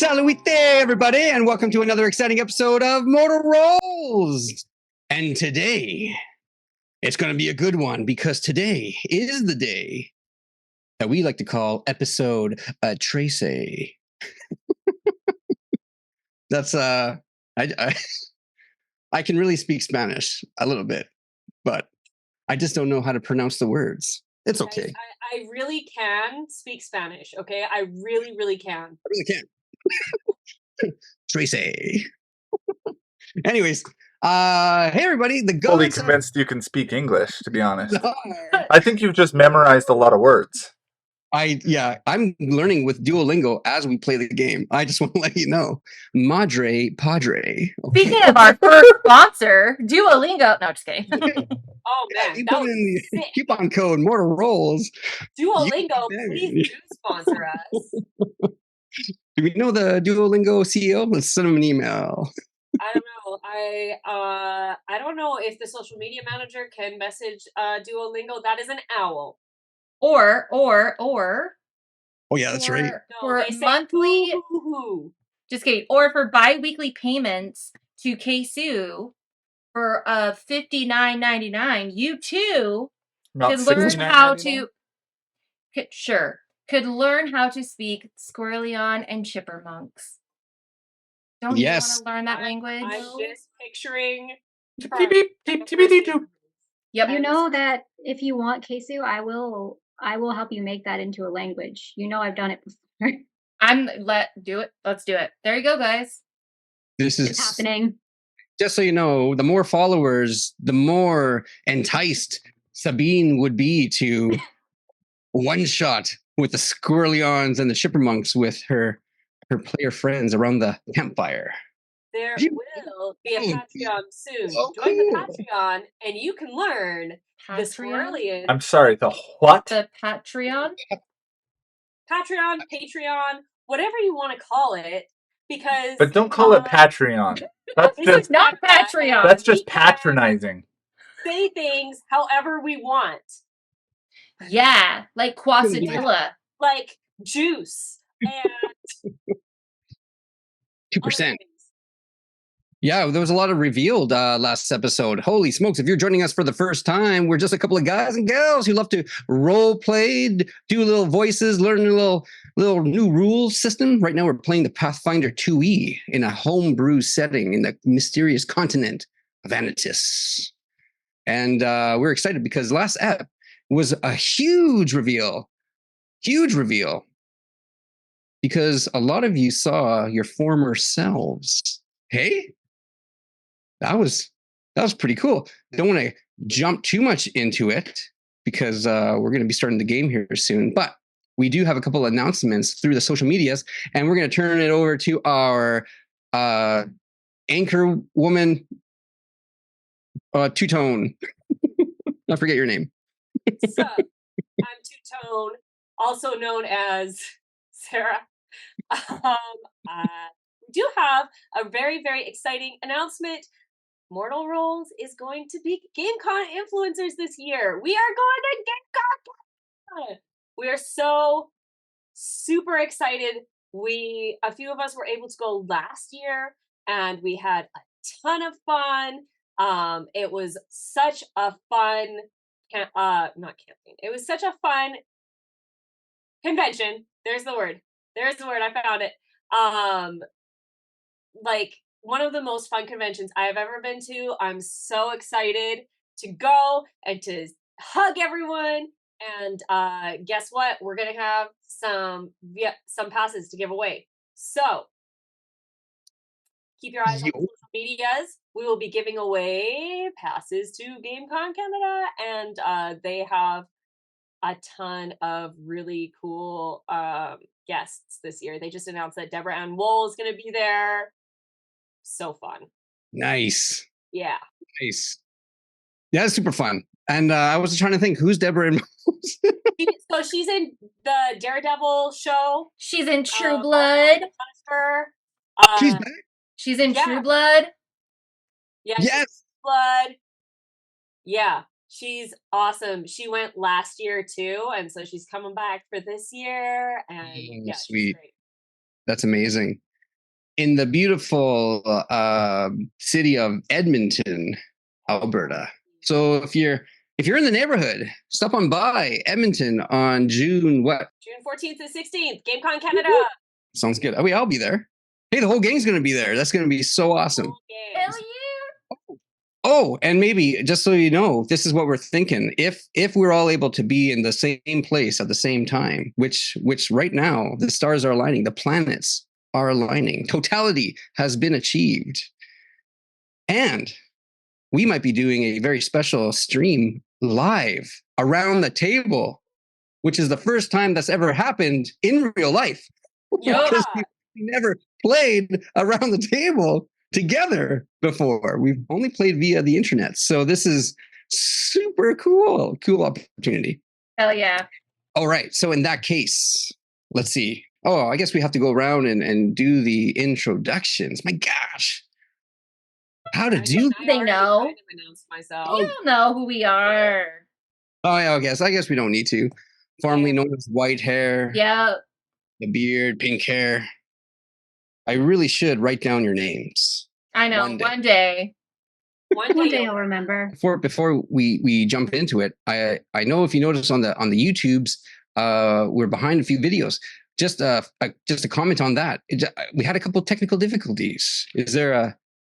Salute everybody, and welcome to another exciting episode of Mortal Rolls. And today, it's going to be a good one because today is the day that we like to call episode 𝐼𝙣𝙣𝙤. That's I can really speak Spanish a little bit, but I just don't know how to pronounce the words. It's okay. I really can speak Spanish. Okay, I really can. I really can. Tracy. Anyways, hey everybody, the fully gods convinced you can speak English, to be honest. I think you've just memorized a lot of words. I'm learning with Duolingo as we play the game. I just want to let you know. Madre Padre. Okay. Speaking of our first sponsor, Duolingo. No, just kidding. Oh man, you put in the coupon code Mortal Rolls. Duolingo, please do sponsor us. Do we know the Duolingo CEO? Let's send him an email. I don't know. I don't know if the social media manager can message Duolingo. That is an owl. Or. Oh yeah, that's right. For monthly. Just kidding. Or for bi-weekly payments to 𝐲𝐿 for $59.99, you too could learn how to. Could learn how to speak 𝑘 and chippermonks. Don't you want to learn that language? I'm just picturing. Yep. You know that if you want 𝐲𝐿, I will help you make that into a language. You know I've done it before. Let's do it. There you go, guys. It's happening. Just so you know, the more followers, the more enticed Sabine would be to one shot with the 𝑘 and the chippermonks with her player friends around the campfire. There will be a Patreon soon. Join the Patreon and you can learn the 𝑘. I'm sorry, the what? The Patreon? Patreon, whatever you want to call it. But don't call it Patreon. That's just not Patreon. That's just patronizing. Say things however we want. Yeah, like Quasadilla. Like juice and 2%. Yeah, there was a lot of revealed last episode. Holy smokes, if you're joining us for the first time, we're just a couple of guys and gals who love to role play, do little voices, learn a little new rules system. Right now we're playing the Pathfinder 2e in a homebrew setting in the mysterious continent of Anitis. And we're excited because last ep was a huge reveal. Because a lot of you saw your former selves. Hey? That was pretty cool. Don't want to jump too much into it because we're going to be starting the game here soon. But we do have a couple of announcements through the social medias, and we're going to turn it over to our anchor woman, two-tone. I forget your name. So, I'm two-tone, also known as Sarah. We do have a very, very exciting announcement. Mortal Rolls is going to be GameCon influencers this year. We are going to GameCon. We are so super excited. A few of us were able to go last year, and we had a ton of fun. It was such a fun, not campaign. It was such a fun convention. There's the word. I found it. Like one of the most fun conventions I have ever been to. I'm so excited to go and to hug everyone. And guess what? We're gonna have some passes to give away. So keep your eyes on the social medias. We will be giving away passes to GameCon Canada, and they have a ton of really cool guests this year. They just announced that Deborah Ann Wool is going to be there. So fun. Nice. Yeah. Nice. Yeah, it's super fun. And I was trying to think, who's Deborah Ann Wool? So she's in the Daredevil show. She's in True Blood. She's back? She's in True Blood. Yeah. Yes. Blood. Yeah. She's awesome. She went last year too, and so she's coming back for this year. And yeah, sweet. That's amazing. in the beautiful city of Edmonton, Alberta. So if you're in the neighborhood, stop on by Edmonton on June what? June 14th to 16th, GameCon Canada. Sounds good. Oh, I'll be there. Hey, the whole gang's going to be there. That's going to be so awesome. Okay. Hell yeah! Oh, and maybe just so you know, this is what we're thinking. If we're all able to be in the same place at the same time, which right now the stars are aligning, the planets are aligning, totality has been achieved, and we might be doing a very special stream live around the table, which is the first time that's ever happened in real life. Yeah. Because we never played around the table together before. We've only played via the internet. So this is super cool. Cool opportunity. Hell yeah. All right. So in that case, let's see. Oh, I guess we have to go around and do the introductions. My gosh. How to do? They know. Kind of announced myself. You don't know who we are. Oh, yeah, I guess we don't need to. Formerly known as white hair. Yeah. The beard, pink hair. I really should write down your names. I know. One day. One day I'll remember. Before we jump into it, I know if you notice on the YouTubes, we're behind a few videos. Just a comment on that. We had a couple technical difficulties.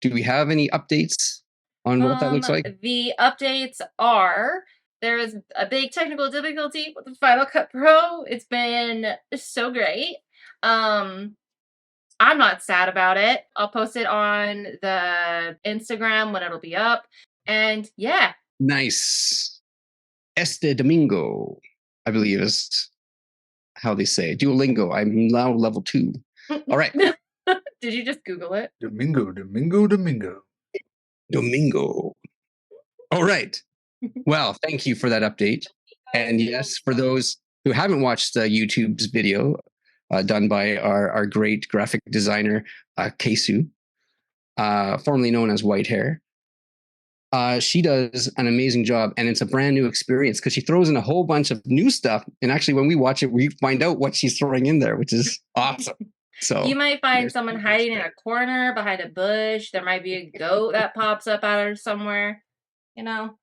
Do we have any updates on what that looks like? The updates are there is a big technical difficulty with the Final Cut Pro. It's been so great. I'm not sad about it. I'll post it on the Instagram when it'll be up. And yeah. Nice. Domingo, I believe is how they say it. Duolingo. I'm now level 2. All right. Did you just Google it? Domingo. All right. Well, thank you for that update. And yes, for those who haven't watched the YouTube's video done by our great graphic designer, 𝐲𝐲, formerly known as White Hair, she does an amazing job, and it's a brand new experience because she throws in a whole bunch of new stuff. And actually, when we watch it, we find out what she's throwing in there, which is awesome. So you might find someone hiding in a corner behind a bush. There might be a goat that pops up out of somewhere. You know?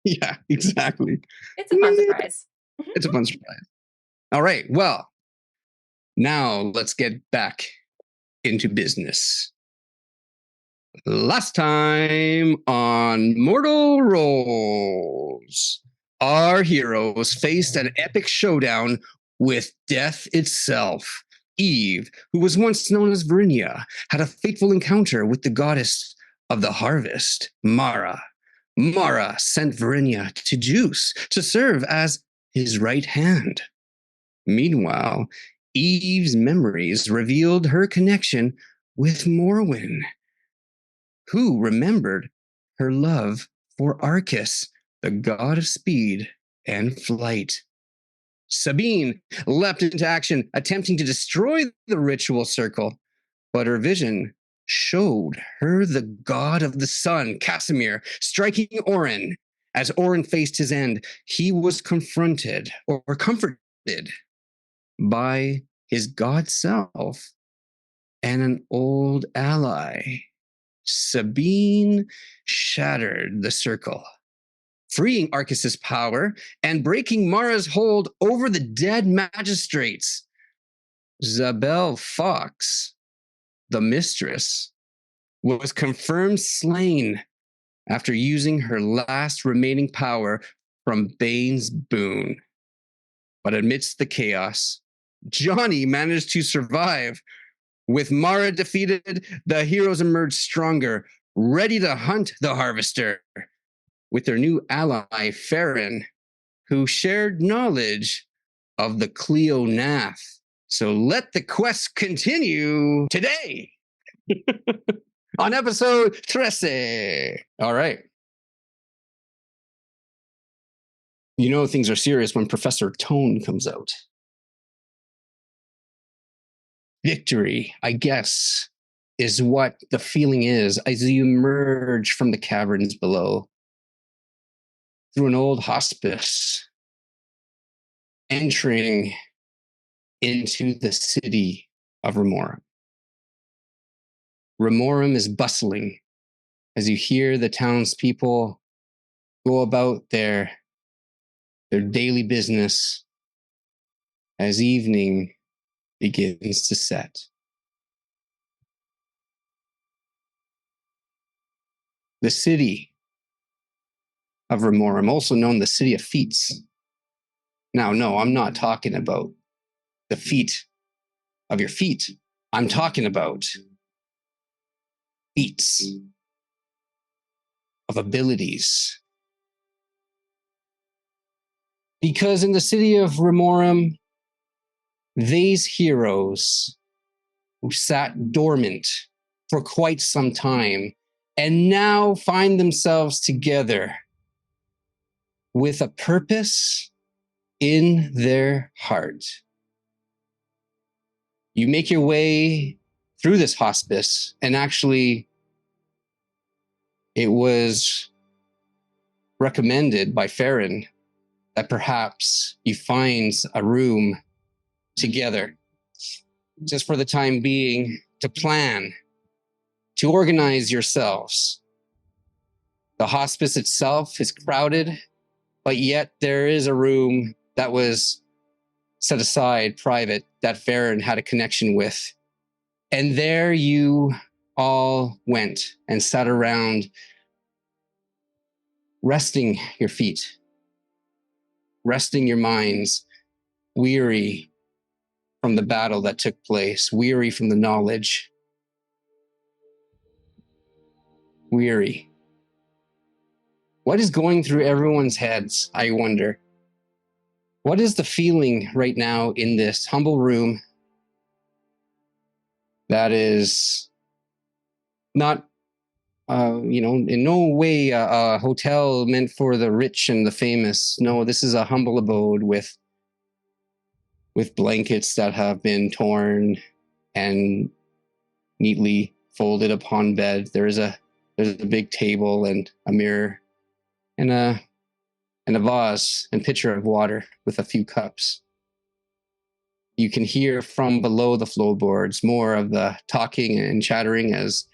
Yeah, exactly. It's a fun surprise. It's a fun surprise. All right. Well, now let's get back into business. Last time on Mortal Rolls, our heroes faced an epic showdown with death itself. Eve, who was once known as Verinia, had a fateful encounter with the goddess of the harvest, Mara. Mara sent Verinia to Zeus to serve as his right hand. Meanwhile, Eve's memories revealed her connection with Morwyn, who remembered her love for Arcus, the god of speed and flight. Sabine leapt into action, attempting to destroy the ritual circle, but her vision showed her the god of the sun, Casimir, striking Orin. As Orin faced his end, he was confronted or comforted by his god self and an old ally. Sabine shattered the circle, freeing Arcus's power and breaking Mara's hold over the dead magistrates. Zabel Fox, the mistress, was confirmed slain after using her last remaining power from Bane's boon. But amidst the chaos, Johnny managed to survive. With Mara defeated, the heroes emerged stronger, ready to hunt the Harvester, with their new ally, Ferryn, who shared knowledge of the Cleonath. So let the quest continue today on episode 13. All right. You know things are serious when Professor Tone comes out. Victory, I guess, is what the feeling is as you emerge from the caverns below through an old hospice, entering into the city of Rimorum. Rimorum is bustling as you hear the townspeople go about their daily business as evening begins to set. The city of Rimorum, also known the city of feats. Now, no, I'm not talking about the feet of your feet. I'm talking about feats of abilities. Because in the city of Rimorum, these heroes who sat dormant for quite some time and now find themselves together with a purpose in their heart. You make your way through this hospice, and actually, it was recommended by Ferryn that perhaps you find a room together, just for the time being, to plan, to organize yourselves. The hospice itself is crowded, but yet there is a room that was set aside, private, that Ferryn had a connection with. And there you all went and sat around, resting your feet, resting your minds, weary from the battle that took place, weary from the knowledge, weary. What is going through everyone's heads, I wonder? What is the feeling right now in this humble room that is not, in no way a hotel meant for the rich and the famous? No, this is a humble abode with blankets that have been torn and neatly folded upon bed. There's a big table and a mirror and a vase and pitcher of water with a few cups. You can hear from below the floorboards more of the talking and chattering, as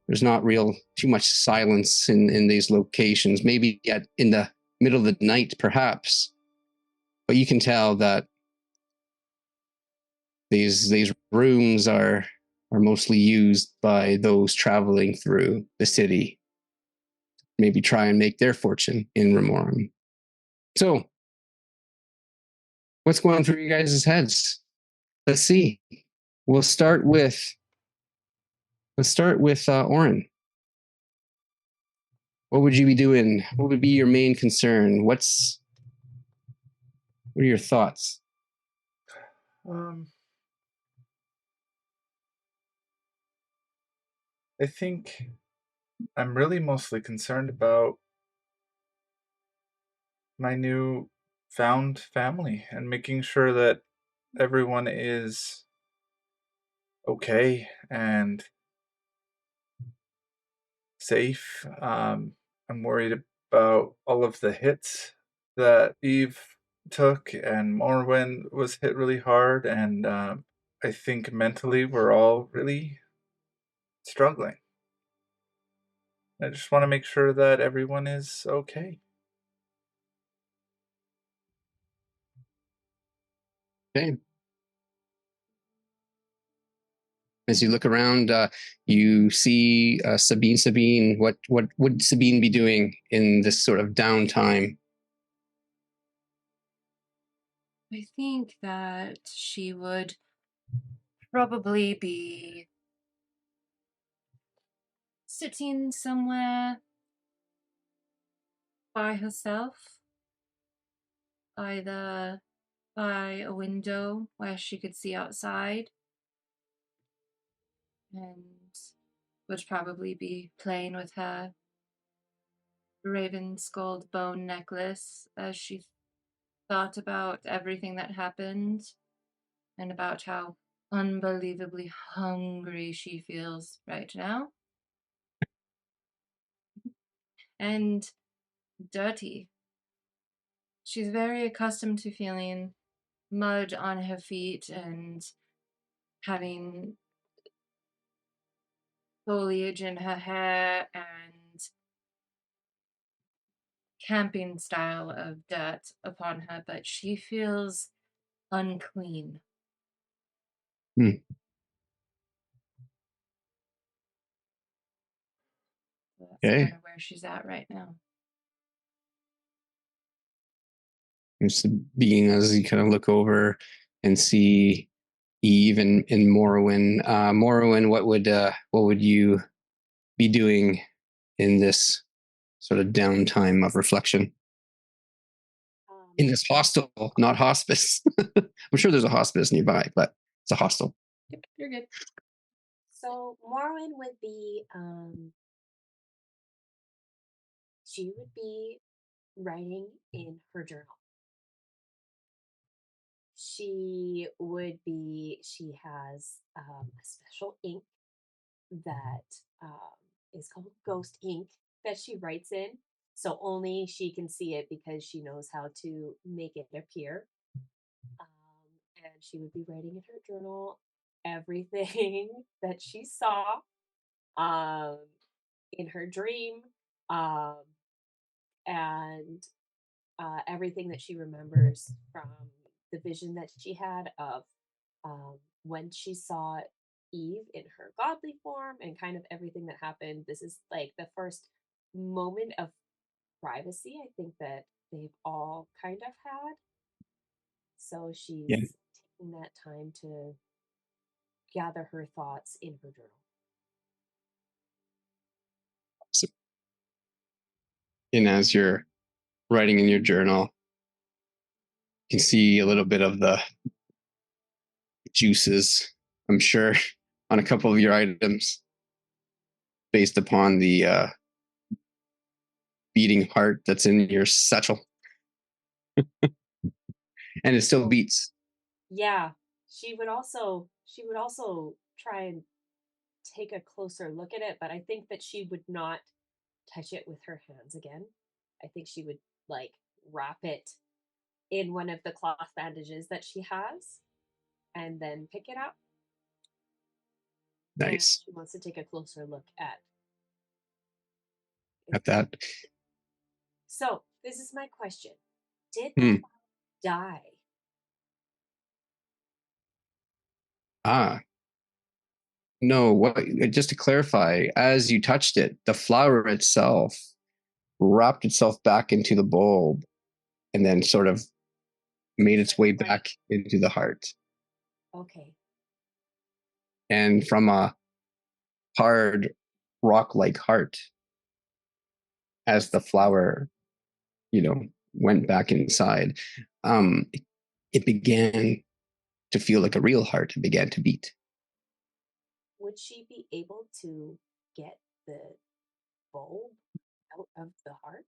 there's not too much silence in these locations. Maybe in the middle of the night, perhaps, but you can tell that these rooms are mostly used by those traveling through the city, maybe try and make their fortune in Rimorum. So, what's going through you guys' heads? Let's see. We'll start with Oren. What would you be doing? What would be your main concern? What are your thoughts? I think I'm really mostly concerned about my new found family and making sure that everyone is okay and safe. I'm worried about all of the hits that Eve took, and Morwyn was hit really hard, and I think mentally we're all really struggling. I just want to make sure that everyone is okay. Okay. As you look around, you see Sabine. Sabine, what would Sabine be doing in this sort of downtime? I think that she would probably be sitting somewhere by herself, either by a window where she could see outside, and would probably be playing with her raven skulled bone necklace as she thought about everything that happened and about how unbelievably hungry she feels right now. And dirty. She's very accustomed to feeling mud on her feet and having foliage in her hair and camping style of dirt upon her, but she feels unclean. Hmm. So that's Okay. kind of where she's at right now. Just being as you kind of look over and see Eve and Morwyn. Morwyn, what would you be doing in this sort of downtime of reflection? In this hostel, not hospice. I'm sure there's a hospice nearby, but it's a hostel. Yep, you're good. So Morwyn would be she would be writing in her journal. She has a special ink that is called ghost ink that she writes in. So only she can see it because she knows how to make it appear. And she would be writing in her journal everything that she saw in her dream, and everything that she remembers from the vision that she had of when she saw Eve in her godly form and kind of everything that happened. This is like the first moment of privacy I think that they've all kind of had. So she's Yeah. taking that time to gather her thoughts in her journal. So, and as you're writing in your journal, you can see a little bit of the juices, I'm sure, on a couple of your items based upon the beating heart that's in your satchel. And it still beats. Yeah, she would also try and take a closer look at it, but I think that she would not touch it with her hands again. I think she would like wrap it in one of the cloth bandages that she has and then pick it up. And Nice. she wants to take a closer look at That. So, this is my question. Did Hmm. the die? No, what, just to clarify, as you touched it, the flower itself wrapped itself back into the bulb and then sort of made its way back into the heart. Okay. And from a hard rock-like heart, as the flower, went back inside, it began to feel like a real heart. It began to beat. Would she be able to get the bulb out of the heart?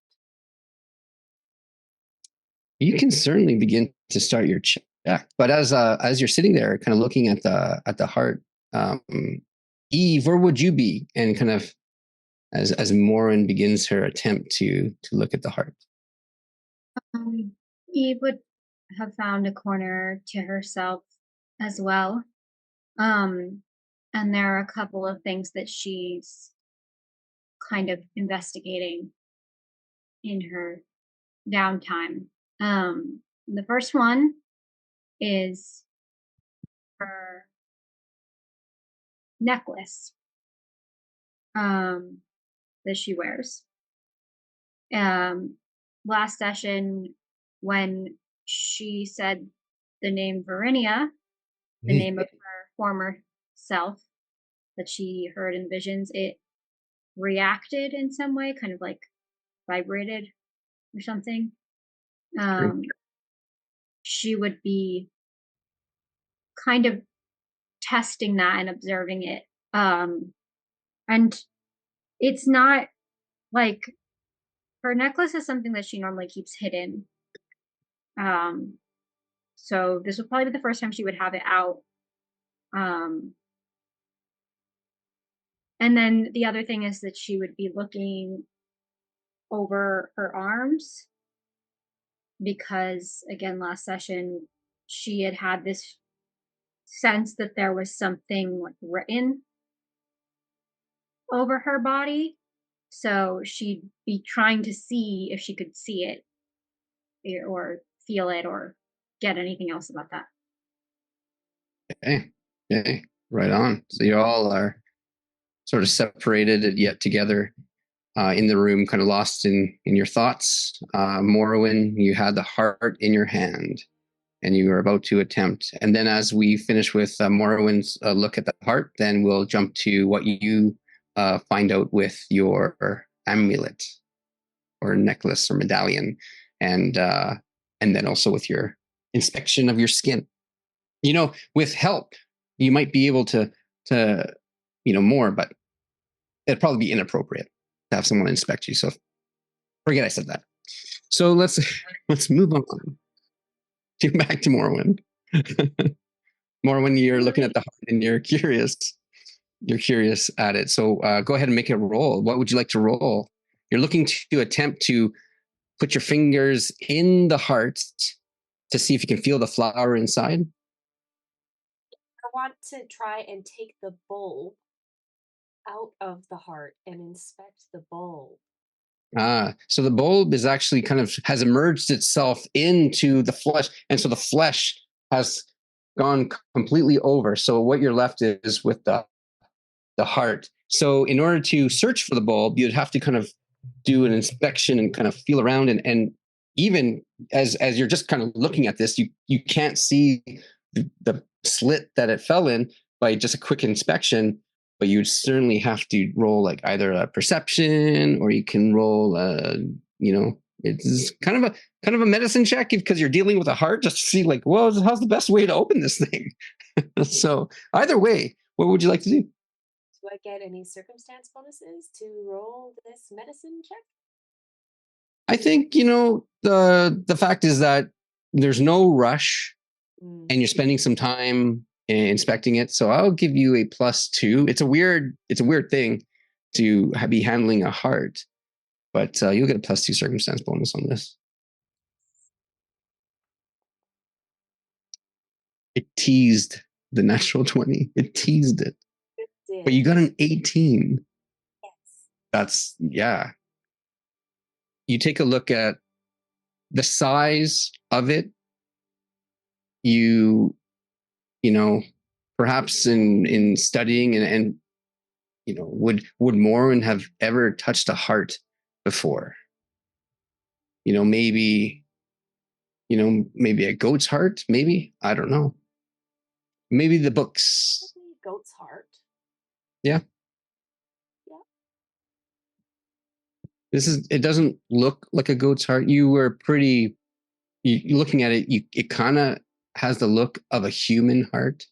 You can certainly begin to start your check, but as you're sitting there, kind of looking at the heart, Eve, where would you be? And kind of as Morwyn begins her attempt to look at the heart. Eve would have found a corner to herself as well. And there are a couple of things that she's kind of investigating in her downtime. The first one is her necklace that she wears. Last session, when she said the name Verinia, the name of her former self that she heard in visions, it reacted in some way, kind of like vibrated or something. She would be kind of testing that and observing it. And it's not like her necklace is something that she normally keeps hidden. So this would probably be the first time she would have it out. And then the other thing is that she would be looking over her arms because, again, last session, she had this sense that there was something like written over her body. So she'd be trying to see if she could see it or feel it or get anything else about that. Okay. Okay. Right on. So you all are sort of separated and yet together in the room, kind of lost in your thoughts. Morwyn, you had the heart in your hand and you were about to attempt. And then as we finish with Morwyn's look at the heart, then we'll jump to what you find out with your amulet or necklace or medallion, and then also with your inspection of your skin. You know, with help, you might be able to more, but it'd probably be inappropriate to have someone inspect you. So forget I said that. So let's move on. Back to Morwyn. Morwyn, you're looking at the heart and you're curious. You're curious at it. So go ahead and make a roll. What would you like to roll? You're looking to attempt to put your fingers in the heart to see if you can feel the flower inside. I want to try and take the bulb out of the heart and inspect the bulb. So the bulb is actually kind of has emerged itself into the flesh, and so the flesh has gone completely over. So what you're left is with the heart. So in order to search for the bulb, you'd have to kind of do an inspection and kind of feel around, and even as you're just kind of looking at this, you can't see the slit that it fell in by just a quick inspection. But you'd certainly have to roll like either a perception or you can roll it's kind of a medicine check because you're dealing with a heart, just to see like, well, how's the best way to open this thing? So either way, what would you like to do? Do I get any circumstance bonuses to roll this medicine check? I think, the fact is that there's no rush and you're spending some time inspecting it. So I'll give you a +2. It's a weird thing to be handling a heart, but you'll get a +2 circumstance bonus on this. It teased the natural 20. It teased it. It did. But you got an 18. Yes. That's, yeah. You take a look at the size of it. Perhaps in studying and would Morwyn have ever touched a heart before? Maybe a goat's heart, maybe, I don't know. Maybe the books. Goat's heart. Yeah. It doesn't look like a goat's heart. You were looking at it, it kind of has the look of a human heart,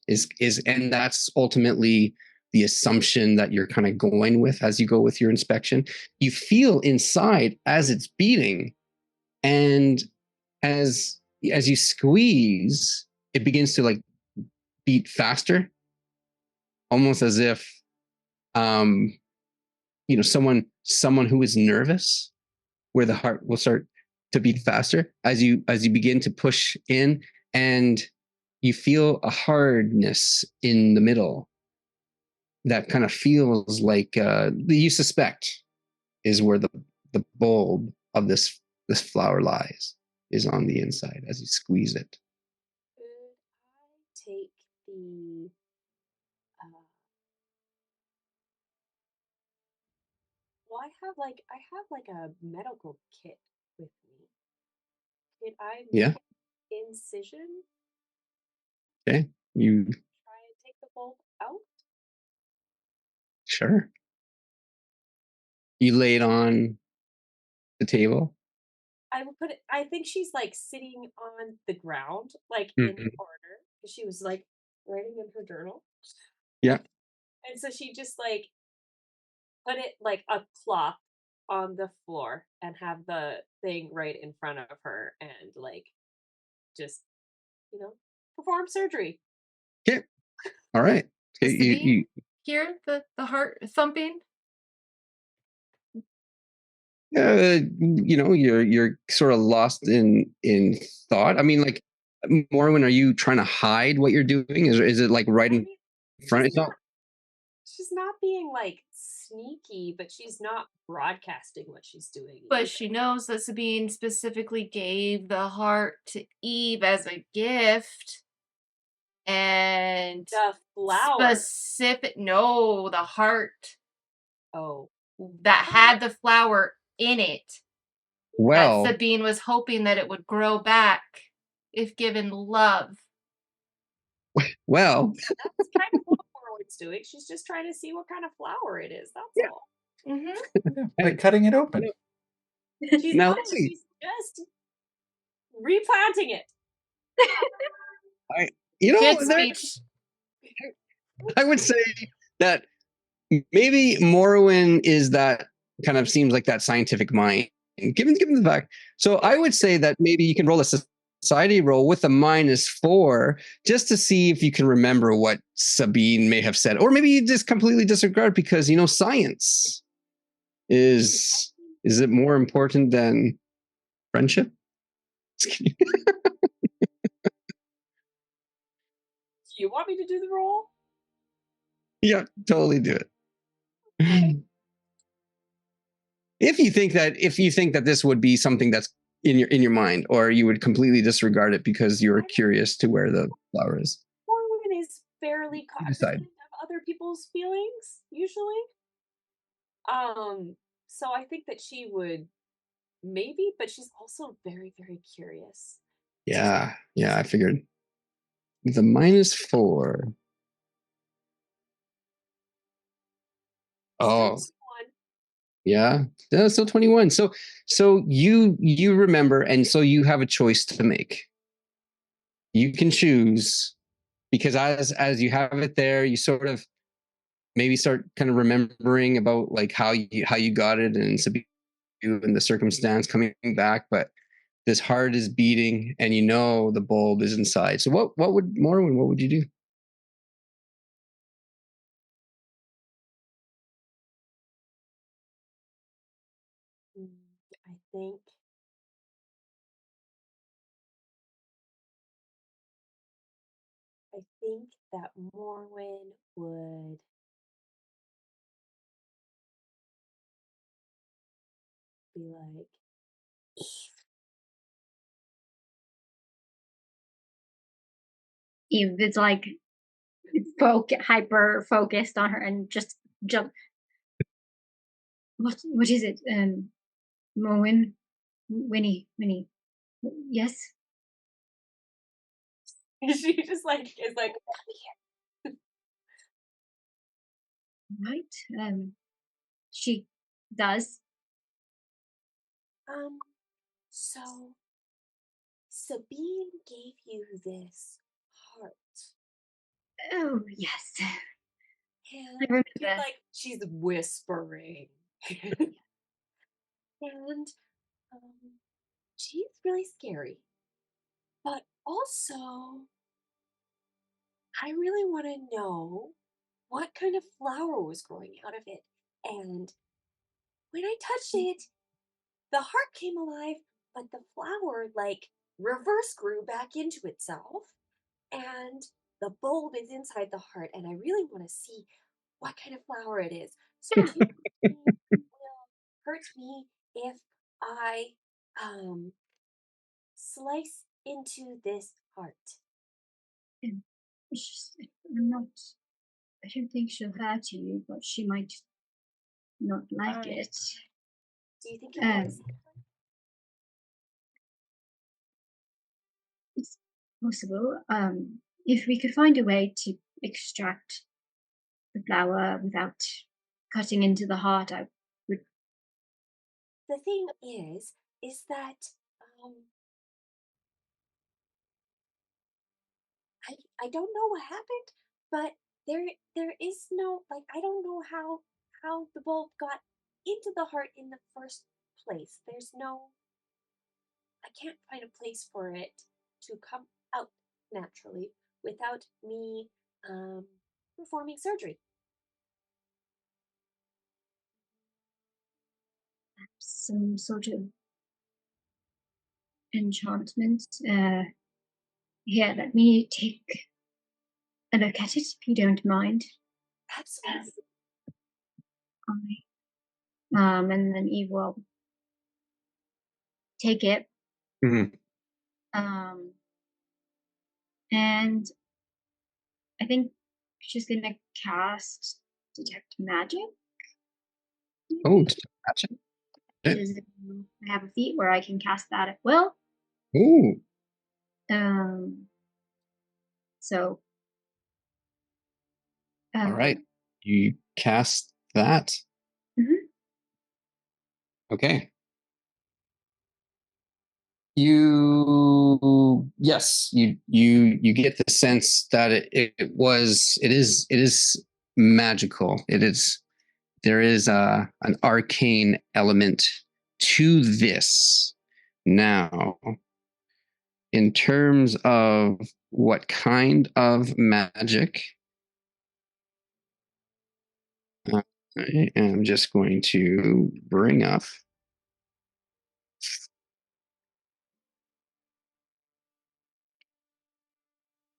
and that's ultimately the assumption that you're kind of going with as you go with your inspection. You feel inside as it's beating, and as you squeeze, it begins to like beat faster, almost as if someone who is nervous, where the heart will start to beat faster as you begin to push in, and you feel a hardness in the middle that kind of feels like you suspect is where the bulb of this flower lies, is on the inside as you squeeze it. Could I take the I have like a medical kit with me. Could I make an incision? Okay, you try and take the bulb out? Sure. You lay it on the table. I think she's like sitting on the ground, like in the corner, because she was like writing in her journal. Yeah. And so she just like put it like a cloth on the floor and have the thing right in front of her and like just perform surgery. Okay. All right. You hear the heart thumping? You're sort of lost in thought. I mean, like, Morwyn, are you trying to hide what you're doing? Is it like right in front? She's not being like sneaky, but she's not broadcasting what she's doing. But either. she knows that Sabine specifically gave the heart to Eve as a gift. And the flower. the heart Oh. that had the flower in it. Well, That Sabine was hoping that it would grow back if given love. well, That's kind of what Morwyn's doing. She's just trying to see what kind of flower it is. That's all. Mm-hmm. Like cutting it open. She's Now, not. let's see. She's just replanting it. Good there- speech. I would say that maybe Morwyn is that kind of seems like that scientific mind, given the fact. So I would say that maybe you can roll a society roll with a -4 just to see if you can remember what Sabine may have said, or maybe you just completely disregard because science is it more important than friendship? Do you want me to do the roll? Yeah, totally do it. If you think that this would be something that's in your mind, or you would completely disregard it because you're curious to where the flower is. Morwyn is fairly You cognizant decide. of other people's feelings, usually. So I think that she would maybe, but she's also very, very curious. Yeah, I figured. With a -4. Oh, yeah, that's still 21. So you remember, and so you have a choice to make. You can choose, because as you have it there, you sort of maybe start kind of remembering about like how you got it and the circumstance coming back, but this heart is beating and the bulb is inside. So what would Morwyn, what would you do? I think that Morwyn would be like, Eve is like hyper focused on her and just jump. What is it? Morwyn, Winnie. Yes. she just like is like, Right. She does. So Sabine gave you this heart. Oh yes. And I remember. like she's whispering. And she's really scary. But also, I really want to know what kind of flower was growing out of it. And when I touched it, the heart came alive, but the flower like reverse grew back into itself. And the bulb is inside the heart. And I really want to see what kind of flower it is. So do you think it will hurt me if I slice into this heart? I'm not. I don't think she'll hurt you, but she might not like it. Do you think it was? It's possible. If we could find a way to extract the flower without cutting into the heart, I would. The thing is that I don't know what happened, but there is no, like, I don't know how the bulb got into the heart in the first place. There's no, I can't find a place for it to come out naturally without me performing surgery. Some sort of enchantment. Here, let me take a look at it, if you don't mind. Absolutely. And then Eve will take it. Mhm. And I think she's gonna cast Detect Magic. Oh, gotcha. I have a feat where I can cast that at will. Ooh. So. All right. You cast that. Mhm. Okay. You get the sense that it is magical. There is an arcane element to this. Now, in terms of what kind of magic, I am just going to bring up.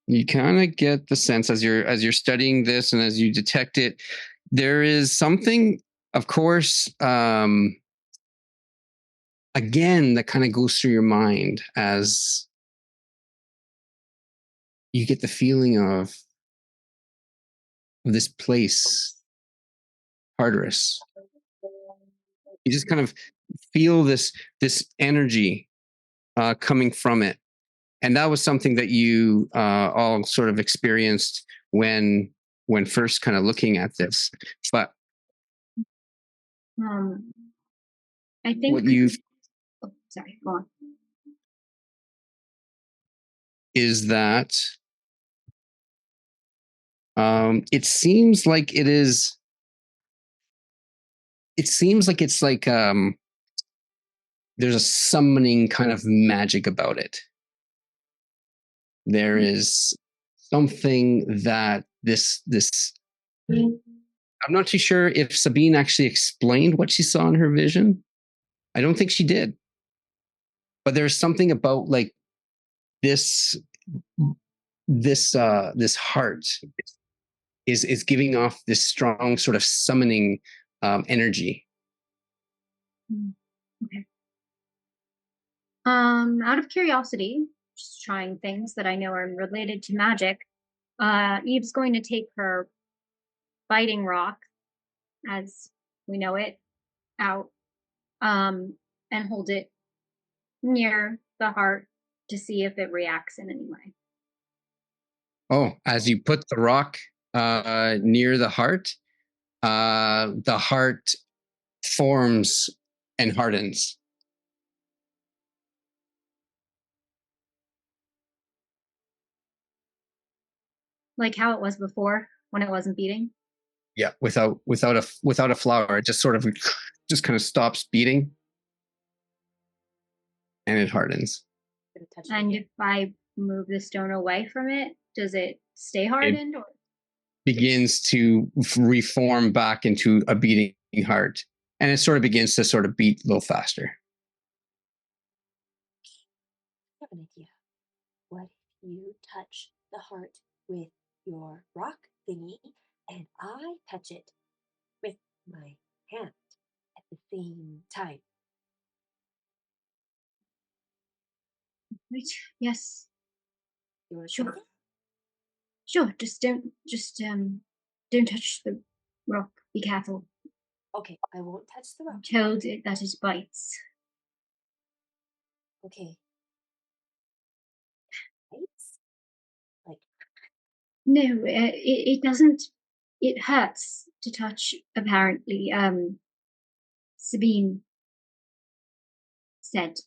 You kind of get the sense as you're studying this and as you detect it, there is something, of course, again, that kind of goes through your mind as you get the feeling of this place, Ardris. You just kind of feel this energy coming from it, and that was something that you all sort of experienced when first kind of looking at this. But I think what you've sorry, go on. Is that it seems like it is. It seems like it's like there's a summoning kind of magic about it. There is something that this I'm not too sure if Sabine actually explained what she saw in her vision. I don't think she did. But there's something about like this heart is giving off this strong sort of summoning energy. Okay. Out of curiosity, just trying things that I know are related to magic, Eve's going to take her biting rock, as we know it, out, and hold it near the heart to see if it reacts in any way. Oh, as you put the rock near the heart forms and hardens. Like how it was before when it wasn't beating? Yeah, without a flower, it just sort of just kind of stops beating and it hardens. And if I move the stone away from it, does it stay hardened? Or begins to reform back into a beating heart, and it sort of begins to sort of beat a little faster. I have an idea. What if you touch the heart with your rock thingy and I touch it with my hand at the same time? right? Yes. You want to Sure. Sure. Just don't touch the rock. Be careful. Okay, I won't touch the rock. I'm told that it bites. Okay. Bites? Like no, it doesn't. It hurts to touch. Apparently, Sabine said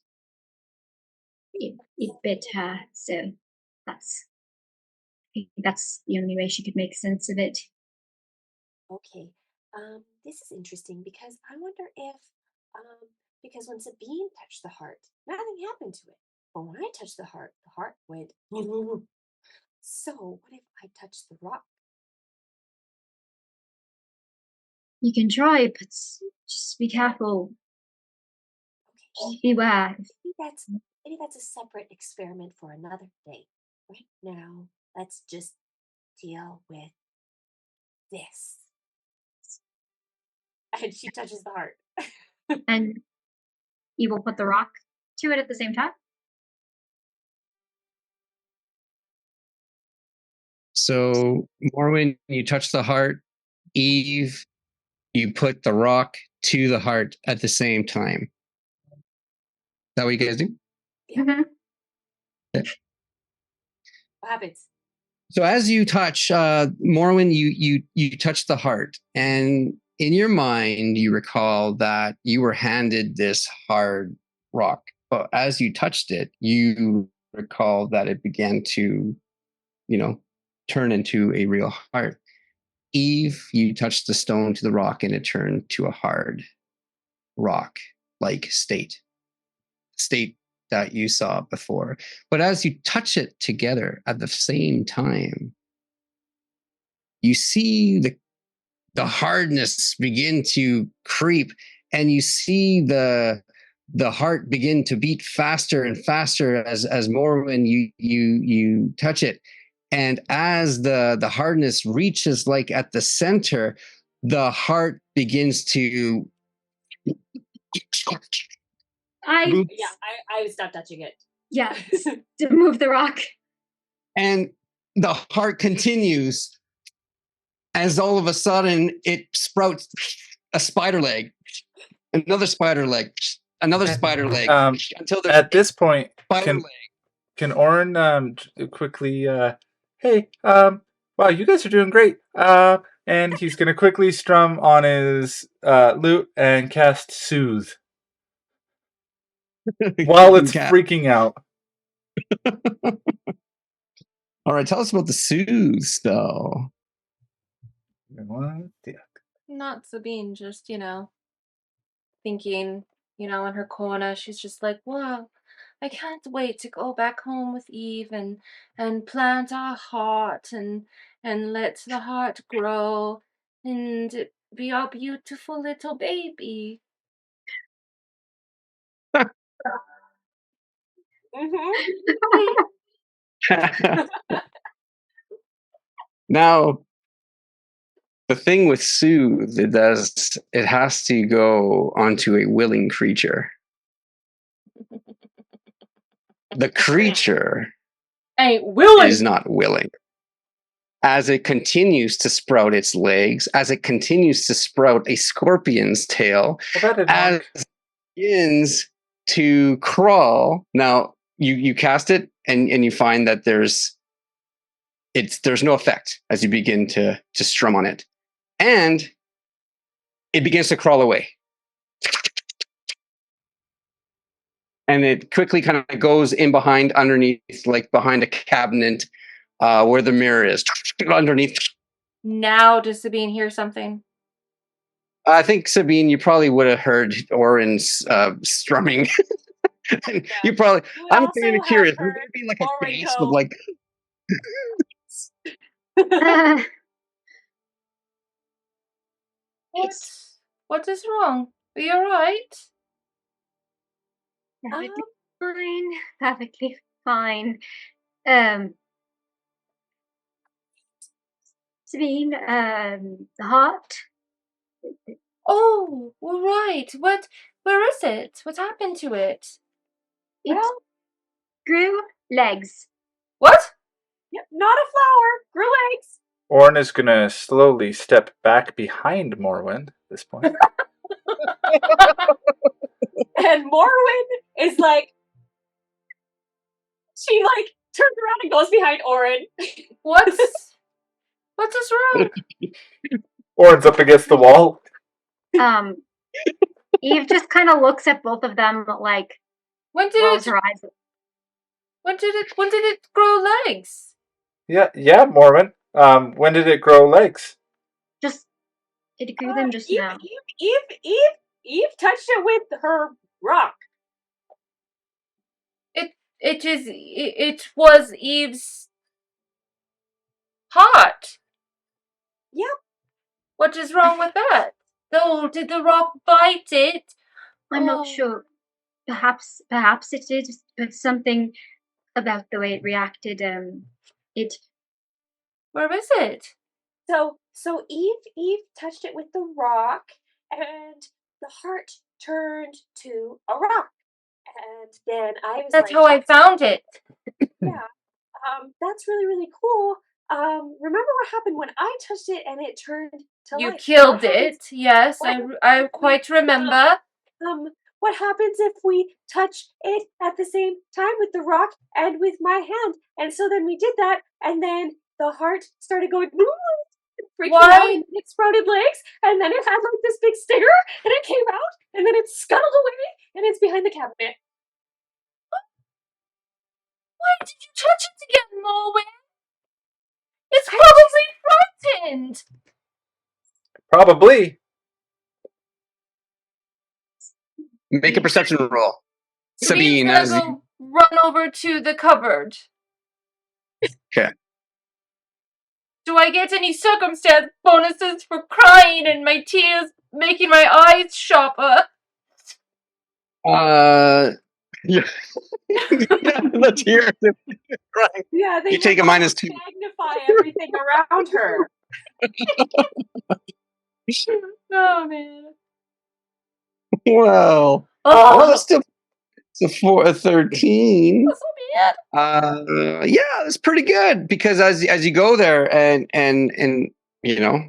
it bit her. So that's the only way she could make sense of it. okay. This is interesting because I wonder if because when Sabine touched the heart, nothing happened to it. But when I touched the heart went. So what if I touch the rock? You can try, but just be careful. Okay. Just beware. Maybe that's a separate experiment for another day. Right now, let's just deal with this. And she touches the heart. And you will put the rock to it at the same time? So, Morwyn, you touch the heart. Eve, you put the rock to the heart at the same time. Is that what you guys do? Mm-hmm. Okay. What happens? So as you touch, Morwyn, you touch the heart, and in your mind, you recall that you were handed this hard rock. But as you touched it, you recall that it began to, turn into a real heart. Eve, you touched the stone to the rock, and it turned to a hard rock-like state that you saw before. But as you touch it together at the same time, you see the hardness begin to creep, and you see the heart begin to beat faster and faster as more when you touch it. And as the hardness reaches like at the center, the heart begins to I would stop touching it. Yeah, to move the rock. And the heart continues as all of a sudden it sprouts a spider leg, another spider leg, another spider leg, until there's at this point, spider can Orin quickly, hey, wow, you guys are doing great. And he's going to quickly strum on his lute and cast Soothe leg. while it's freaking out. All right, tell us about the soothes, though. Not Sabine, just, thinking, in her corner, she's just like, wow, I can't wait to go back home with Eve and plant our heart and let the heart grow and be our beautiful little baby. Now, the thing with soothe, it has to go onto a willing creature. The creature ain't willing. Is not willing. As it continues to sprout its legs, as it continues to sprout a scorpion's tail, as it begins to crawl. Now, you cast it, and you find that there's no effect as you begin to strum on it. And it begins to crawl away. And it quickly kind of goes in underneath, like behind a cabinet where the mirror is, underneath. Now does Sabine hear something? I think, Sabine, you probably would have heard Orin's strumming. You probably, I'm kind of curious. Would there be like a face with like... What is wrong? Are you alright? Perfectly fine. Perfectly fine. Sabine, the heart. Oh, all right. Where is it? What happened to it? It grew legs. What? Yep, not a flower. Grew legs. Orin is going to slowly step back behind Morwyn at this point. And Morwyn is like, she like turns around and goes behind Orin. What is wrong? Orin's up against the wall. Eve just kind of looks at both of them, like rolls her eyes. When did it grow legs? Yeah, Morwyn. When did it grow legs? It grew them just now. Eve touched it with her rock. It was Eve's heart. Yep. What is wrong with that? Oh, did the rock bite it? I'm not sure. Perhaps it did, but something about the way it reacted. Where is it? So Eve touched it with the rock, and the heart turned to a rock. And then I was That's like, how I found it. yeah, that's really, really cool. Remember what happened when I touched it and it turned to You life? killed it. Yes, I quite remember. What happens if we touch it at the same time with the rock and with my hand? And so then we did that, and then the heart started going freaking out, and it sprouted legs, and then it had like this big stinger, and it came out, and then it scuttled away, and it's behind the cabinet. Why did you touch it again, Morwyn? It's probably frightened. Probably. Make a perception roll. Sabine, Sabine's gonna go run over to the cupboard. Okay. Do I get any circumstance bonuses for crying and my tears making my eyes sharper? Yeah. Yeah, let's hear it. Right. Yeah, they You take a -2. magnify everything around her. Oh man. Well, that's still a 13. That's so bad. Yeah, that's pretty good because as you go there and you know,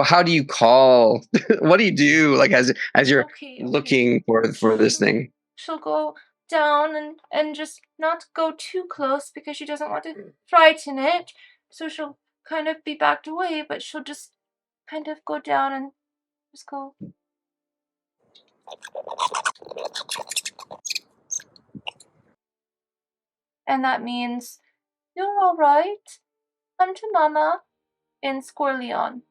how do you call? What do you do like as you're looking for this thing? She'll go down and just not go too close because she doesn't want to frighten it. So she'll kind of be backed away, but she'll just kind of go down and just go. And that means, you're all right. Come to Mama in 𝐲𝐻𝙗.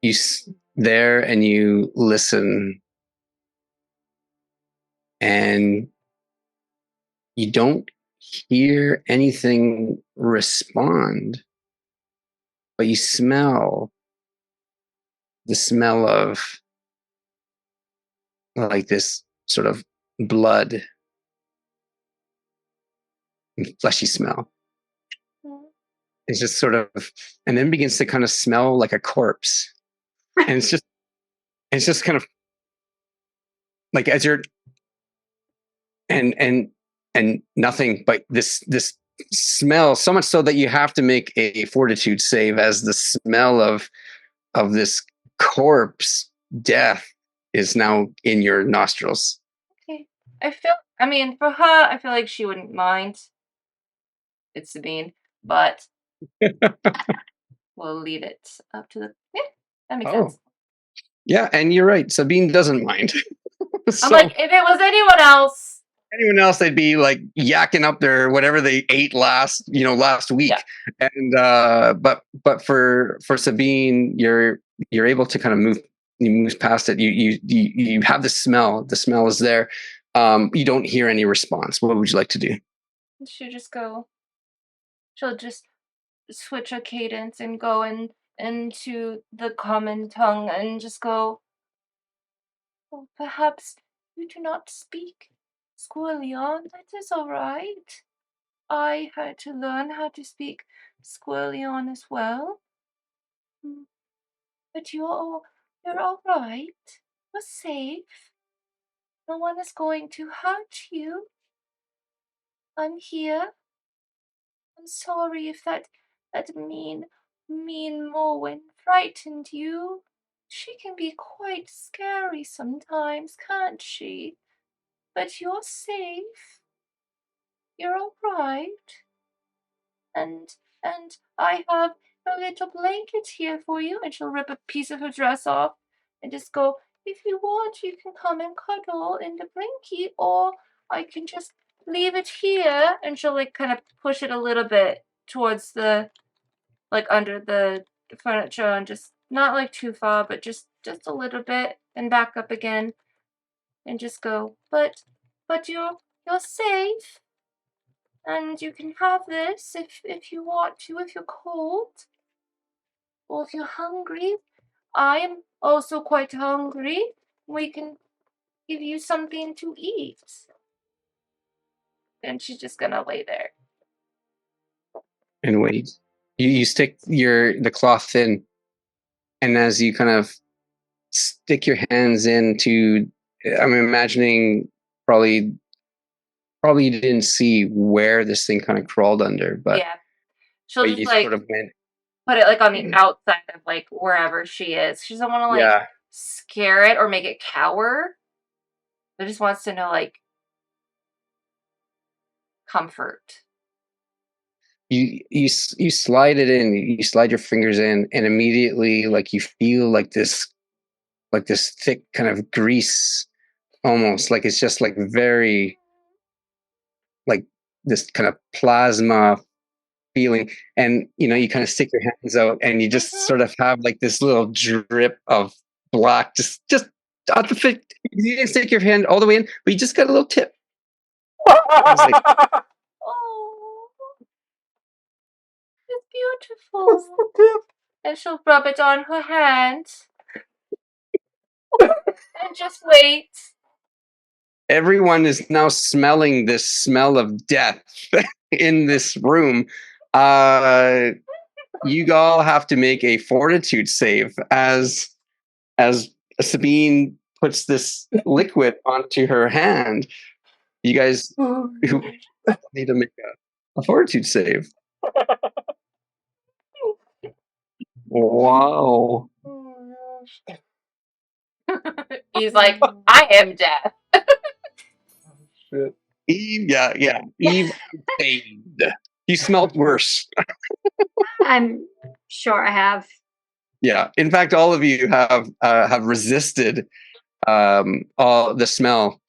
You there and you listen, and you don't hear anything respond, but you smell the smell of like this sort of blood and fleshy smell. It's just sort of, and then begins to kind of smell like a corpse. And it's just kind of like as you're, and nothing but this smell, so much so that you have to make a fortitude save as the smell of this corpse death is now in your nostrils. Okay. For her, I feel like she wouldn't mind. It's Sabine, but we'll leave it up to that makes sense. Yeah, and you're right. Sabine doesn't mind. So, I'm like, if it was anyone else, they'd be like yakking up their whatever they ate last week. Yeah. And but for Sabine, you're able to kind of move past it. You have the smell. The smell is there. You don't hear any response. What would you like to do? She'll just switch a cadence and go into the common tongue and just go, oh, perhaps you do not speak 𝐲𝐻𝙗. That is all right. I had to learn how to speak 𝐲𝐻𝙗 as well. But you're all right. You're safe. No one is going to hurt you. I'm here. I'm sorry if that mean Morwyn frightened you. She can be quite scary sometimes, can't she? But you're safe. You're all right. And I have a little blanket here for you. And she'll rip a piece of her dress off and just go, if you want, you can come and cuddle in the blanket, or I can just leave it here. And she'll like kind of push it a little bit towards the, like under the furniture, and just not like too far, but just a little bit, and back up again and just go, but you're safe. And you can have this if you want to, if you're cold. Or if you're hungry. I am also quite hungry. We can give you something to eat. And she's just gonna lay there. And wait. You stick the cloth in, And as you kind of stick your hands into, I'm imagining probably you didn't see where this thing kind of crawled under, but yeah. She'll but just you like sort of went, put it like on the outside of like wherever she is. She doesn't want to like yeah. scare it or make it cower. It just wants to know like comfort. You slide it in, you slide your fingers in, and immediately like you feel like this thick kind of grease, almost like it's just like very like this kind of plasma feeling. And you kind of stick your hands out and you just sort of have like this little drip of black just at the fit. You didn't stick your hand all the way in, but you just got a little tip. Like, oh, it's beautiful. And she'll rub it on her hand and just wait. Everyone is now smelling this smell of death in this room. You all have to make a fortitude save as Sabine puts this liquid onto her hand. You guys who need to make a fortitude save. Wow. He's like, I am death. Shit. Eve, yeah. Eve saved. You smelled worse. I'm sure I have. Yeah. In fact, all of you have resisted all the smell.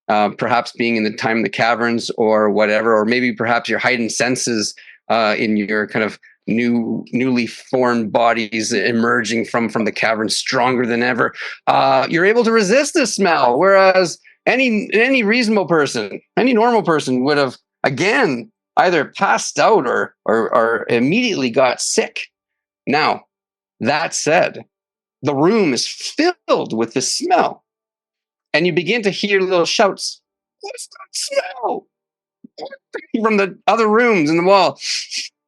Perhaps being in the time of the caverns or whatever, or maybe perhaps your heightened senses in your kind of newly formed bodies emerging from the caverns stronger than ever. You're able to resist this smell, whereas any reasonable person, any normal person would have again either passed out or immediately got sick. Now, that said, the room is filled with this smell. And you begin to hear little shouts. What's that smell? From the other rooms in the wall.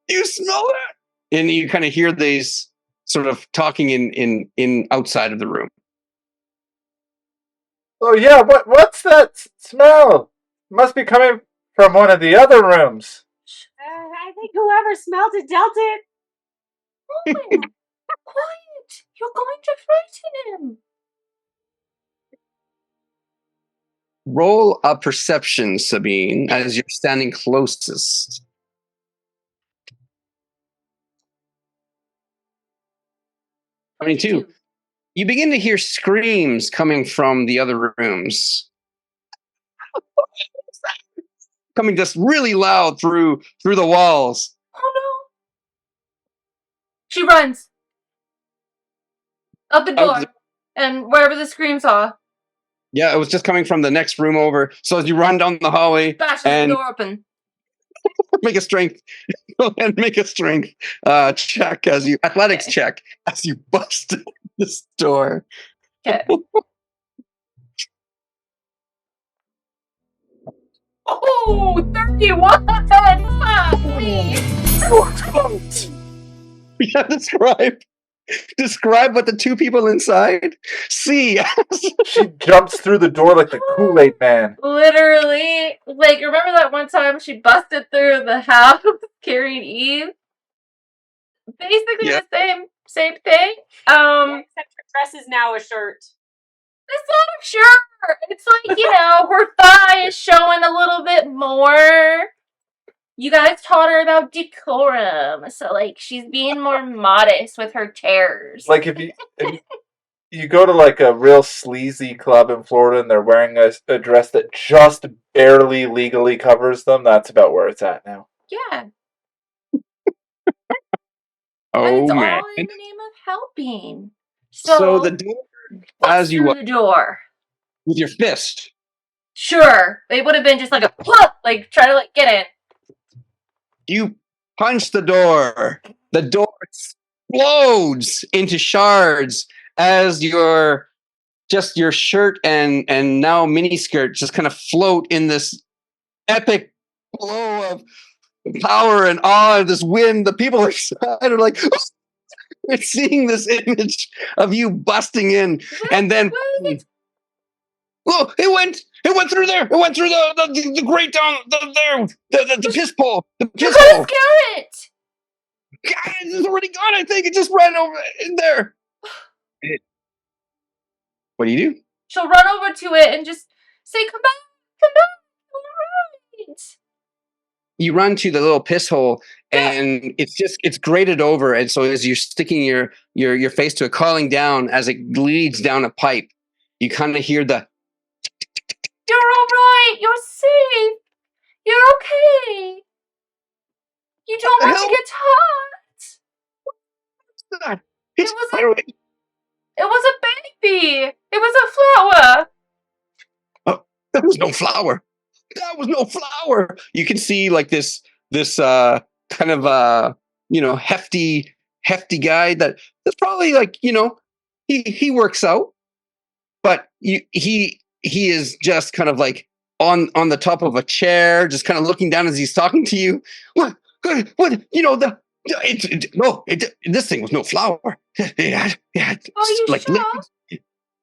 You smell that? And you kind of hear these sort of talking in outside of the room. Oh yeah, what's that smell? Must be coming from one of the other rooms. I think whoever smelled it dealt it. Morwyn, quiet! You're going to frighten him. Roll a perception, Sabine, as you're standing closest. 22. You begin to hear screams coming from the other rooms. Coming just really loud through the walls. Oh no! She runs out the door and wherever the screams are. Yeah, it was just coming from the next room over. So as you run down the hallway, Bashes and the door open. make a strength. Go ahead and make a strength check athletics check as you bust this door. Okay. Oh, 31! Yeah, describe what the two people inside see. She jumps through the door like the Kool-Aid man. Literally, like, remember that one time she busted through the house carrying Eve? Basically the same thing. Except her dress is now a shirt. It's not a shirt. It's like, her thigh is showing a little bit more. You guys taught her about decorum, so like she's being more modest with her tears. Like if you go to like a real sleazy club in Florida and they're wearing a dress that just barely legally covers them, that's about where it's at now. Yeah. Oh it's man! All in the name of helping. So the door, as you the door with your fist. Sure, it would have been just like a plop, like try to like get in. You punch the door. The door explodes into shards as your shirt and now miniskirt just kind of float in this epic flow of power and awe of this wind. The people inside are like, seeing this image of you busting in, and then oh, it went through there. It went through the grate down the piss pole. The piss You gotta hole. scare it. God, it's already gone. I think it just ran over in there. What do you do? She'll run over to it and just say, "Come back, come back, all right." You run to the little piss hole, and it's grated over, and so as you're sticking your face to it, calling down as it leads down a pipe, you kind of hear the. You're all right. You're safe. You're okay. You don't want to get hurt. It was a baby. It was a flower. Oh, that was no flower. That was no flower. You can see like this kind of hefty guy that's probably like, he works out, but he is just kind of like on the top of a chair, just kind of looking down as he's talking to you. What this thing was no flower. It had like sure? legs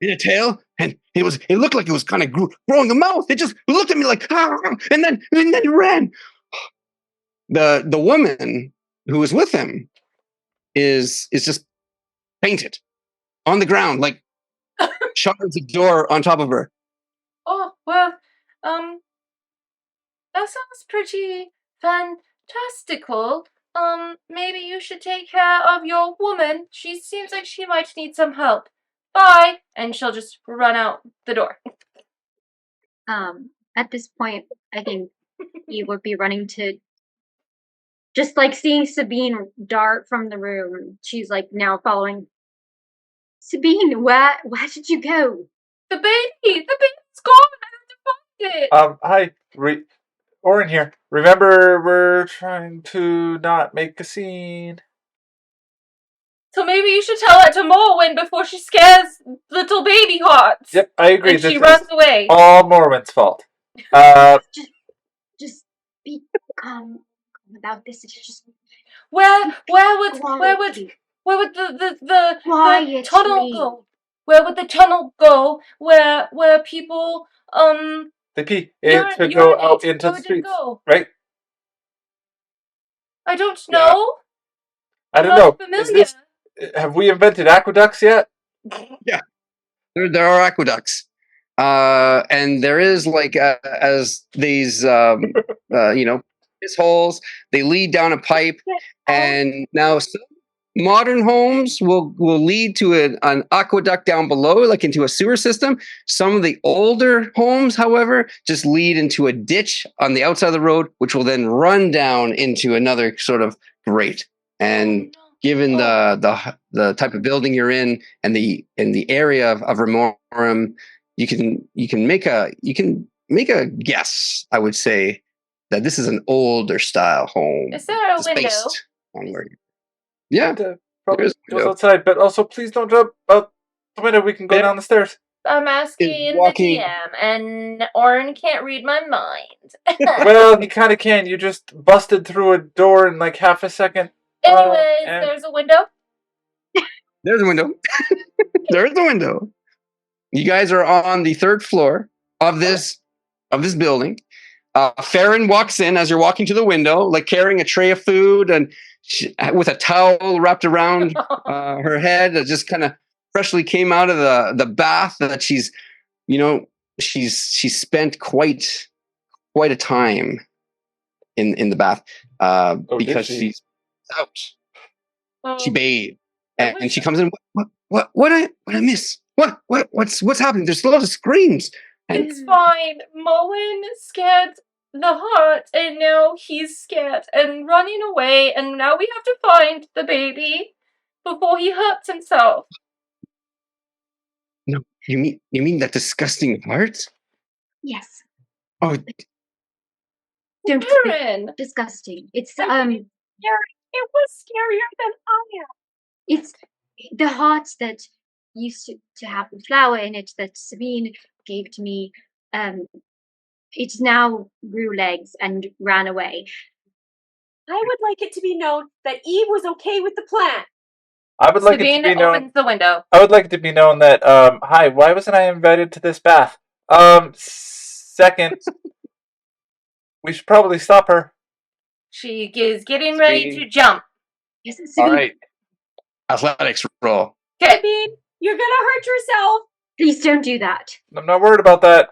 in a tail, and it looked like it was kind of growing a mouth. It just looked at me like, and then it ran. The woman who was with him is just fainted on the ground, like shutters the door on top of her. Oh, well, that sounds pretty fantastical. Maybe you should take care of your woman. She seems like she might need some help. Bye. And she'll just run out the door. At this point, I think he would be running to, just like seeing Sabine dart from the room. She's like now following. Sabine, where did you go? The baby's gone. I have to find it. Hi, Oren here. Remember, we're trying to not make a scene. So maybe you should tell that to Morwyn before she scares little baby hearts. Yep, I agree. And she runs away. All Morwyn's fault. Just be calm about this. It's just where would the tunnel go? Where would the tunnel go? Where people they pee to go out into the streets, right? I don't know. I don't know. Have we invented aqueducts yet? Yeah, there are aqueducts, and there is like as these piss holes. They lead down a pipe, and now some modern homes will lead to an aqueduct down below, like into a sewer system. Some of the older homes, however, just lead into a ditch on the outside of the road, which will then run down into another sort of grate. And given the type of building you're in and the area of Rimorum, you can make a guess, I would say, that this is an older style home. Is there a window? Yeah, probably goes outside, but also please don't jump out the window. We can go down the stairs. I'm asking the DM, and Oren can't read my mind. Well, he kind of can. You just busted through a door in like half a second. Anyways, there's a window. There's a window. There's a window. You guys are on the third floor of this building. Ferryn walks in as you're walking to the window, like carrying a tray of food and with a towel wrapped around her head that just kind of freshly came out of the bath that she's spent quite a time in the bath because she's out. She bathed and she comes in. What I miss? What's happening? There's a lot of screams. It's fine. Morwyn scared the heart, and now he's scared and running away, and now we have to find the baby before he hurts himself. No, you mean that disgusting heart? Yes. Oh, don't disgusting. It's scary. It was scarier than I am. It's the hearts that used to have the flower in it that Sabine gave to me. It now grew legs and ran away. I would like it to be known that Eve was okay with the plan. I would like it to Sabine be known. opens the window. I would like it to be known that. Hi, why wasn't I invited to this bath? Second, we should probably stop her. She is getting ready to jump. Yes, it's All right. Athletics roll. Okay. Sabine, you're gonna hurt yourself. Please don't do that. I'm not worried about that.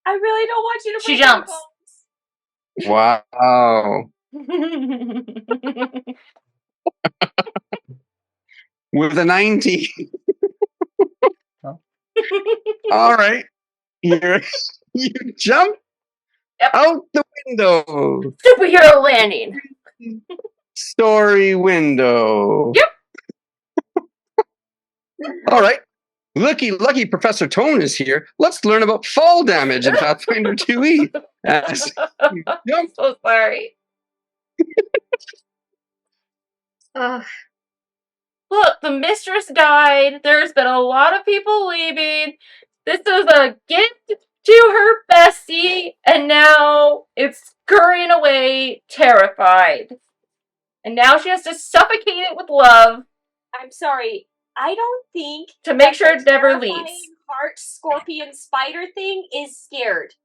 I really don't want you to. She jumps. Wow. With a 19. All right. You jump out the window. Superhero landing. Story window. Yep. All right. Lucky Professor Tone is here. Let's learn about fall damage in Pathfinder 2e. As you jump. So sorry. Look, the mistress died. There's been a lot of people leaving. This is a gift to her bestie, and now it's scurrying away, terrified. And now she has to suffocate it with love. I'm sorry. I don't think to make sure it never terrifying leaves. Heart scorpion spider thing is scared.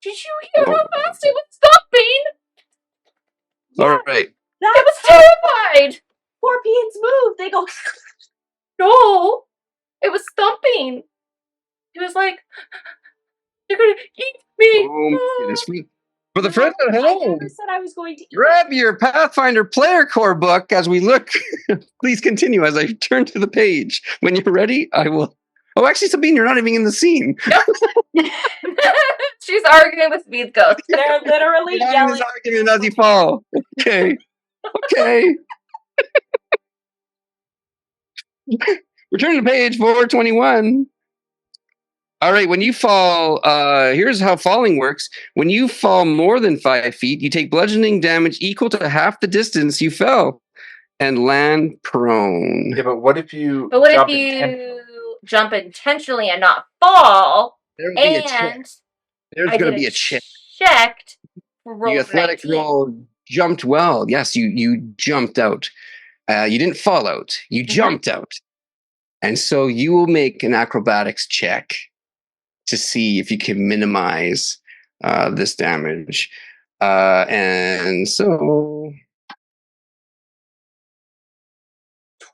Did you hear how fast it was thumping? All right. It was terrified. Scorpions move. They go. No, it was thumping. It was like, you're gonna eat me. Oh my goodness. For the friends at I home, never said I was going to eat. grab your Pathfinder Player Core book as we look. Please continue as I turn to the page. When you're ready, I will. Oh, actually, Sabine, you're not even in the scene. Yep. She's arguing with Speed's ghost. They're literally yelling. This argument as you fall. Okay. Okay. Return to page 421. All right, when you fall, here's how falling works. When you fall more than 5 feet, you take bludgeoning damage equal to half the distance you fell and land prone. Yeah, but what if you jump intentionally and not fall? There's going to be a check. Checked. The athletic roll jumped well. Yes, you jumped out. You didn't fall out. You jumped out. And so you will make an acrobatics check to see if you can minimize this damage. And so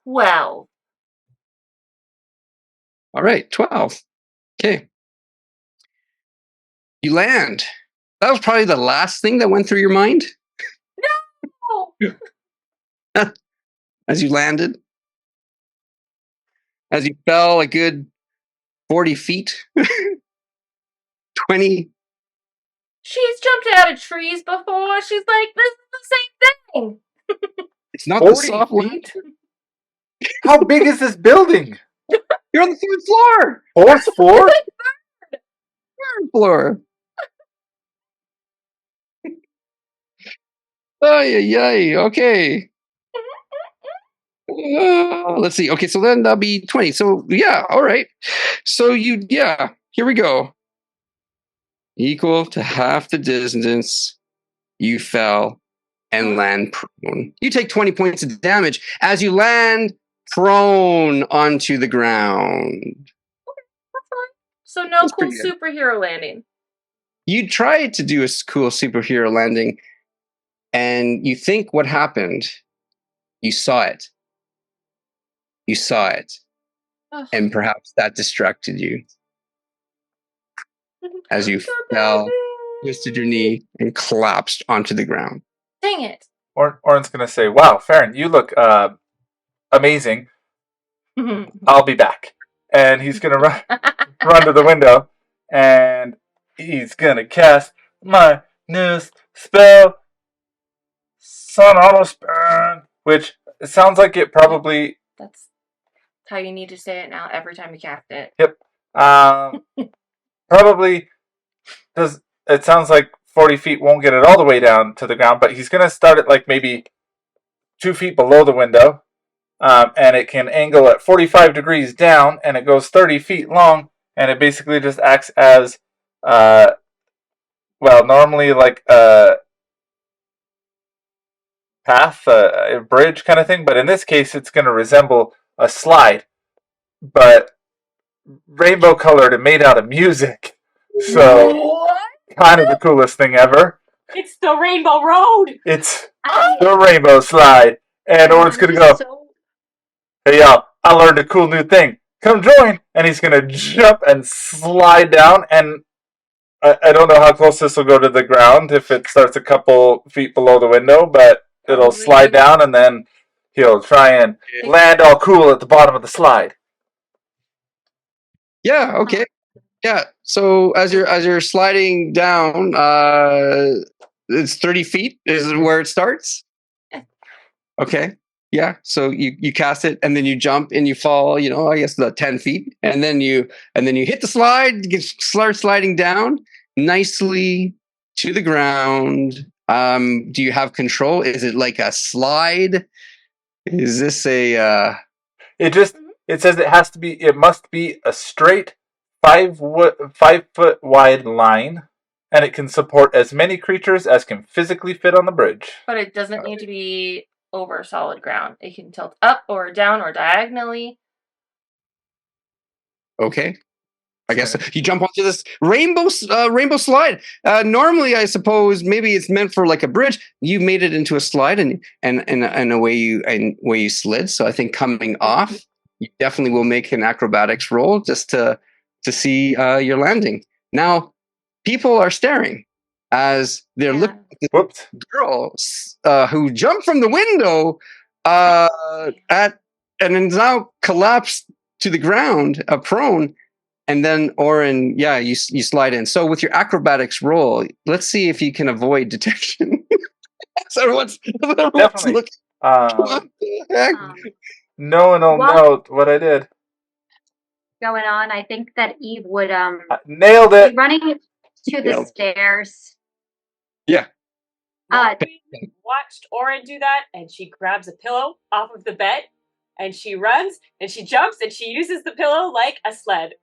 12. All right, 12. Okay. You land. That was probably the last thing that went through your mind? No! As you landed? As you fell a good 40 feet? 20? She's jumped out of trees before. She's like, this is the same thing. It's not the soft feet? How big is this building? You're on the 3rd floor. 4th floor? 3rd floor. Ay. Okay. Let's see. Okay, so then that'll be 20. So, yeah, all right. So, here we go. Equal to half the distance you fell and land prone. You take 20 points of damage as you land prone onto the ground. Okay, that's fine. So no cool superhero landing. You tried to do a cool superhero landing, and you think what happened. You saw it. And perhaps that distracted you as you fell, twisted your knee, and collapsed onto the ground. Dang it. Orin's going to say, wow, Ferryn, you look amazing. I'll be back. And he's going to run to the window, and he's going to cast my newest spell, Sun Auto Spurn, which sounds like it probably... That's how you need to say it now every time you cast it. Yep. Probably does. It sounds like 40 feet won't get it all the way down to the ground, but he's going to start at like maybe 2 feet below the window, and it can angle at 45 degrees down, and it goes 30 feet long, and it basically just acts as, normally like path, a bridge kind of thing. But in this case, it's going to resemble a slide, but rainbow colored and made out of music. So, What? kind of the coolest thing ever. It's the Rainbow Road. It's the rainbow slide. And Or's going to go, So hey, y'all, I learned a cool new thing. Come join. And he's going to jump and slide down. And I don't know how close this will go to the ground if it starts a couple feet below the window, but it'll slide down and then he'll try and land all cool at the bottom of the slide. Yeah. Okay. Yeah. So as you're sliding down, it's 30 feet is where it starts. Okay. Yeah. So you cast it and then you jump and you fall. I guess the 10 feet, and then you hit the slide. Start sliding down nicely to the ground. Do you have control? Is it like a slide? Is this a? It says it must be a straight 5-foot wide line, and it can support as many creatures as can physically fit on the bridge. But it doesn't need to be over solid ground. It can tilt up or down or diagonally. Okay. I guess you jump onto this rainbow slide. Normally, I suppose maybe it's meant for like a bridge. You made it into a slide, and away you slid. So I think coming off, you definitely will make an acrobatics roll just to see your landing. Now, people are staring as they're looking at this girl who jumped from the window and is now collapsed to the ground, prone. And then, Oren, you slide in. So with your acrobatics roll, let's see if you can avoid detection. So everyone's Definitely. looking. What the heck? No one will know what I did. going on, I think that Eve would nailed it. be running to the stairs. Yeah. Watched Oren do that, and she grabs a pillow off of the bed, and she runs, and she jumps, and she uses the pillow like a sled.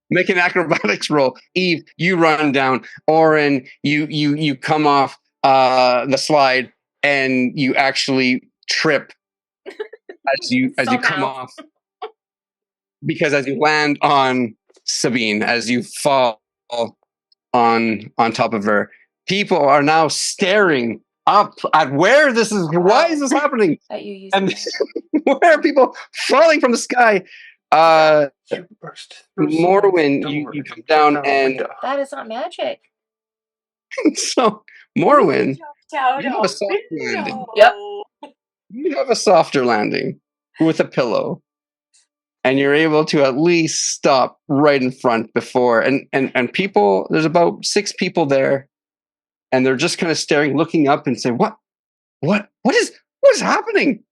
Make an acrobatics roll. Eve, you run down. Oren, you come off the slide and you actually trip as you come off. Because as you land on Sabine, as you fall on top of her, people are now staring up at where this is. Why is this happening? And where are people falling from the sky? Morwyn, you come down and that is not magic. So Morwyn, you have a soft landing. Yep. You have a softer landing with a pillow, and you're able to at least stop right in front before and people. There's about 6 people there, and they're just kind of staring, looking up, and say, "What is happening?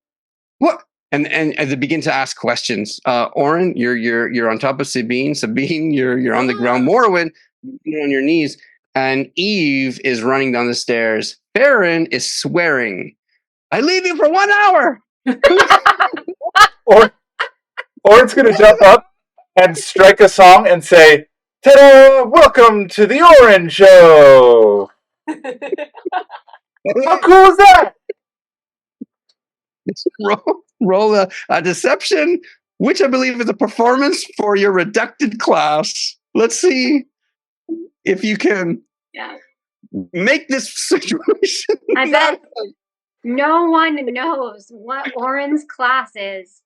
What?" And they begin to ask questions. Oren, you're on top of Sabine. Sabine, you're on the ground. Morwyn, you're on your knees, and Eve is running down the stairs. Ferryn is swearing, "I leave you for 1 hour." Oren's gonna jump up and strike a song and say, "Ta-da! Welcome to the Oren Show." How cool is that? Roll a deception, which I believe is a performance for your reducted class. Let's see if you can make this situation. I bet no one knows what Oren's class is.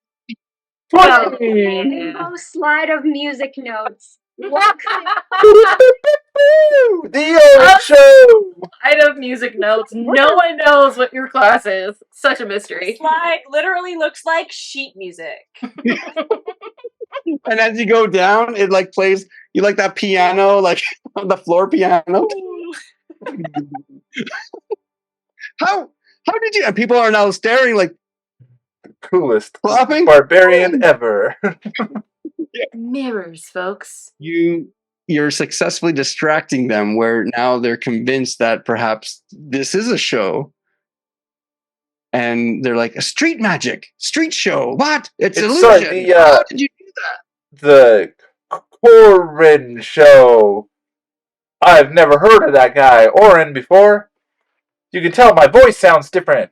Rainbow slide of music notes. What could the Oren Show! Slide of music notes. No one knows what your class is. Such a mystery. The slide literally looks like sheet music. And as you go down, it like plays. You like that piano, like the floor piano. How did you? And people are now staring like coolest clapping barbarian ever. Mirrors, folks. You're successfully distracting them, where now they're convinced that perhaps this is a show. And they're like, a street show. What? It's illusion. How did you do that? The Oren Show. I've never heard of that guy, Oren, before. You can tell my voice sounds different.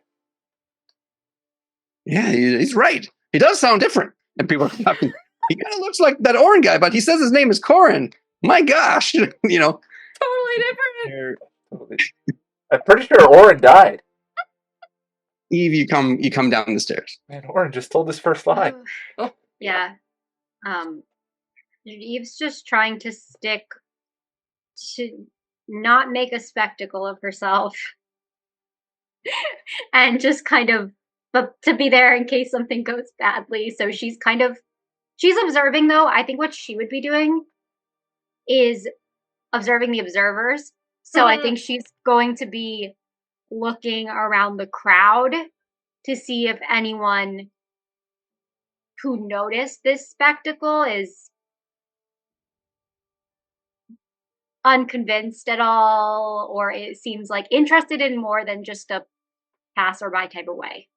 Yeah, he's right. He does sound different. And people are laughing. He kind of looks like that Orin guy, but he says his name is Corin. My gosh, Totally different. I'm pretty sure Orin died. Eve, you come down the stairs. Man, Orin just told his first lie. Oh. Yeah. Eve's just trying to stick to not make a spectacle of herself and just kind of, but to be there in case something goes badly. So she's observing, though. I think what she would be doing is observing the observers. So I think she's going to be looking around the crowd to see if anyone who noticed this spectacle is unconvinced at all, or it seems like interested in more than just a passerby type of way.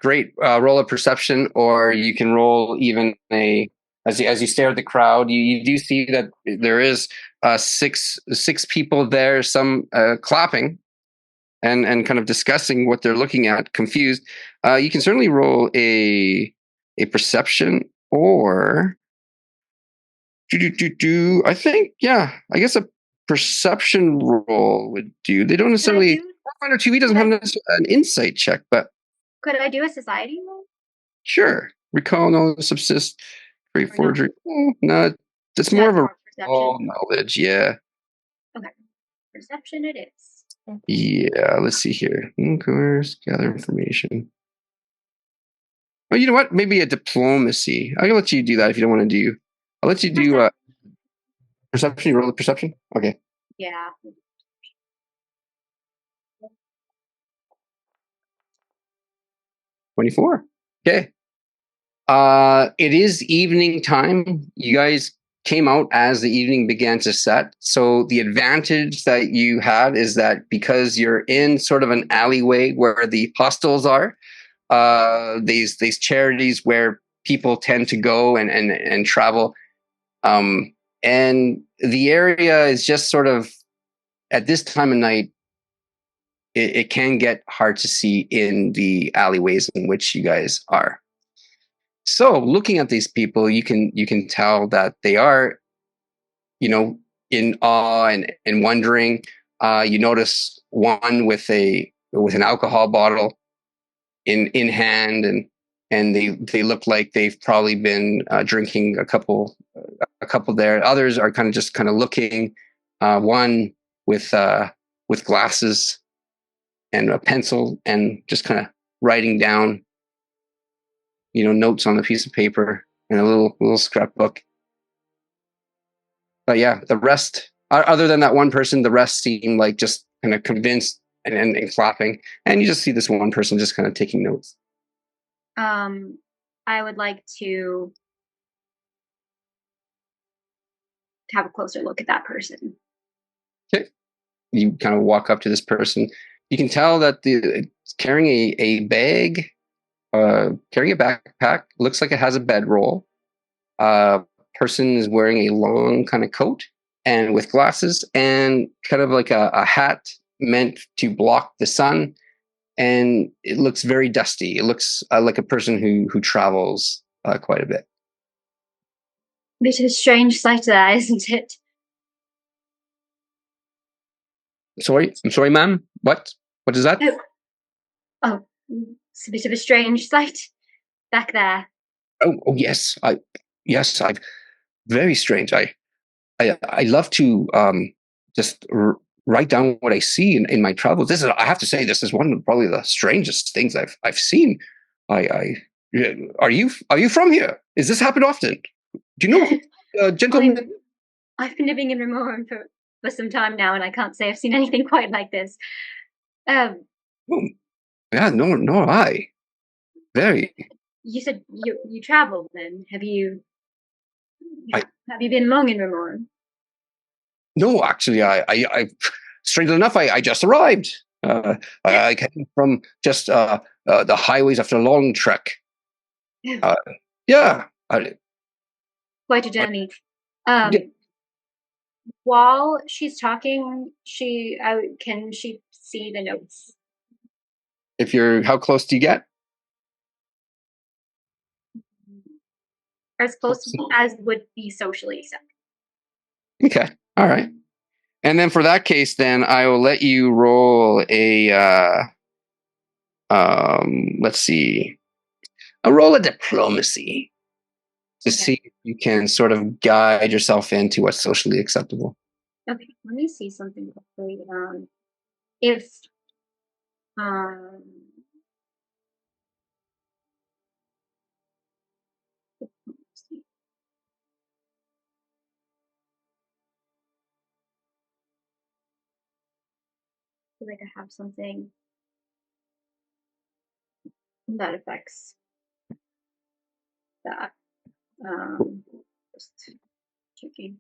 Great. Roll a perception, or you can roll even as you stare at the crowd. You do see that there is six people there, some clapping and kind of discussing what they're looking at, confused. You can certainly roll a perception, or I think, I guess a perception roll would do. They don't necessarily. Pathfinder 2e doesn't have an insight check, but could I do a society roll? Sure. Recall, knowledge, subsist, great forgery. No, it's more of a knowledge. Yeah. Okay. Perception it is. Yeah. Let's see here. Of course, gather information. Oh, you know what? Maybe a diplomacy. I can let you do that if you don't want to do. I'll let you do perception. You roll the perception. Okay. Yeah. 24. Okay. It is evening time. You guys came out as the evening began to set. So the advantage that you have is that because you're in sort of an alleyway where the hostels are, these charities where people tend to go and travel, and the area is just sort of at this time of night. It can get hard to see in the alleyways in which you guys are. So looking at these people, you can tell that they are, in awe and wondering. You notice one with an alcohol bottle in hand, and they look like they've probably been drinking a couple there. Others are kind of looking. One with glasses and a pencil and just kind of writing down, notes on a piece of paper and a little scrapbook. But yeah, the rest, other than that one person, the rest seem like just kind of convinced and clapping. And you just see this one person just kind of taking notes. I would like to have a closer look at that person. Okay. You kind of walk up to this person. You can tell that it's carrying a bag, carrying a backpack. Looks like it has a bedroll. Person is wearing a long kind of coat and with glasses and kind of like a hat meant to block the sun. And it looks very dusty. It looks like a person who travels quite a bit. Bit of a strange sight there, isn't it? I'm sorry, ma'am. What is that? Oh, it's a bit of a strange sight back there. Oh yes. I've very strange. I love to just write down what I see in my travels. I have to say, this is one of probably the strangest things I've seen. Are you from here? Does this happen often? Do you know, gentlemen? I've been living in Rimorum for some time now, and I can't say I've seen anything quite like this. Yeah, nor I. Very. You said you traveled then. Have you been long in Rimorum? No, actually, I strangely enough, I just arrived. I came from just the highways after a long trek. Yeah. Quite a journey. While she's talking, can she see the notes? How close do you get? As close as would be socially acceptable. Okay. All right. And then for that case, then I will let you roll let's see, a roll of diplomacy to see if you can sort of guide yourself into what's socially acceptable. Okay, let me see something quickly. If like I have something that affects that. Just checking.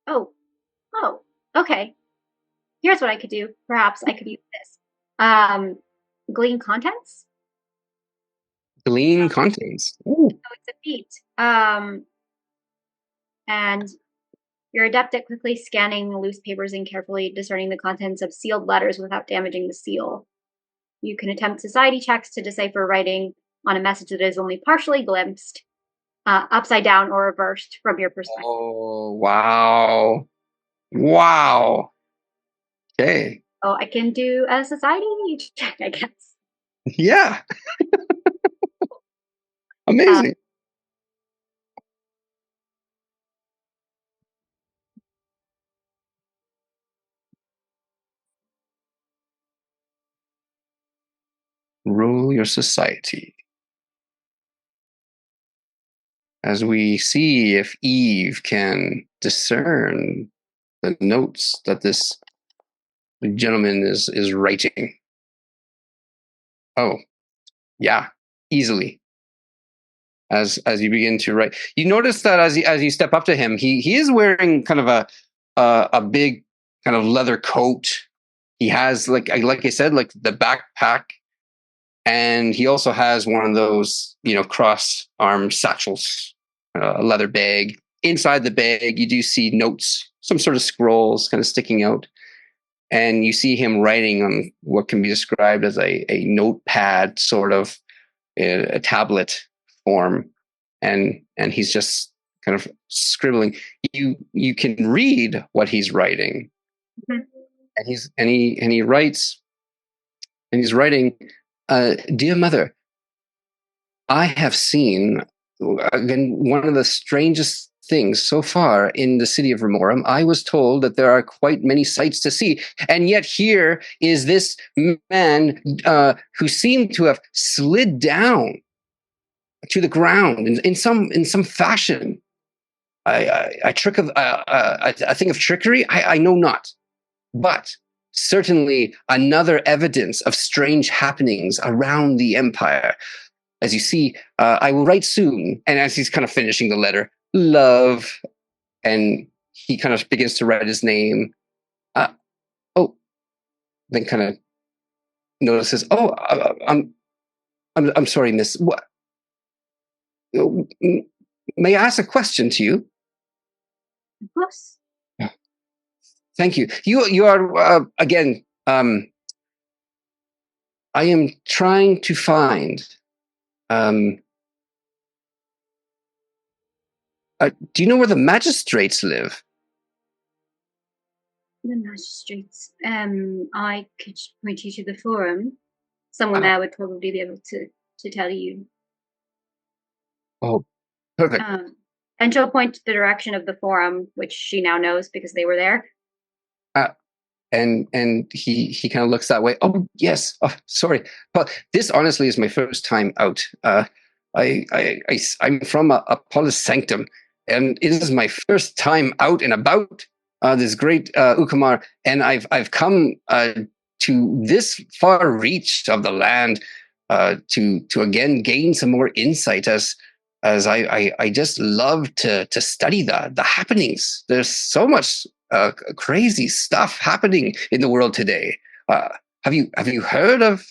Oh, okay. Here's what I could do. Perhaps I could use this. Glean contents. Glean contents. Ooh. So it's a feat. And you're adept at quickly scanning loose papers and carefully discerning the contents of sealed letters without damaging the seal. You can attempt society checks to decipher writing on a message that is only partially glimpsed, upside down or reversed from your perspective. Oh, wow. Wow. Okay. Oh, I can do a society check, I guess. Yeah. Amazing. Rule your society. As we see if Eve can discern the notes that this gentleman is writing. Oh, yeah, easily. As you begin to write, you notice that as you step up to him, he is wearing kind of a big kind of leather coat. He has like I said, like the backpack, and he also has one of those cross arm satchels, a leather bag. Inside the bag, you do see notes, some sort of scrolls, kind of sticking out. And you see him writing on what can be described as a notepad, sort of a tablet form, and he's just kind of scribbling. You can read what he's writing, and he writes, and he's writing, "Dear Mother, I have seen again one of the strangest things so far in the city of Rimorum. I was told that there are quite many sights to see, and yet here is this man who seemed to have slid down to the ground in some fashion. A trick of a thing of trickery. I know not, but certainly another evidence of strange happenings around the empire. As you see, I will write soon." And as he's kind of finishing the letter, "Love," and he kind of begins to write his name. Then kind of notices, "Oh, I'm sorry, miss. What? May I ask a question to you?" Of course. Thank you. You are again. I am trying to find. Do you know where the magistrates live? The magistrates. I could point you to the forum. Someone there would probably be able to tell you. Oh, perfect. And she'll point to the direction of the forum, which she now knows because they were there. And he kind of looks that way. "Oh yes, oh, sorry. Well, this honestly is my first time out. I'm from Apollos Sanctum, and it is my first time out and about this great Ukamar, and I've come to this far reach of the land to again gain some more insight as I just love to study the happenings. There's so much crazy stuff happening in the world today. Have you heard of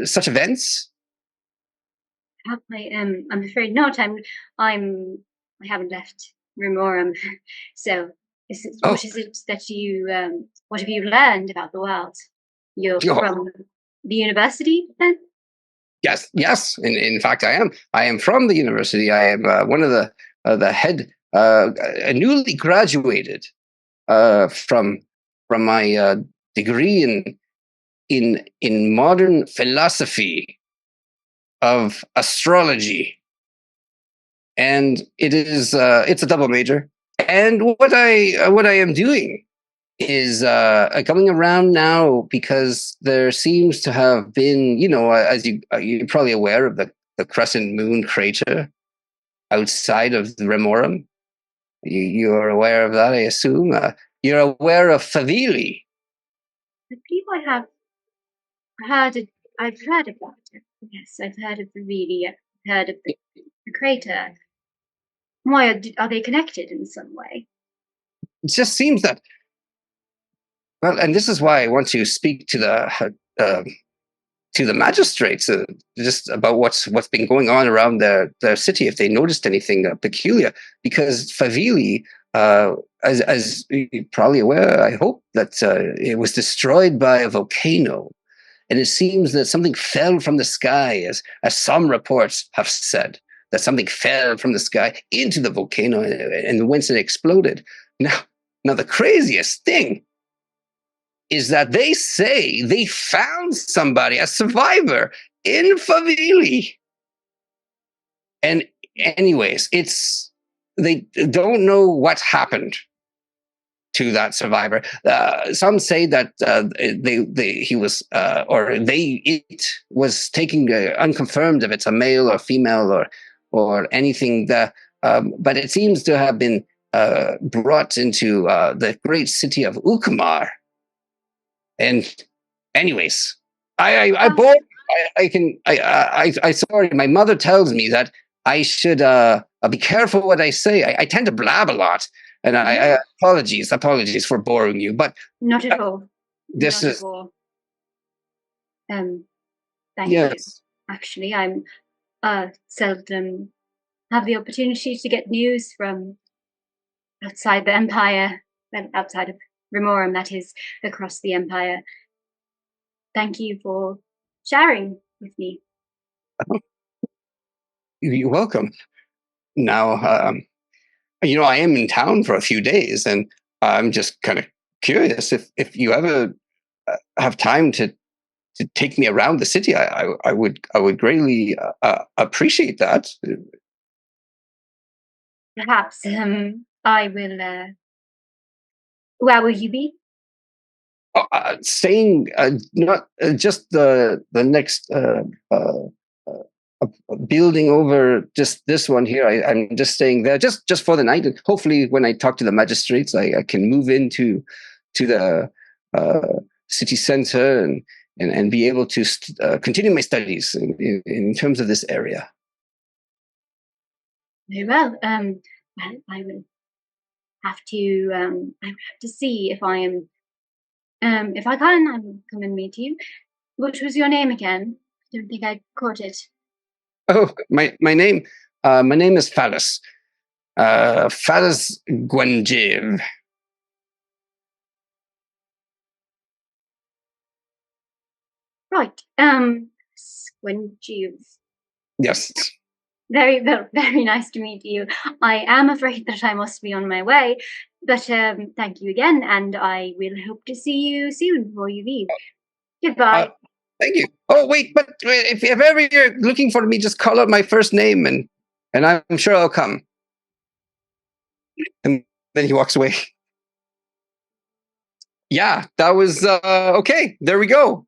such events?" I'm afraid not. I haven't left Rimorum. So, what is it that you, what have you learned about the world? You're from the university, then? Yes. In fact, I am. I am from the university. I am one of the head, newly graduated from my degree in modern philosophy of astrology, and it's a double major. And what I am doing is coming around now because there seems to have been, as you're probably aware of the crescent moon crater outside of the Rimorum. You're aware of that, I assume. You're aware of Favili. I believe I have heard it. I've heard about it. Yes, I've heard of Favili. I've heard of the crater. Why are they connected in some way? It just seems that. Well, and this is why I want to speak to the magistrates just about what's been going on around their city, if they noticed anything peculiar. Because Favili, as you're probably aware, I hope that it was destroyed by a volcano, and it seems that something fell from the sky, as some reports have said, that something fell from the sky into the volcano and whence it exploded. Now the craziest thing is that they say they found somebody, a survivor, in Favili. And anyways, they don't know what happened to that survivor. Some say that it was taking unconfirmed if it's a male or female or anything. But it seems to have been brought into the great city of Ukamar. And anyways, sorry, my mother tells me that I should be careful what I say. I tend to blab a lot, and I apologies for boring you, but not at all. This is thank you. Actually, I'm seldom have the opportunity to get news from outside the Empire, outside of Rimorum, that is, across the Empire. Thank you for sharing with me. You're welcome. Now, I am in town for a few days, and I'm just kind of curious if you ever have time to take me around the city. I would greatly appreciate that. Perhaps I will. Where will you be? Staying not just the next building over just this one here. I'm just staying there just for the night, and hopefully when I talk to the magistrates, I can move into the city center and be able to continue my studies in terms of this area. Very well. I will have to see if I am. If I can, I will come and meet you. What was your name again? I don't think I caught it. Oh, my name is 𝘼𝙣𝙣𝙤 𝙤𝙤𝙤𝙤. Right. 𝐤𝐽𝐻. Yes. Very nice to meet you. I am afraid that I must be on my way, but thank you again, and I will hope to see you soon before you leave. Goodbye. Thank you. Oh, wait, but if ever you're looking for me, just call out my first name, and I'm sure I'll come. And then he walks away. Yeah, that was okay. There we go.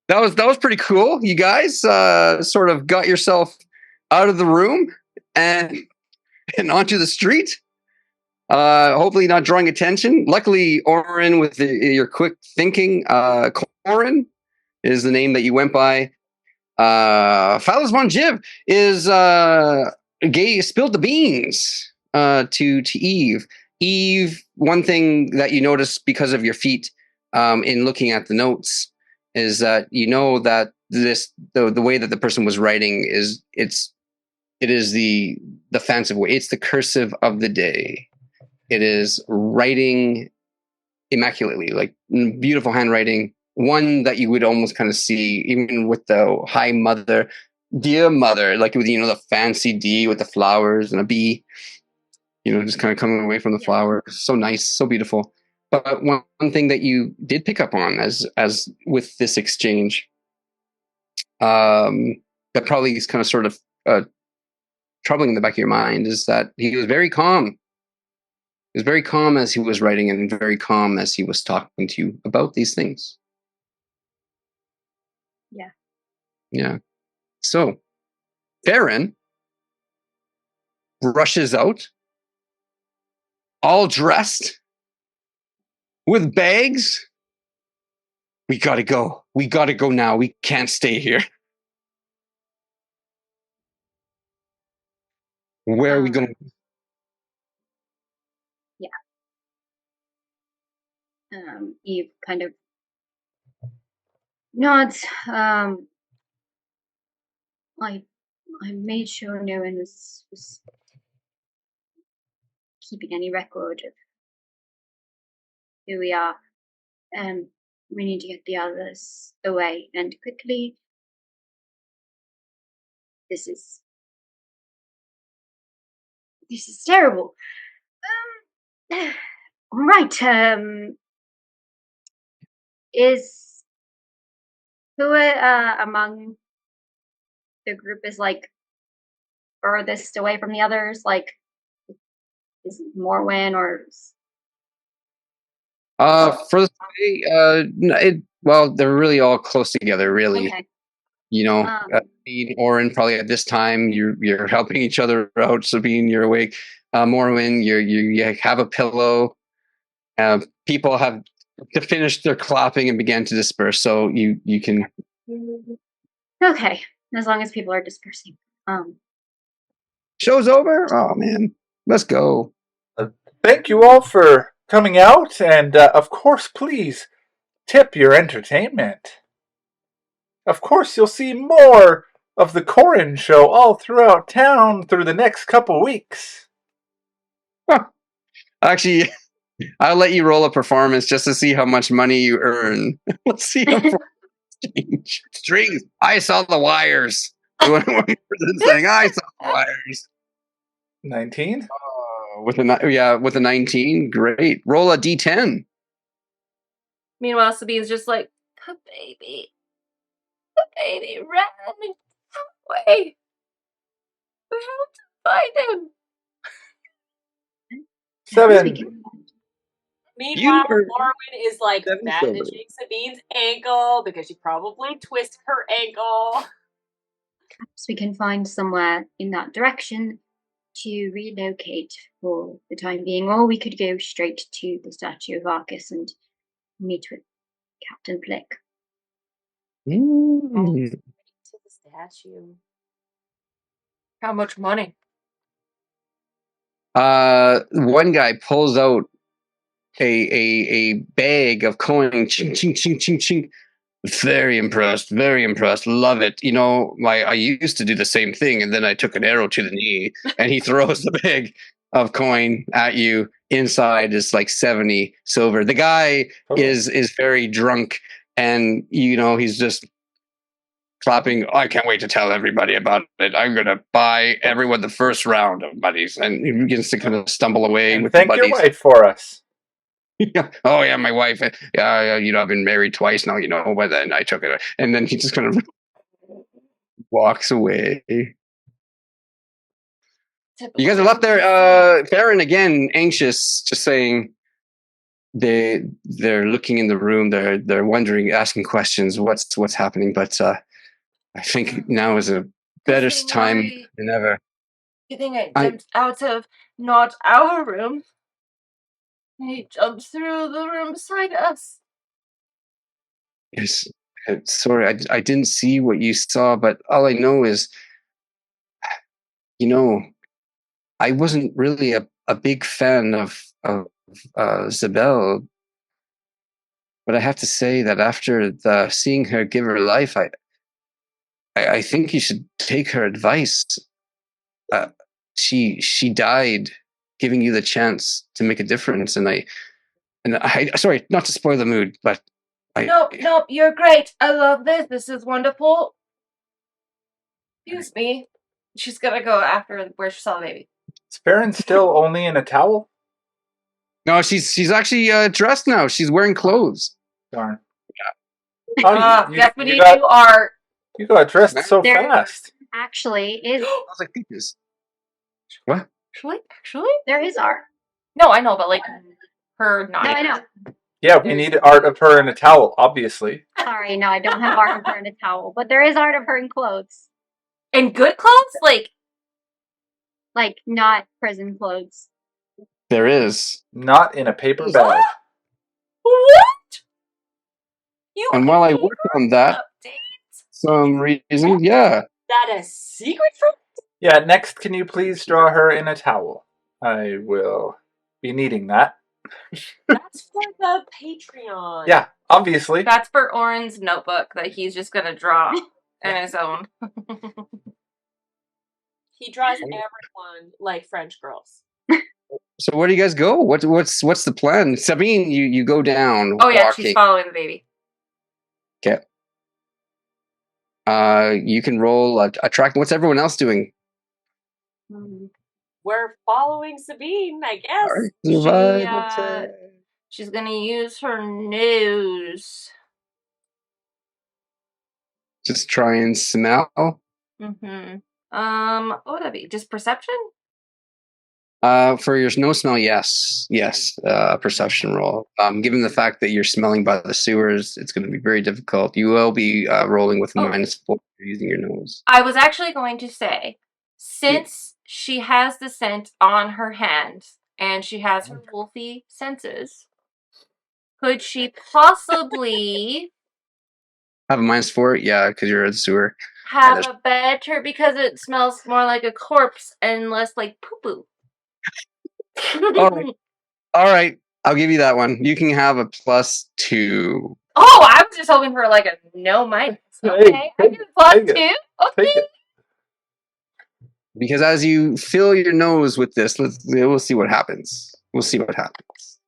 That was pretty cool. You guys sort of got yourself out of the room and onto the street. Hopefully not drawing attention. Luckily, Oren, with your quick thinking, Corin is the name that you went by. 𝘼𝙣𝙣𝙤 is spilled the beans to Eve. Eve, one thing that you notice because of your feet in looking at the notes is that you know that the way that the person was writing it is the fanciful way. It's the cursive of the day. It is writing immaculately, like beautiful handwriting, one that you would almost kind of see even with the Hi Mother, Dear Mother, like with, the fancy D with the flowers and a B, just kind of coming away from the flower. So nice, so beautiful. But one thing that you did pick up on as with this exchange, that probably is kind of sort of troubling in the back of your mind, is that he was very calm. He was very calm as he was writing and very calm as he was talking to you about these things. Yeah. Yeah. So, Ferryn rushes out, all dressed, with bags. We gotta go. We gotta go now. We can't stay here. Where are we going? Yeah. Eve kind of nods. I made sure no one was keeping any record of who we are. We need to get the others away and quickly. This is terrible. All right. Is who among the group is like furthest away from the others? Like, is Morwyn or? Furthest away, well, they're really all close together, really. Okay. Orin, probably at this time you're helping each other out. Sabine, you're awake. Morwyn, you have a pillow. People have finished their clapping and began to disperse, so you can. Okay, as long as people are dispersing. Show's over. Oh man, let's go. Thank you all for coming out, and of course, please tip your entertainment. Of course, you'll see more of the Corin show all throughout town through the next couple weeks. Huh. Actually, I'll let you roll a performance just to see how much money you earn. Let's see how far strings. I saw the wires. Saying, I saw the wires. 19? With a 19, great. Roll a d10. Meanwhile, Sabine's just like, the baby, ran away. We have to find him. 7. Meanwhile, Morwyn is like bandaging Sabine's ankle because she probably twisted her ankle. Perhaps we can find somewhere in that direction to relocate for the time being, or we could go straight to the statue of Arcus and meet with Captain Plick. To the statue. How much money? One guy pulls out a bag of coins. Ching, ching, ching, ching, ching. Very impressed. Love it. I used to do the same thing, and then I took an arrow to the knee. And he throws the bag of coin at you. Inside is like 70 silver. The guy is very drunk, and he's just clapping. I can't wait to tell everybody about it. I'm gonna buy everyone the first round of buddies, and he begins to kind of stumble away. And with thank the your buddies. wife for us. Oh yeah, my wife. I've been married twice now. But then I took it, and then he just kind of walks away. You guys are left there. Ferryn again, anxious, just saying. They're looking in the room. They're wondering, asking questions. What's happening? But I think now is a better time than ever. You think I jumped out of not our room? He jumped through the room beside us. Yes. Sorry, I didn't see what you saw, but all I know is, I wasn't really a big fan of Zabel, but I have to say that after seeing her give her life, I think you should take her advice. She died giving you the chance to make a difference, and I sorry, not to spoil the mood, but No, you're great. I love this. This is wonderful. Excuse me. She's gonna go after where she saw the baby. Is Ferryn still only in a towel? No, she's actually dressed now. She's wearing clothes. Darn. Yes, we need new art. You got dressed so fast. Actually, is I was like, peaches. What? Actually, there is art. No, I know, but like her not. No, I know. Yeah, we need art of her in a towel, obviously. Sorry, no, I don't have art of her in a towel, but there is art of her in clothes. In good clothes, like not prison clothes. There is. Not in a paper bag. What? And while I work on that, some reason, yeah. That a secret from? Yeah, next, can you please draw her in a towel? I will be needing that. That's for the Patreon. Yeah, obviously. That's for Oren's notebook that he's just gonna draw on his own. He draws everyone like French girls. So where do you guys go? What's the plan? Sabine, you go down. Oh yeah, walking. she's following the baby. Okay. You can roll a track. What's everyone else doing? We're following Sabine, I guess. She's gonna use her nose. Just try and smell. Mm-hmm. What would that be? Just perception? For your nose smell, yes. Perception roll. Given the fact that you're smelling by the sewers, it's going to be very difficult. You will be rolling with -4 using your nose. I was actually going to say, since she has the scent on her hand and she has her wolfy senses, could she possibly have a -4? Yeah, because you're in the sewer. Have a better, because it smells more like a corpse and less like poo-poo. All right. I'll give you that one. You can have a +2. Oh, I was just hoping for like a no minus. Okay, I get a +2. Okay. Because as you fill your nose with this, we'll see what happens. We'll see what happens.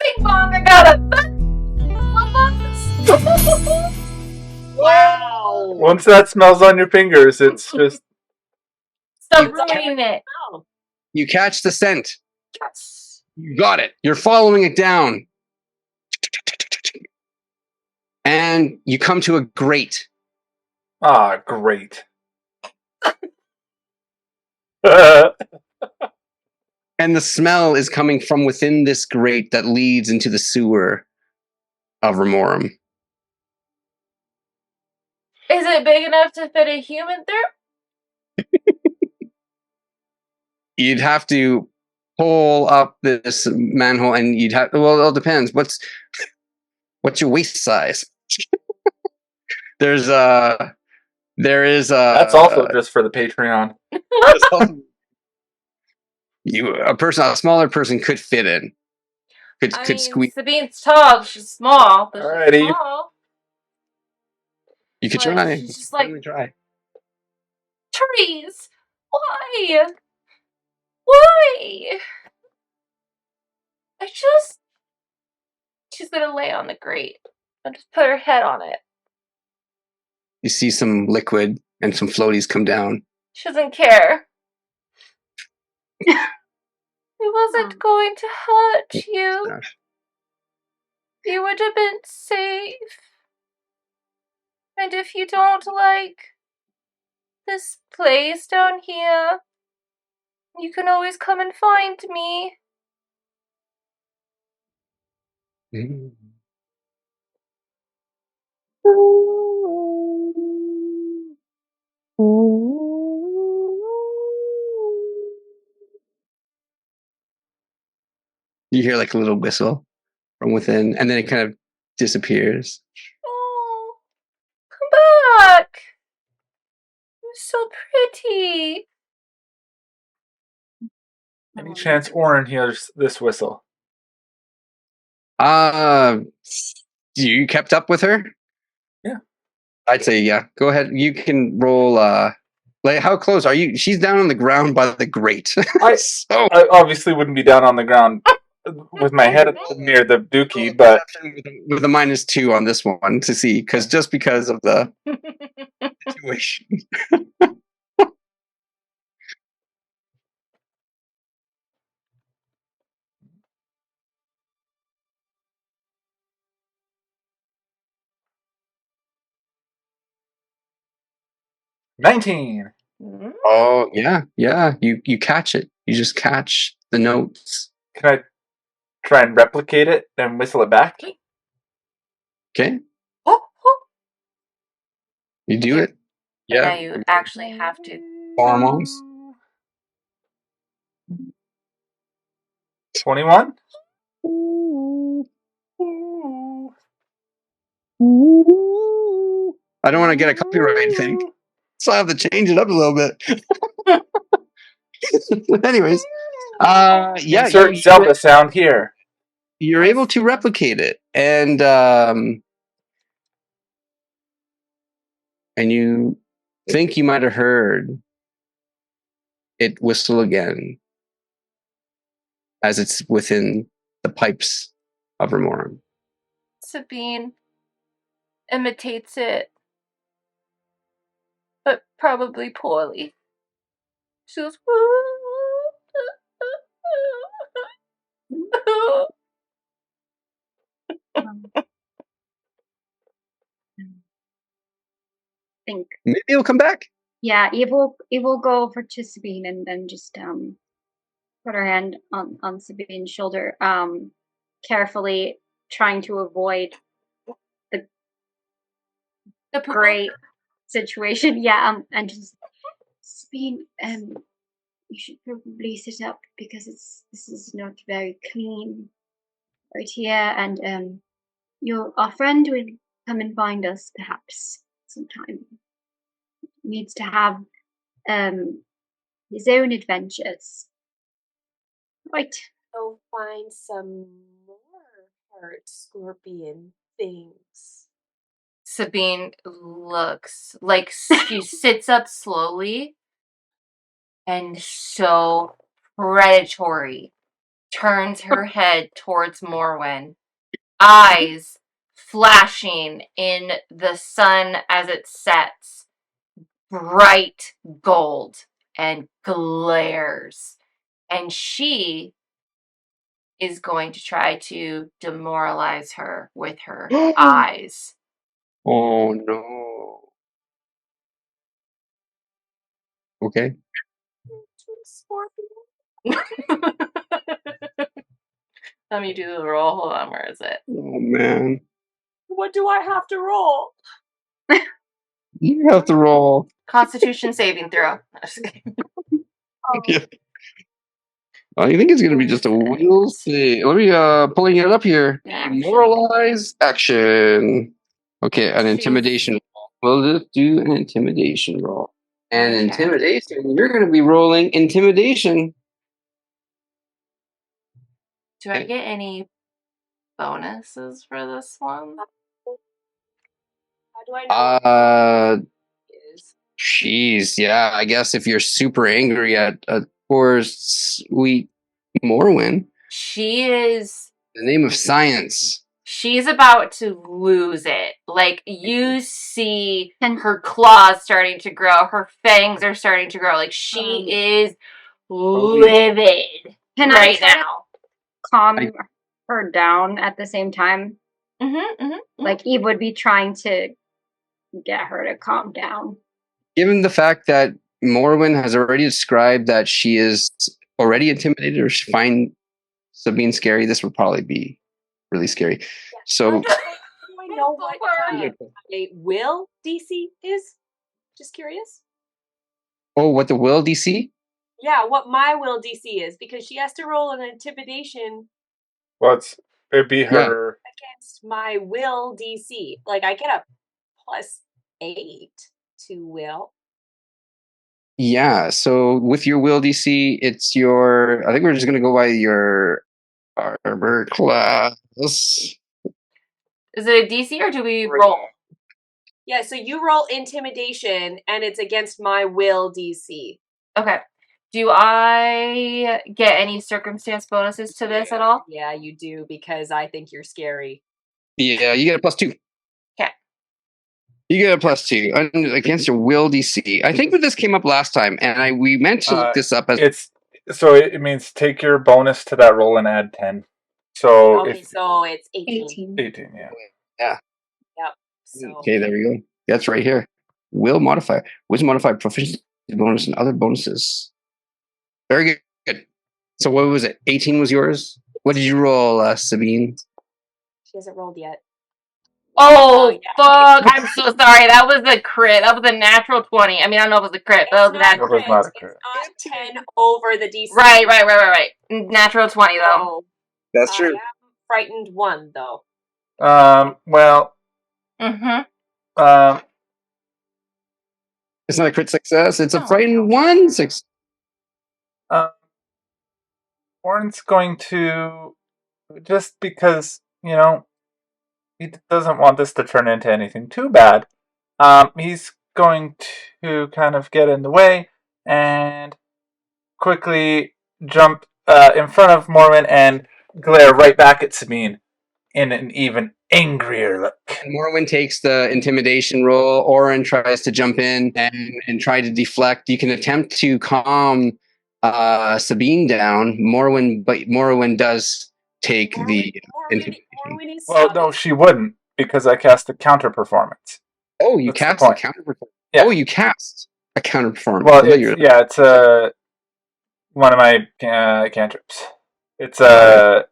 Bing bong, I got a Wow. Once that smells on your fingers, it's just... Stop ruining it. You catch the scent. Yes. You got it. You're following it down. And you come to a grate. Ah, great. And the smell is coming from within this grate that leads into the sewer of Rimorum. Is it big enough to fit a human through? You'd have to pull up this manhole, and you'd have. Well, it all depends. What's your waist size? There is a. That's also just for the Patreon. A smaller person could fit in. Could squeeze. Sabine's tall. She's small. But Alrighty. she's small. You could try. She's just like try. Trees. Why? Why? She's gonna lay on the grate and just put her head on it. You see some liquid and some floaties come down. She doesn't care. It wasn't going to hurt you. You would have been safe. And if you don't like this place down here, you can always come and find me. Mm. You hear like a little whistle from within, and then it kind of disappears. Oh, come back. You're so pretty. Any chance Oren hears this whistle? You kept up with her? Yeah. I'd say, yeah. Go ahead. You can roll. Like, how close are you? She's down on the ground by the grate. I obviously wouldn't be down on the ground with my head near the dookie, but with a -2 on this one to see, because of the situation. 19. Oh yeah. You catch it. You just catch the notes. Can I try and replicate it and whistle it back? Okay. You do it. Yeah. Yeah. Now you actually have to. Hormones. 21. I don't want to get a copyright thing, so I have to change it up a little bit. Anyways, yeah, Insert Zelda sound here. You're able to replicate it, and you think you might have heard it whistle again as it's within the pipes of Rimorum. Sabine imitates it, but probably poorly. She goes, think maybe he'll come back. Yeah, Eve will go over to Sabine and then just put her hand on Sabine's shoulder, carefully trying to avoid the great situation. Yeah, and just Sabine, you should probably sit up because this is not very clean right here, and our friend will come and find us perhaps sometime. Needs to have his own adventures. Right. Go find some more heart scorpion things. Sabine looks like she sits up slowly and so predatory, turns her head towards Morwyn, eyes flashing in the sun as it sets, bright gold, and glares. And she is going to try to demoralize her with her eyes. Oh no. Okay. Let me do the roll. Hold on, where is it? Oh man. What do I have to roll? You have to roll. Constitution saving throw. Yeah. Oh, you think it's gonna be just a we'll see. Let me pulling it up here. Demoralize action. Okay, an intimidation roll. We'll just do an intimidation roll. And intimidation, you're gonna be rolling intimidation. Do I get any bonuses for this one? How do I know? Jeez, yeah. I guess if you're super angry at poor sweet Morwyn, she is. In the name of science. She's about to lose it. Like, you see her claws starting to grow. Her fangs are starting to grow. Like, she is livid right now. Calm her down at the same time. Like, Eve would be trying to get her to calm down. Given the fact that Morwyn has already described that she is already intimidated or she find Sabine scary, this would probably be really scary. So, do I know what my will DC is? Just curious. Oh, what the will DC? Yeah, what my will DC is, because she has to roll an intimidation. Well, it'd be her against my will DC. Like, I get a +8 to will. Yeah, so with your will DC, it's your. I think we're just gonna go by your armor class. Is it a DC or do we roll? Yeah, so you roll intimidation, and it's against my will DC. Okay. Do I get any circumstance bonuses to this at all? Yeah, you do, because I think you're scary. Yeah, you get a +2. Okay. You get a +2 against your will DC. I think that this came up last time, and we meant to look this up. It means take your bonus to that roll and add 10. So okay, so it's 18. 18, yeah. Yeah. Yep. So. Okay, there we go. That's right here. Will modifier. Wisdom modifier, proficiency bonus, and other bonuses. Very good. So what was it? 18 was yours? What did you roll, Sabine? She hasn't rolled yet. Oh, fuck. I'm so sorry. That was a crit. That was a natural 20. I mean, I don't know if it was a crit, but that was a natural. It was not a crit. It's not 10 over the DC. Right. Natural 20, though. That's true. I am frightened 1, though. Well. Mm-hmm. It's not a crit success. It's a frightened 1 6. Warren's going to, just because, he doesn't want this to turn into anything too bad, he's going to kind of get in the way and quickly jump in front of Morwyn and glare right back at Sabine in an even angrier look. Morwyn takes the intimidation roll. Oren tries to jump in and try to deflect. You can attempt to calm Sabine down. But Morwyn does take the intimidation. Well, no, she wouldn't, because I cast a counter performance. Oh, you cast a counter performance. Yeah. Oh, you cast a counter performance. Well, it's one of my cantrips. It's okay,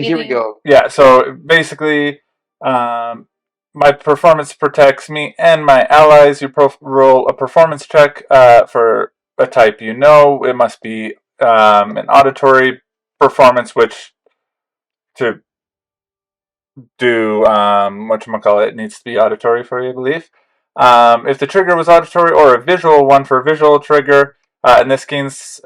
here we go. Yeah, so basically, my performance protects me and my allies. You roll a performance check for a type you know. It must be an auditory performance, which to do it needs to be auditory for you, I believe. If the trigger was auditory or a visual one for a visual trigger, and this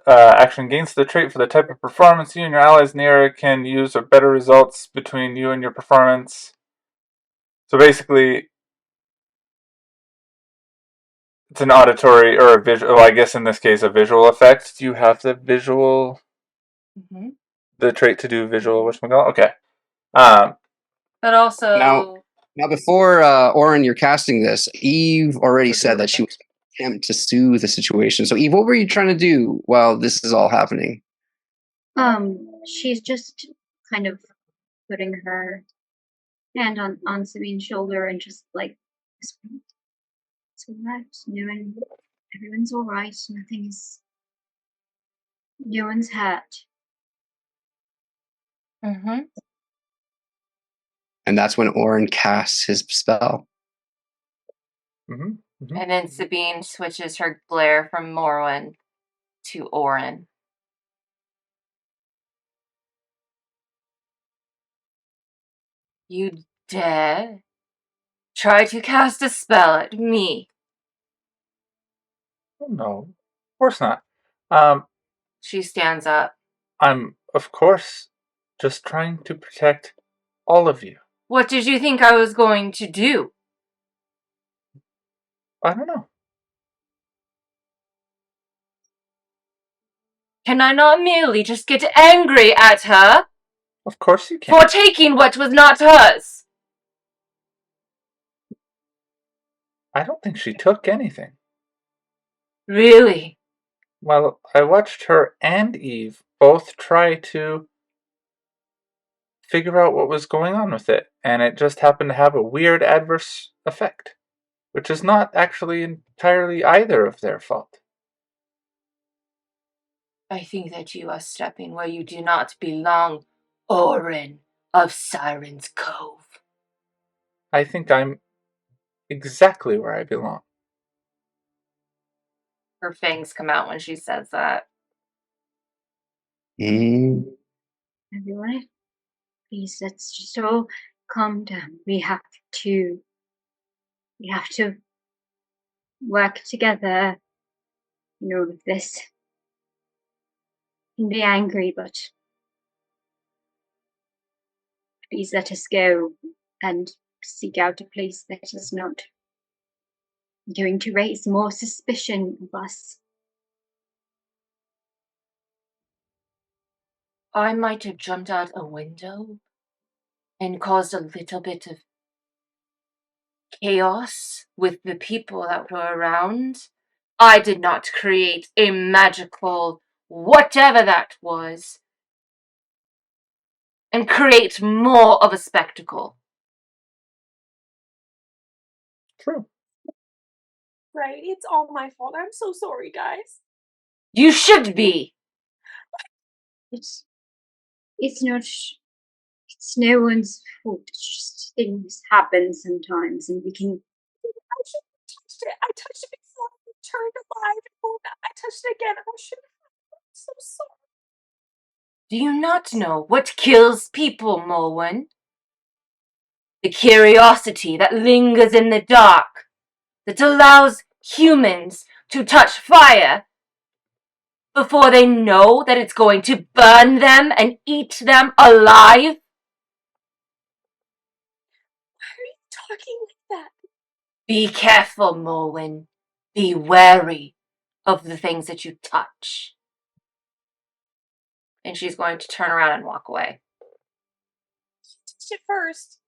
action gains the trait for the type of performance, you and your allies in the area can use or better results between you and your performance. So basically, it's an auditory or a visual. Well, I guess in this case, a visual effect. Do you have the visual? Mm-hmm. The trait to do visual whatchamacallit? Okay. But also now before Oren, you're casting this. Eve already said that she was attempt to soothe the situation. So Eve, what were you trying to do while this is all happening? She's just kind of putting her hand on Sabine's shoulder and just like, it's alright, everyone's alright, nothing is, no one's hurt. Mm-hmm. And that's when Oren casts his spell. Mm-hmm. Mm-hmm. And then Sabine switches her glare from Morwyn to Oren. You dare try to cast a spell at me? No, of course not. She stands up. I'm, of course, just trying to protect all of you. What did you think I was going to do? I don't know. Can I not merely just get angry at her? Of course you can. For taking what was not hers? I don't think she took anything. Really? Well, I watched her and Eve both try to figure out what was going on with it, and it just happened to have a weird adverse effect, which is not actually entirely either of their fault. I think that you are stepping where you do not belong, Oren of Siren's Cove. I think I'm exactly where I belong. Her fangs come out when she says that. Everyone, please, let's just all calm down. We have to work together in all of this. You can be angry, but please let us go and seek out a place that is not going to raise more suspicion of us. I might have jumped out a window and caused a little bit of chaos with the people that were around. I did not create a magical whatever that was and create more of a spectacle. True. Right, it's all my fault. I'm so sorry, guys. You should be. It's not. It's no one's fault. It's just things happen sometimes, and we can. I should have touched it. I touched it before it turned alive. I touched it again. I should have. I'm so sorry. Do you not know what kills people, Morwyn? The curiosity that lingers in the dark, that allows humans to touch fire before they know that it's going to burn them and eat them alive? Why are you talking like that? Be careful, Morwyn. Be wary of the things that you touch. And she's going to turn around and walk away. She touched it first.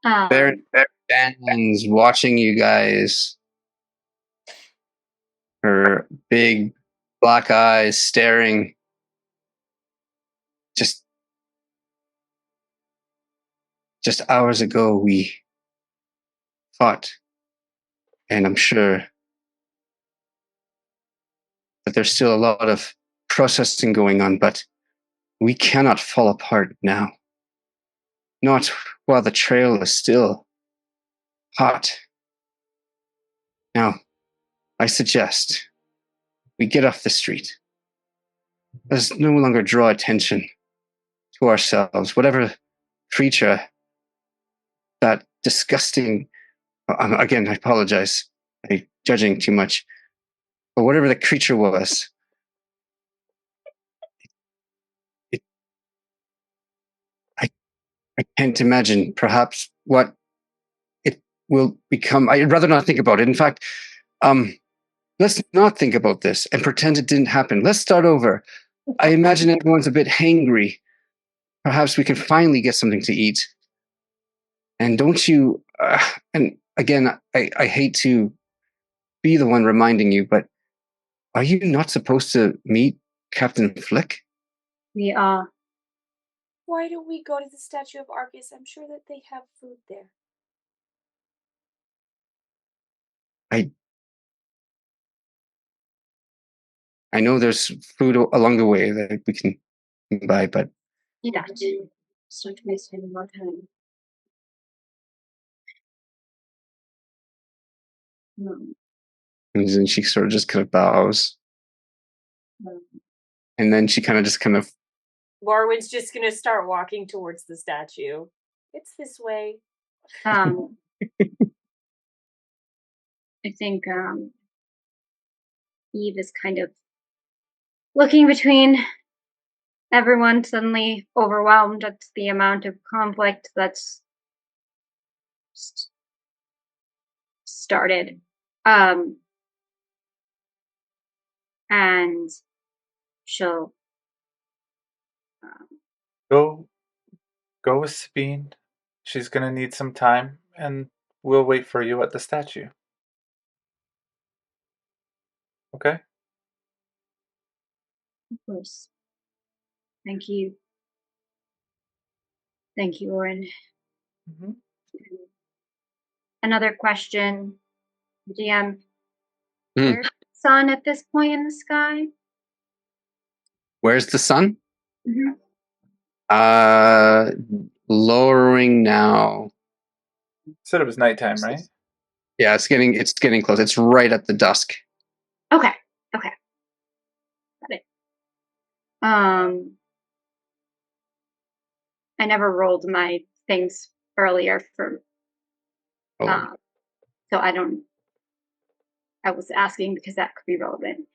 Ferryn stands watching you guys. Her big black eyes staring. Just hours ago we fought. And I'm sure that there's still a lot of processing going on, but we cannot fall apart now. Not while the trail is still hot. Now, I suggest we get off the street. Let's no longer draw attention to ourselves. Whatever creature, that disgusting, again, I apologize, I'm judging too much, but whatever the creature was, I can't imagine perhaps what it will become. I'd rather not think about it. In fact, let's not think about this and pretend it didn't happen. Let's start over. I imagine everyone's a bit hangry. Perhaps we can finally get something to eat. And don't you, and again, I hate to be the one reminding you, but are you not supposed to meet Captain Flick? We are. Why don't we go to the statue of Arcus? I'm sure that they have food there. I know there's food along the way that we can buy, but Yeah, start wasting more time. and then she sort of just kind of bows, and then she kind of. Morwyn's just gonna start walking towards the statue. It's this way. I think Eve is kind of looking between everyone, suddenly overwhelmed at the amount of conflict that's started. And she'll Go with Sabine. She's gonna need some time, and we'll wait for you at the statue. Okay? Of course. Thank you. Thank you, Oren. Mm-hmm. Another question, DM. Where's the sun at this point in the sky? Where's the sun? Mm-hmm. Lowering now. You said it was nighttime, right? Yeah, it's getting close. It's right at the dusk. Okay. Got it. I never rolled my things earlier for so I was asking because that could be relevant.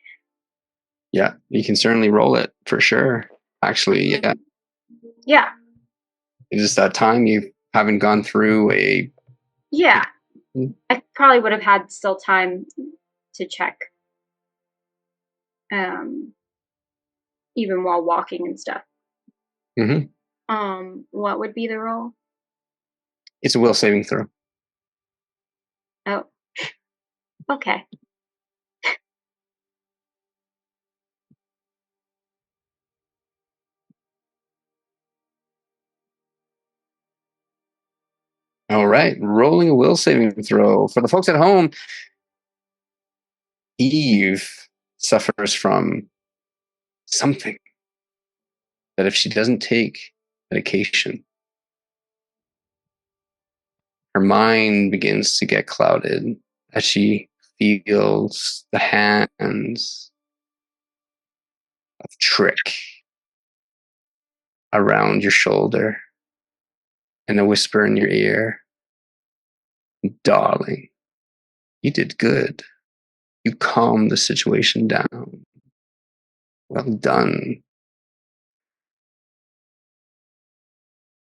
Yeah, you can certainly roll it for sure. Actually, yeah. Yeah. Is that time you haven't gone through a... Yeah. I probably would have had still time to check. Even while walking and stuff. Mm-hmm. What would be the roll? It's a will saving throw. Oh. Okay. All right. Rolling a will saving throw. For the folks at home, Eve suffers from something that if she doesn't take medication, her mind begins to get clouded as she feels the hands of Trick around your shoulder and a whisper in your ear. Darling, you did good. You calmed the situation down. Well done.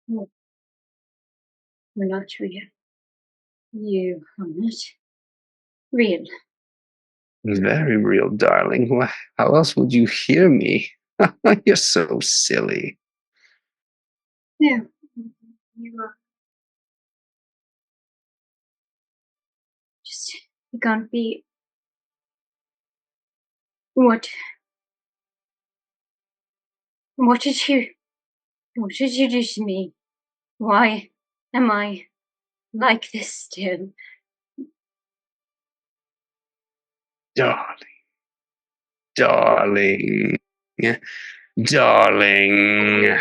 We're not real. You are not real. Very real, darling. How else would you hear me? You're so silly. Yeah, you are. Just, you can't be. What did you do to me? Why am I like this still? Darling, darling, darling.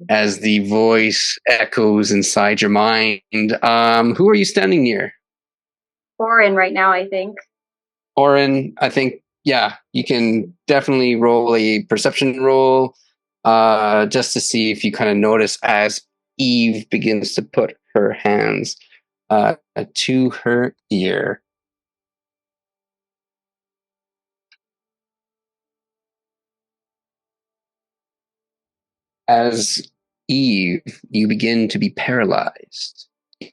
As the voice echoes inside your mind. Who are you standing near? Orin right now, I think. Orin, I think, yeah, you can definitely roll a perception roll just to see if you kind of notice as Eve begins to put her hands to her ear. As Eve, you begin to be paralyzed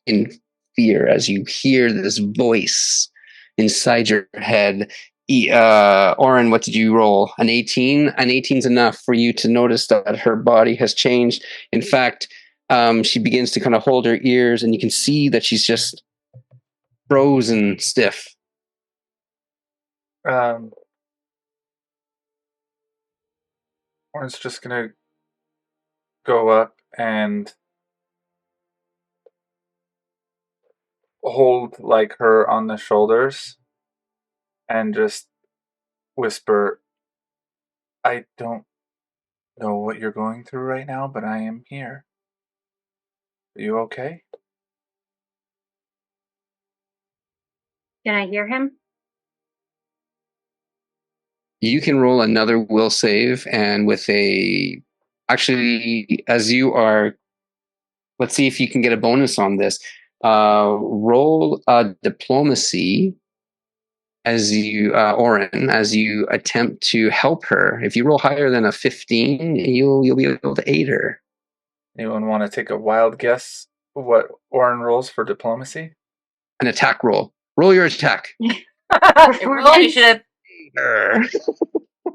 in fear as you hear this voice inside your head. Oren, what did you roll? An 18? An 18 is enough for you to notice that her body has changed. In fact, she begins to kind of hold her ears, and you can see that she's just frozen stiff. Oren's just gonna go up and hold like her on the shoulders and just whisper, I don't know what you're going through right now, but I am here. Are you okay? Can I hear him? You can roll another will save, and with a... Actually, as you are... Let's see if you can get a bonus on this. Roll a diplomacy as you, Oren, as you attempt to help her. If you roll higher than a 15, you'll be able to aid her. Anyone want to take a wild guess what Oren rolls for diplomacy? An attack roll. Roll your attack. Really should have.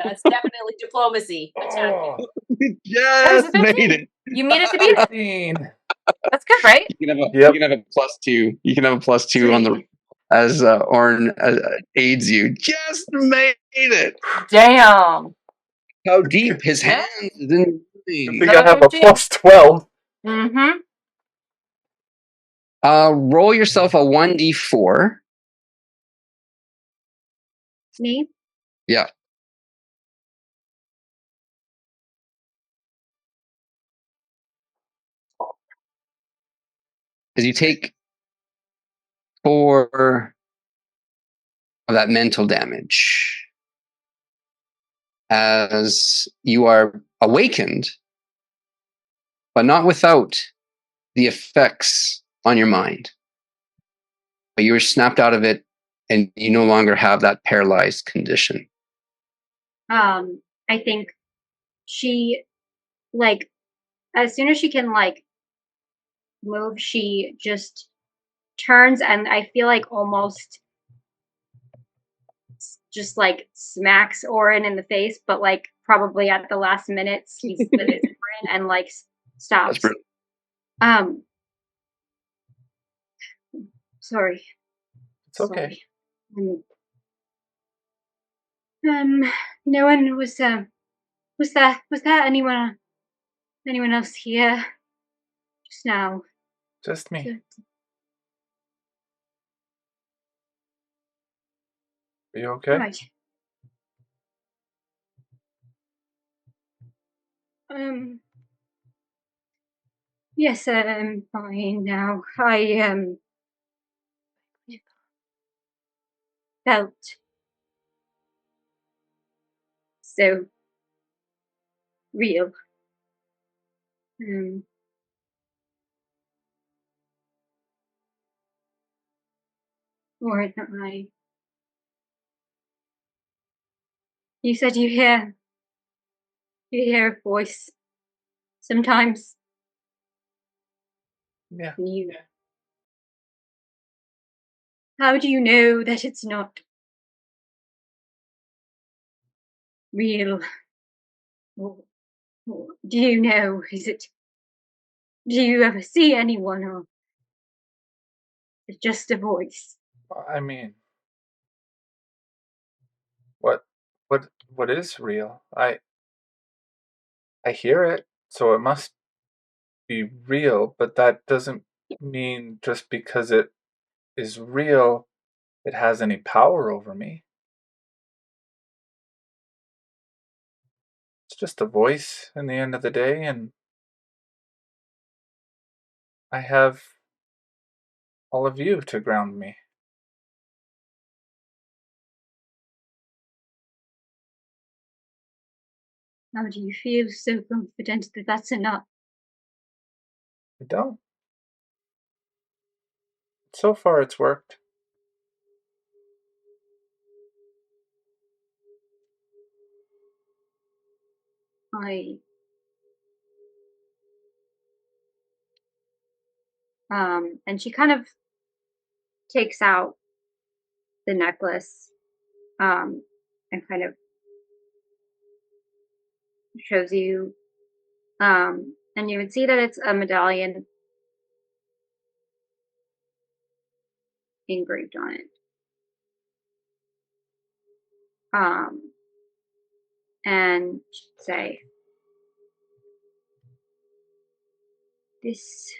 That's definitely diplomacy. Attacking. Just made it. You mean it to be? 15. That's good, right? You can have a +2. You can have a +2 on the as Oren aids you. Just made it. Damn. How deep his hands is in I think I have a +12. Mm-hmm. Roll yourself a 1d4. Me? Yeah. As you take 4 of that mental damage, as you are awakened, but not without the effects on your mind. But you were snapped out of it, and you no longer have that paralyzed condition. I think she like, as soon as she can, like, move, she just turns, and I feel like almost just, like, smacks Orin in the face, but, like, probably at the last minute sees that it's Orin and, like, stops. brilliant. Sorry. It's okay. Sorry. No one was there anyone else here just now? Just me. Are you okay? Right. Yes, I'm fine now. I felt so real. Or not I. You said you hear a voice sometimes. Yeah. How do you know that it's not real? Or do you know? Do you ever see anyone, or it's just a voice? I mean, what is real? I hear it, so it must be real, but that doesn't mean just because it is real, it has any power over me. It's just a voice in the end of the day, and I have all of you to ground me. How do you feel so confident that that's enough? I don't. So far, it's worked. And she kind of takes out the necklace, and kind of shows you, and you would see that it's a medallion engraved on it. And she'd say, this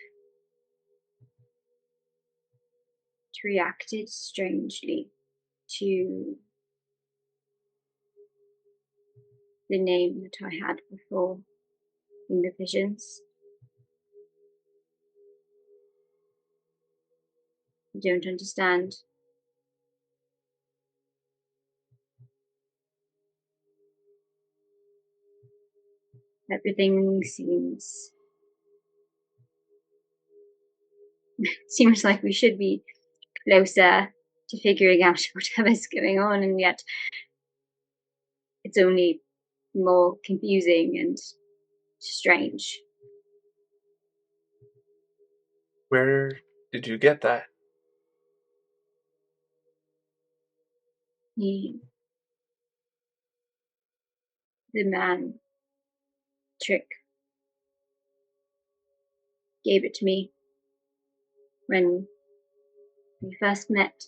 reacted strangely to the name that I had before in the visions. I don't understand. Everything seems like we should be closer to figuring out whatever's going on, and yet it's only more confusing and strange. Where did you get that? The man, Trick, gave it to me when we first met.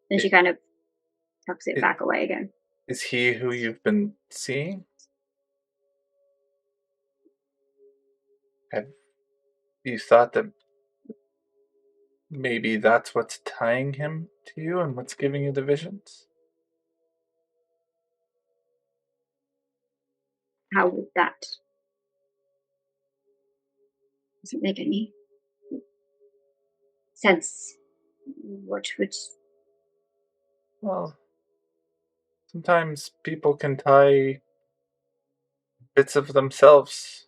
Then she kind of tucks it back away again. Is he who you've been seeing? Have you thought that maybe that's what's tying him to you and what's giving you the visions? How would that? Doesn't make any sense. What would? Well, sometimes people can tie bits of themselves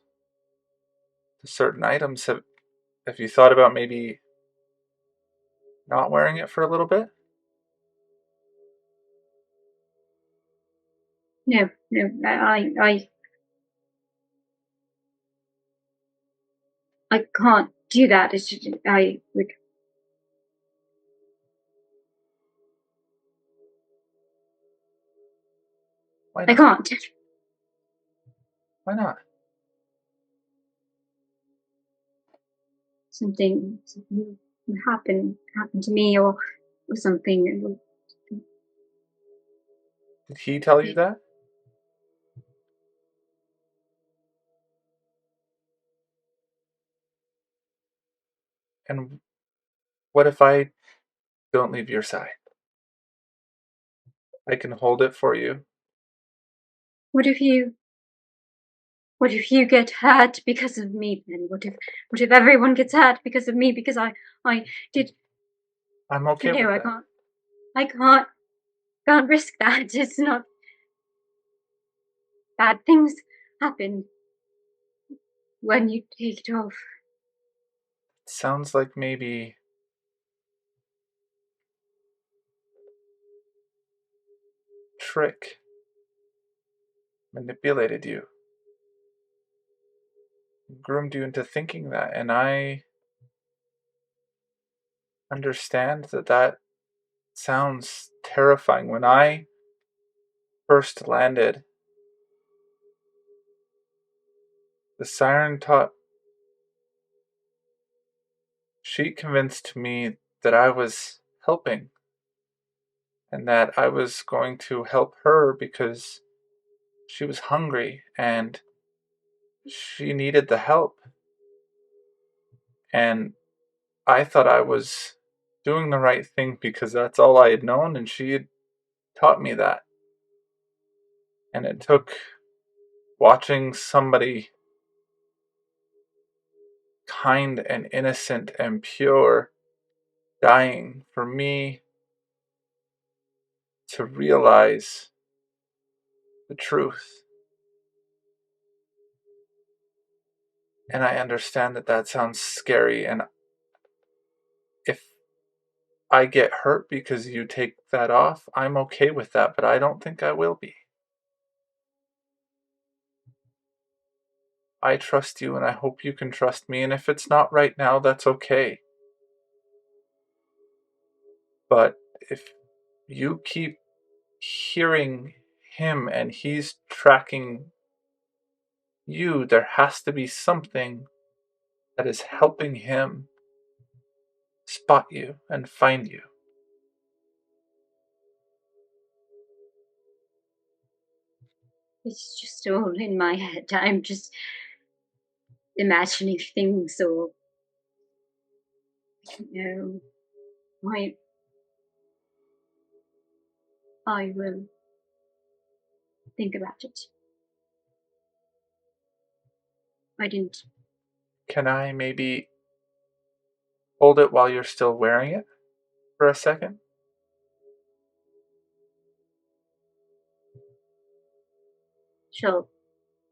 to certain items. Have you thought about maybe not wearing it for a little bit? No, I can't do that. It's just, I would. Why not? I can't. Why not? Something would happen to me, or something. Did he tell you that? And what if I don't leave your side? I can hold it for you. What if you get hurt because of me? Then what if everyone gets hurt because of me? Because I did. I'm okay with that. I can't risk that. It's not. Bad things happen when you take it off. Sounds like maybe Trick manipulated you, groomed you into thinking that, and I understand that sounds terrifying. When I first landed, the siren she convinced me that I was helping and that I was going to help her because she was hungry and she needed the help. And I thought I was doing the right thing because that's all I had known, and she had taught me that. And it took watching somebody kind and innocent and pure dying for me to realize the truth. And I understand that sounds scary, and if I get hurt because you take that off, I'm okay with that, but I don't think I will be. I trust you, and I hope you can trust me, and if it's not right now, that's okay. But if you keep hearing him and he's tracking you, there has to be something that is helping him spot you and find you. It's just all in my head. I'm just imagining things, or I will think about it. I didn't. Can I maybe hold it while you're still wearing it for a second? She'll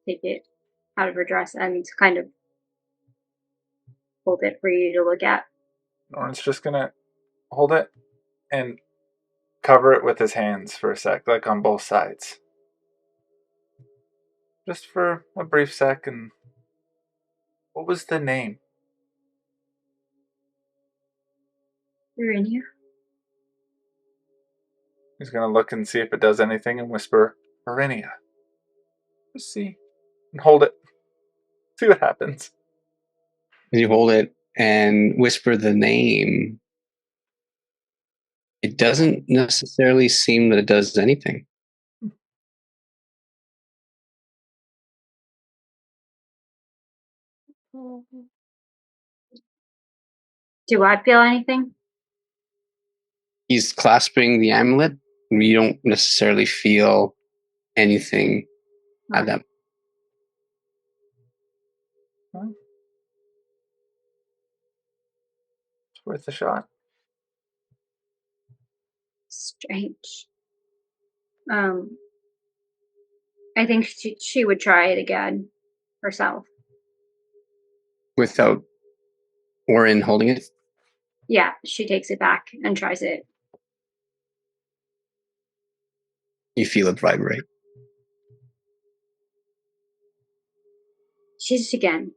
take it out of her dress and kind of hold it for you to look at. Norman's just gonna hold it and cover it with his hands for a sec, like on both sides. Just for a brief second. What was the name? Ferryn. He's gonna look and see if it does anything and whisper, Ferryn. Just see. And hold it. See what happens. As you hold it and whisper the name, it doesn't necessarily seem that it does anything. Do I feel anything? He's clasping the amulet, and you don't necessarily feel anything at that. It's worth a shot. Strange. I think she would try it again herself. Without Orin holding it? Yeah, she takes it back and tries it. You feel it vibrate. She did it again.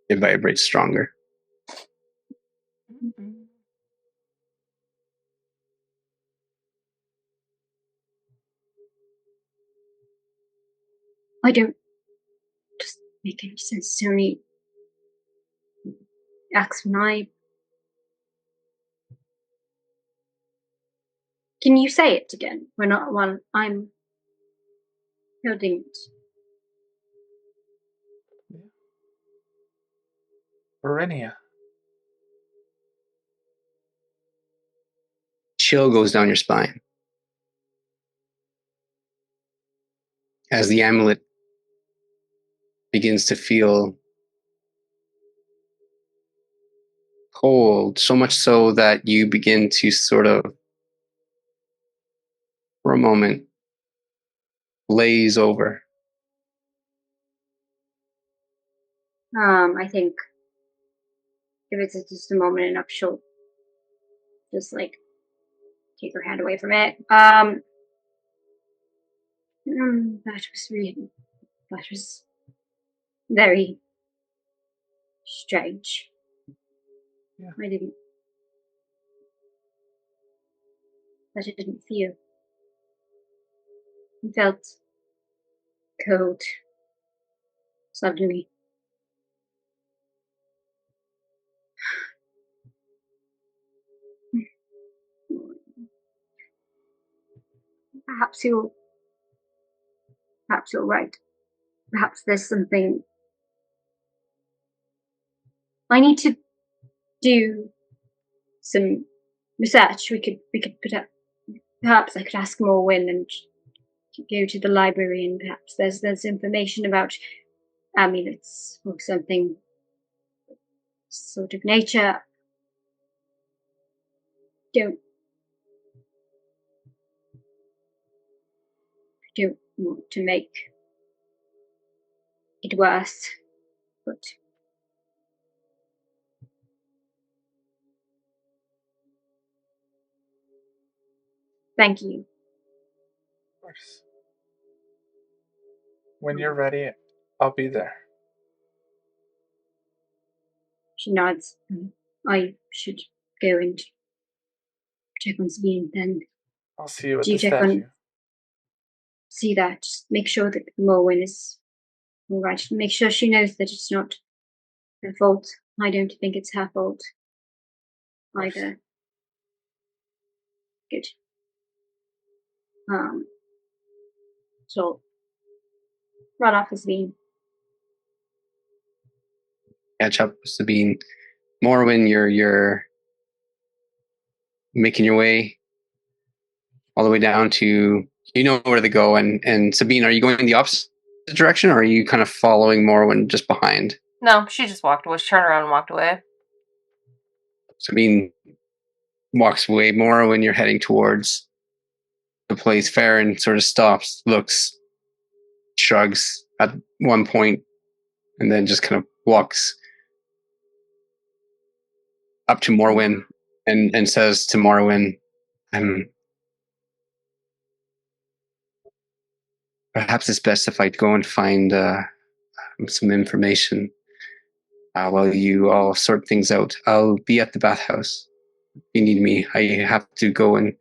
It vibrates stronger. I don't just make any sense. It's only acts when I. Can you say it again? When I'm holding it. Verinia. Chill goes down your spine as the amulet begins to feel cold, so much so that you begin to sort of, for a moment, glaze over. I think if it's just a moment enough, she'll just like take her hand away from it. That was very strange. Yeah. I didn't feel. I felt cold suddenly. Perhaps you're right. Perhaps there's something I need to do some research. We could put up. Perhaps I could ask Morwyn and go to the library, and perhaps there's information about amulets or something sort of nature. I don't want to make it worse, but thank you. Of course. When you're ready, I'll be there. She nods. I should go and check on Sabine then. I'll see you at Do you the check statue. See that. Just make sure that Morwyn is all right. Make sure she knows that it's not her fault. I don't think it's her fault either. Good. So run off with Sabine. Catch up with Sabine. Morwyn, you're making your way all the way down to, you know where to go. And Sabine, are you going in the opposite direction, or are you kind of following Morwyn just behind? No, she just walked away. She turned around and walked away. Sabine walks away. Morwyn, you're heading towards the place. Ferryn sort of stops, looks, shrugs at one point, and then just kind of walks up to Morwyn and says to Morwyn, perhaps it's best if I go and find some information while you all sort things out. I'll be at the bathhouse if you need me. I have to go and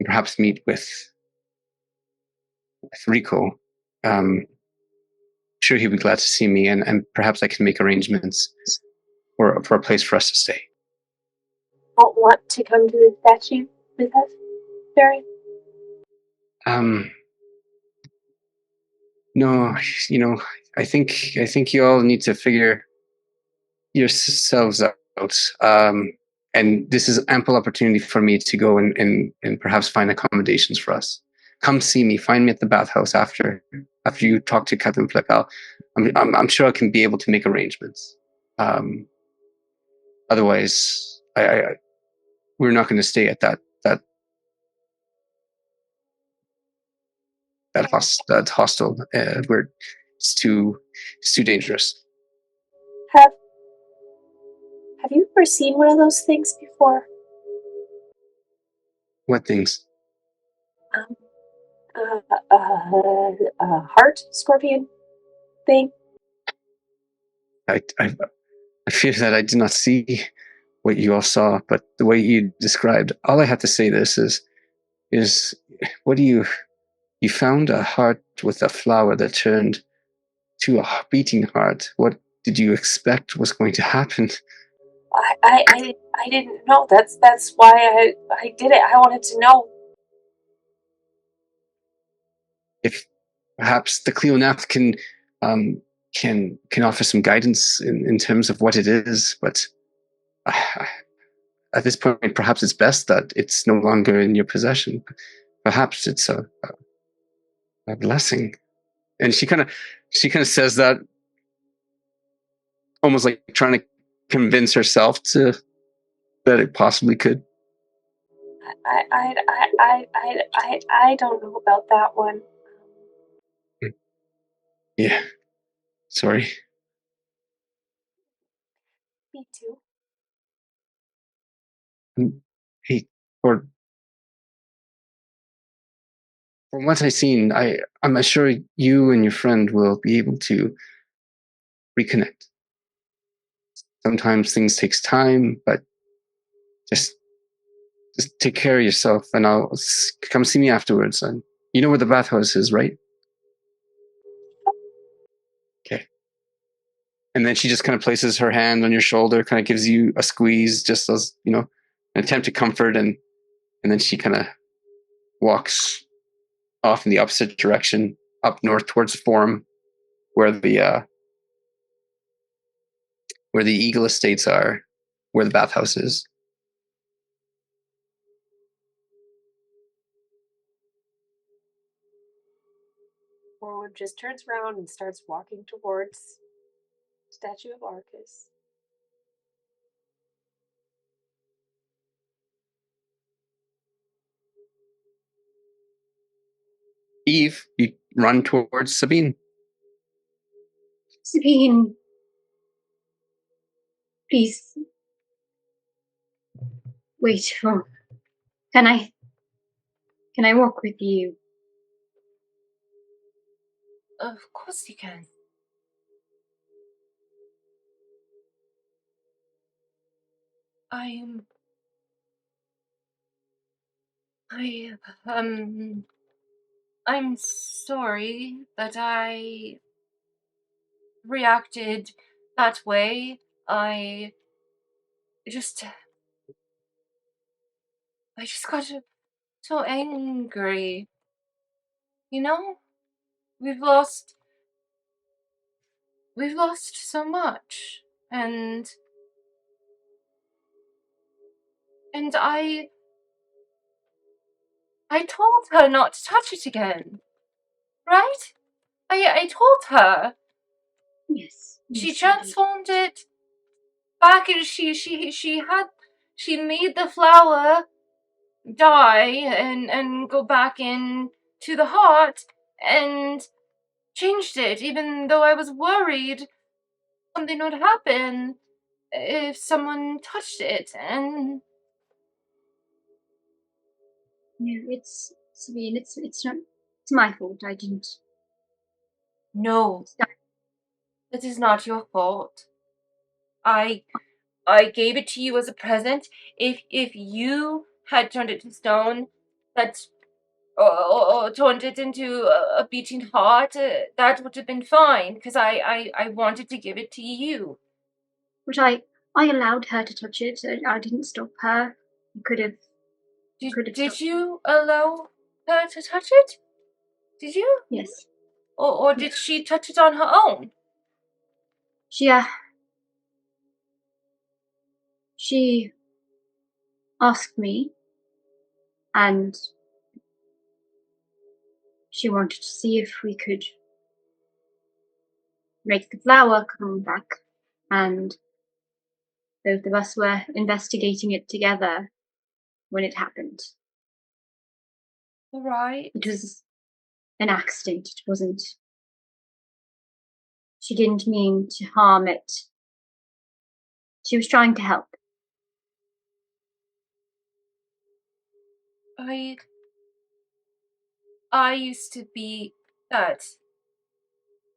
perhaps meet with Rico. Sure, he'd be glad to see me, and perhaps I can make arrangements for a place for us to stay. Don't want to come to the statue with us, Ferryn? No, I think you all need to figure yourselves out. And this is ample opportunity for me to go and perhaps find accommodations for us. Come see me. Find me at the bathhouse after you talk to Captain Flick. I'm sure I can be able to make arrangements. Otherwise, we're not going to stay at that hostel. Where it's too dangerous. Have you ever seen one of those things before? What things? Heart scorpion. thing. I fear that I did not see what you all saw, but the way you described, all I have to say this is what do you found a heart with a flower that turned to a beating heart. What did you expect was going to happen? I didn't know. That's why I did it. I wanted to know. If perhaps the Cleonath can offer some guidance in terms of what it is, but at this point, perhaps it's best that it's no longer in your possession. Perhaps it's a blessing. And she kind of says that, almost like trying to convince herself that it possibly could. I don't know about that one. Yeah. Sorry. Me too. Hey, or from what I've seen, I'm sure you and your friend will be able to reconnect. Sometimes things takes time, but just take care of yourself, and I'll come see me afterwards. And you know where the bathhouse is, right? Okay. And then she just kind of places her hand on your shoulder, kind of gives you a squeeze, just as, you know, an attempt to comfort, and then she kind of walks off in the opposite direction, up north towards the Forum, where the Eagle Estates are, where the bathhouse is. Morwyn just turns around and starts walking towards Statue of Arcus. Eve, you run towards Sabine. Sabine, please wait. Can I walk with you? Of course you can. I'm sorry that I reacted that way. I just got so angry. You know, we've lost so much, and I told her not to touch it again, right? I told her. Yes. She Yes, transformed it back, and she made the flower die and go back in to the heart and changed it, even though I was worried something would happen if someone touched it. And no, it's Sabine. It's not. It's my fault. I didn't. no, Stop. that is not your fault. I gave it to you as a present. If you had turned it to stone, that's or turned it into a beating heart, that would have been fine, because I wanted to give it to you. But I allowed her to touch it. I didn't stop her. You could have. Did you allow her to touch it? Did you? Yes. Or did she touch it on her own? She asked me, and she wanted to see if we could make the flower come back, and both of us were investigating it together when it happened. Right. It was an accident. It wasn't. She didn't mean to harm it. She was trying to help. I used to be that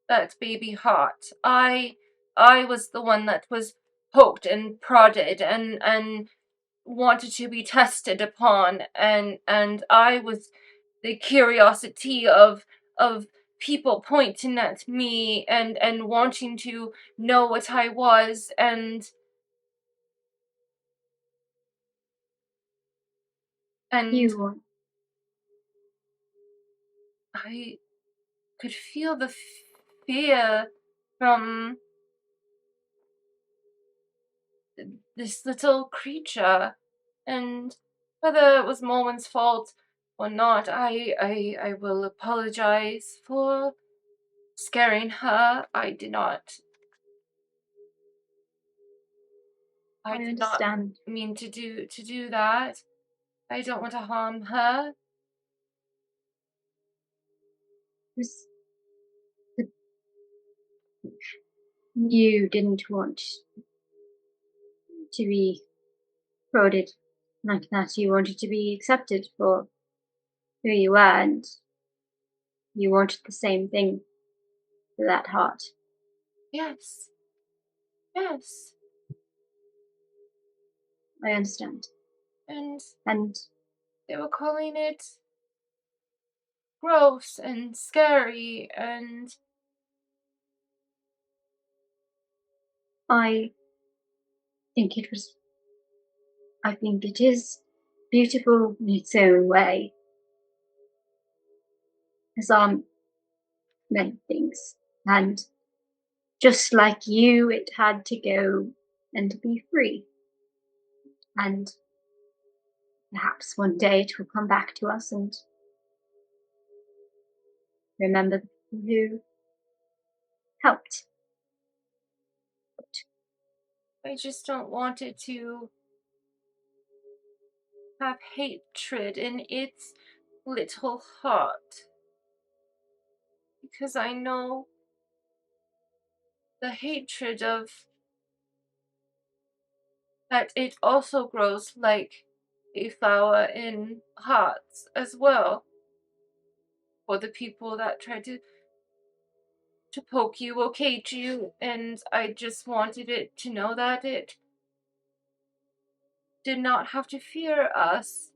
that baby heart. I was the one that was poked and prodded and wanted to be tested upon, and I was the curiosity of people pointing at me and wanting to know what I was, and You I could feel the fear from this little creature, and whether it was Morwyn's fault or not, I will apologize for scaring her. I did not understand. mean to do that. I don't want to harm her. Was the, you didn't want to be prodded like that. You wanted to be accepted for who you were, and you wanted the same thing for that heart. Yes. I understand. And they were calling it gross and scary, and I think it is beautiful in its own way, as are many things. And just like you, it had to go and to be free. And perhaps one day it will come back to us and remember the people who helped. I just don't want it to have hatred in its little heart, because I know the hatred of that it also grows like a flower in hearts as well, for the people that try to poke you or cage you, and I just wanted it to know that it did not have to fear us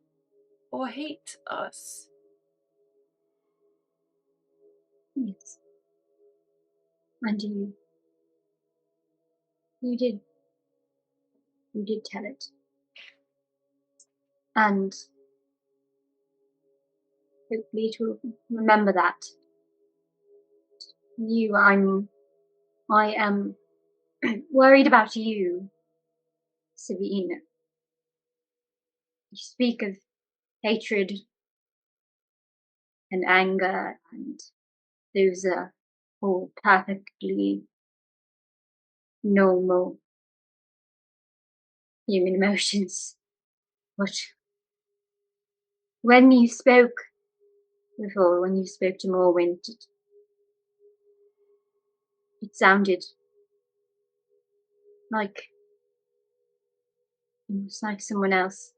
or hate us. Yes. And you did tell it. And hopefully it will remember that. I am worried about you, 𝐼𝐤. You speak of hatred and anger, and those are all perfectly normal human emotions. But when you spoke before, when you spoke to Morwyn, it sounded like almost like someone else.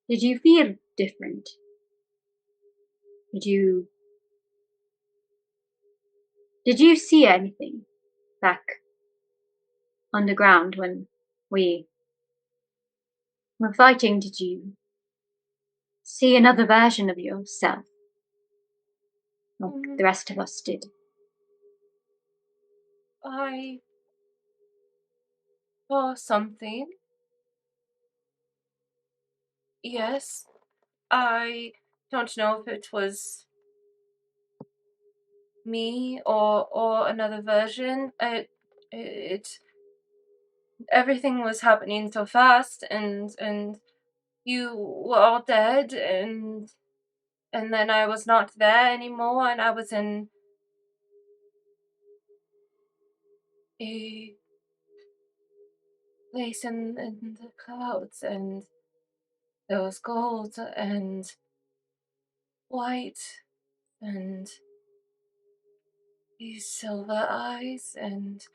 Did you feel different? Did you see anything back underground when we were fighting? Did you see another version of yourself, like the rest of us did? I saw something. Yes. I don't know if it was me or another version. It everything was happening so fast, and you were all dead, and then I was not there anymore, and I was in a place in the clouds, and there was gold and white and these silver eyes and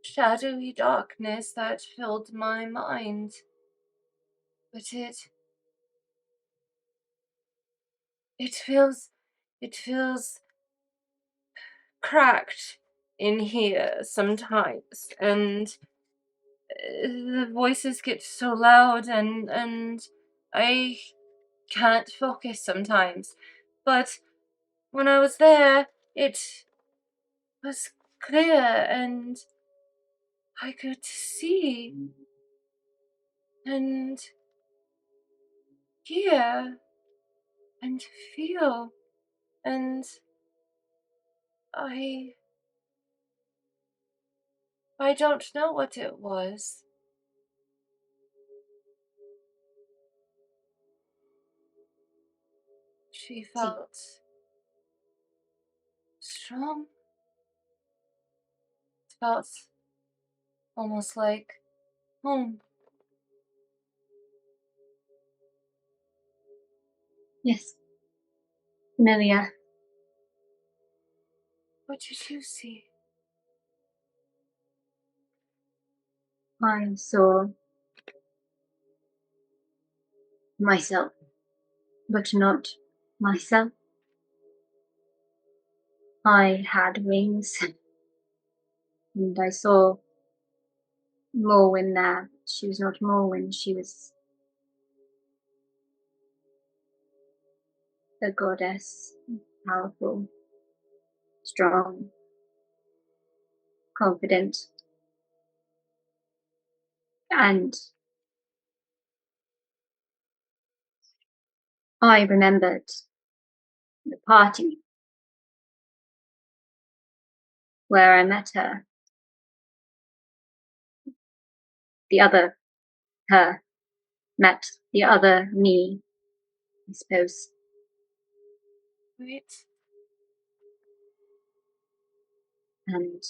shadowy darkness that filled my mind. But it feels it feels cracked in here sometimes, and the voices get so loud, and I can't focus sometimes. But when I was there, it was clear, and I could see and hear and feel, and I don't know what it was. She felt strong. It felt almost like home. Yes. Familiar. What did you see? I saw myself, but not myself. I had wings, and I saw Morwyn there. She was not Morwyn, she was a goddess, powerful, strong, confident, and I remembered the party where I met her. The other her met the other me, I suppose. Wait. And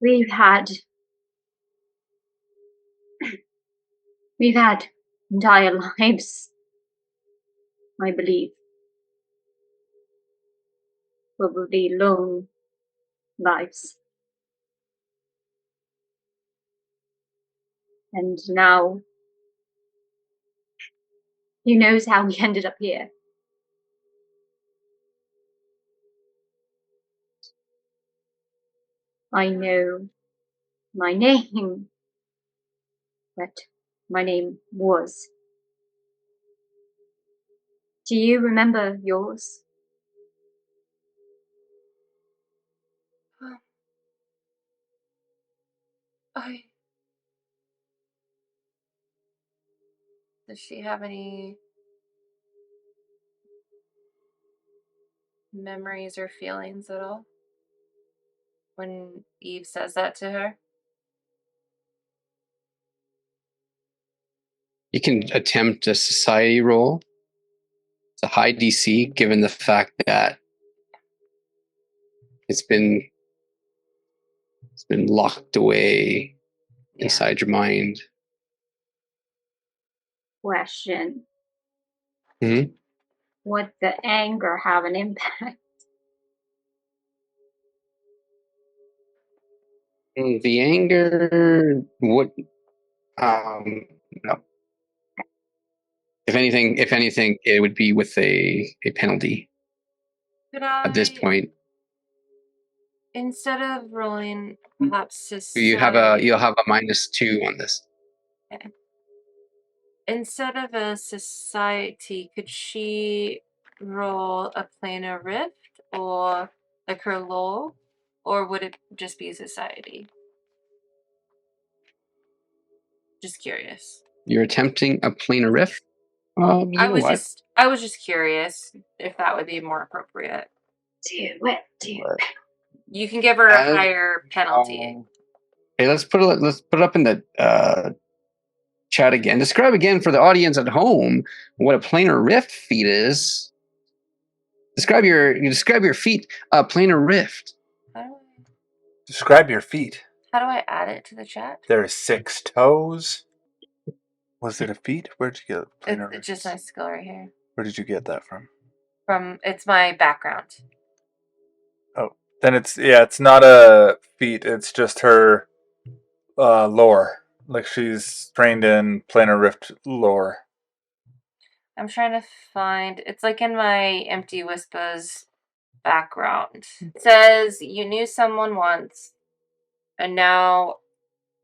we've had entire lives, I believe. Probably long lives. And now, who knows how we ended up here? I know my name, but my name was. Do you remember yours? Does she have any memories or feelings at all when Eve says that to her? You can attempt a society roll. It's a high DC, given the fact that it's been locked away inside your mind. Question. Mm-hmm. Would the anger have an impact? The anger would, no. If anything, it would be with a penalty Could at this point. Instead of rolling perhaps society, You'll have a -2 on this. Okay. Instead of a society, could she roll a planar rift or like her law, or would it just be a society? Just curious. You're attempting a planar rift? I was just curious if that would be more appropriate. Do it. You can give her a higher penalty. Okay, let's put it up in the chat again. Describe again for the audience at home what a planar rift feat is. Describe your feat, planar rift. Describe your feet. How do I add it to the chat? There are 6 toes. Was it a feet? Where'd you get planar rift? It's just my skill right here. Where did you get that from? It's my background. Oh, then it's not a feat. It's just her lore. like she's trained in planar rift lore. I'm trying to find. It's like in my Empty Whispers background. It says you knew someone once, and now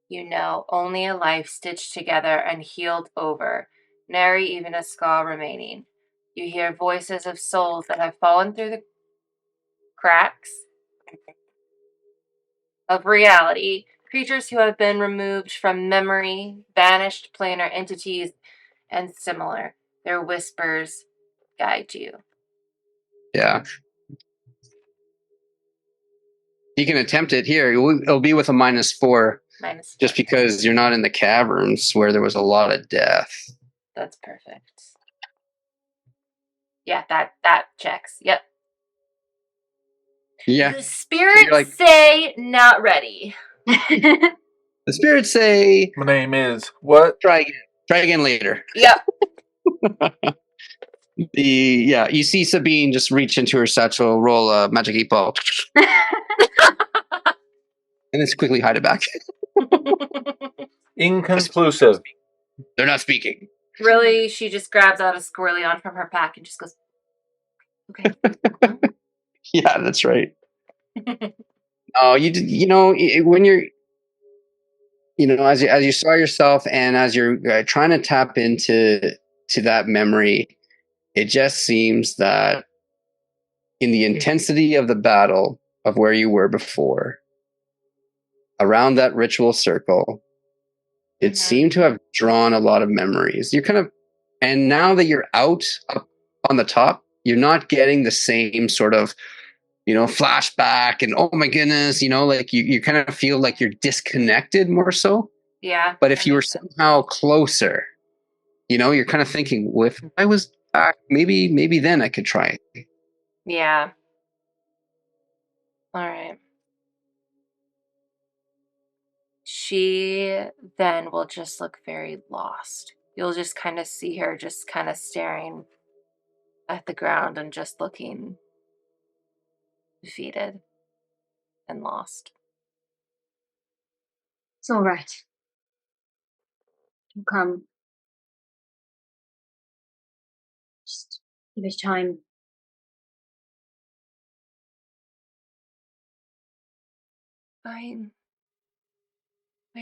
you know only a life stitched together and healed over, nary even a scar remaining. You hear voices of souls that have fallen through the cracks of reality, creatures who have been removed from memory, banished planar entities, and similar. Their whispers guide you. Yeah. You can attempt it here. It'll be with a -4. -4. Just because you're not in the caverns where there was a lot of death. That's perfect. Yeah, that checks. Yep. Yeah. The spirits say not ready. The spirits say My name is what? Try again later. Yep. You see Sabine just reach into her satchel, roll a magic 8-ball, and then quickly hide it back. Inconclusive. They're not speaking. Really, she just grabs out a squirrelion from her pack and just goes, okay. Yeah, that's right. Oh, when you're, as you saw yourself and as you're trying to tap into that memory, it just seems that in the intensity of the battle of where you were before, around that ritual circle, it seemed to have drawn a lot of memories. And now that you're up on the top, you're not getting the same sort of, flashback and, oh my goodness, like you kind of feel like you're disconnected more so. Yeah. But if you were somehow closer, you're kind of thinking, well, if I was back, maybe then I could try it. Yeah. All right. She then will just look very lost. You'll just kind of see her just kind of staring at the ground and just looking defeated and lost. It's all right. He'll come. Just give us time. I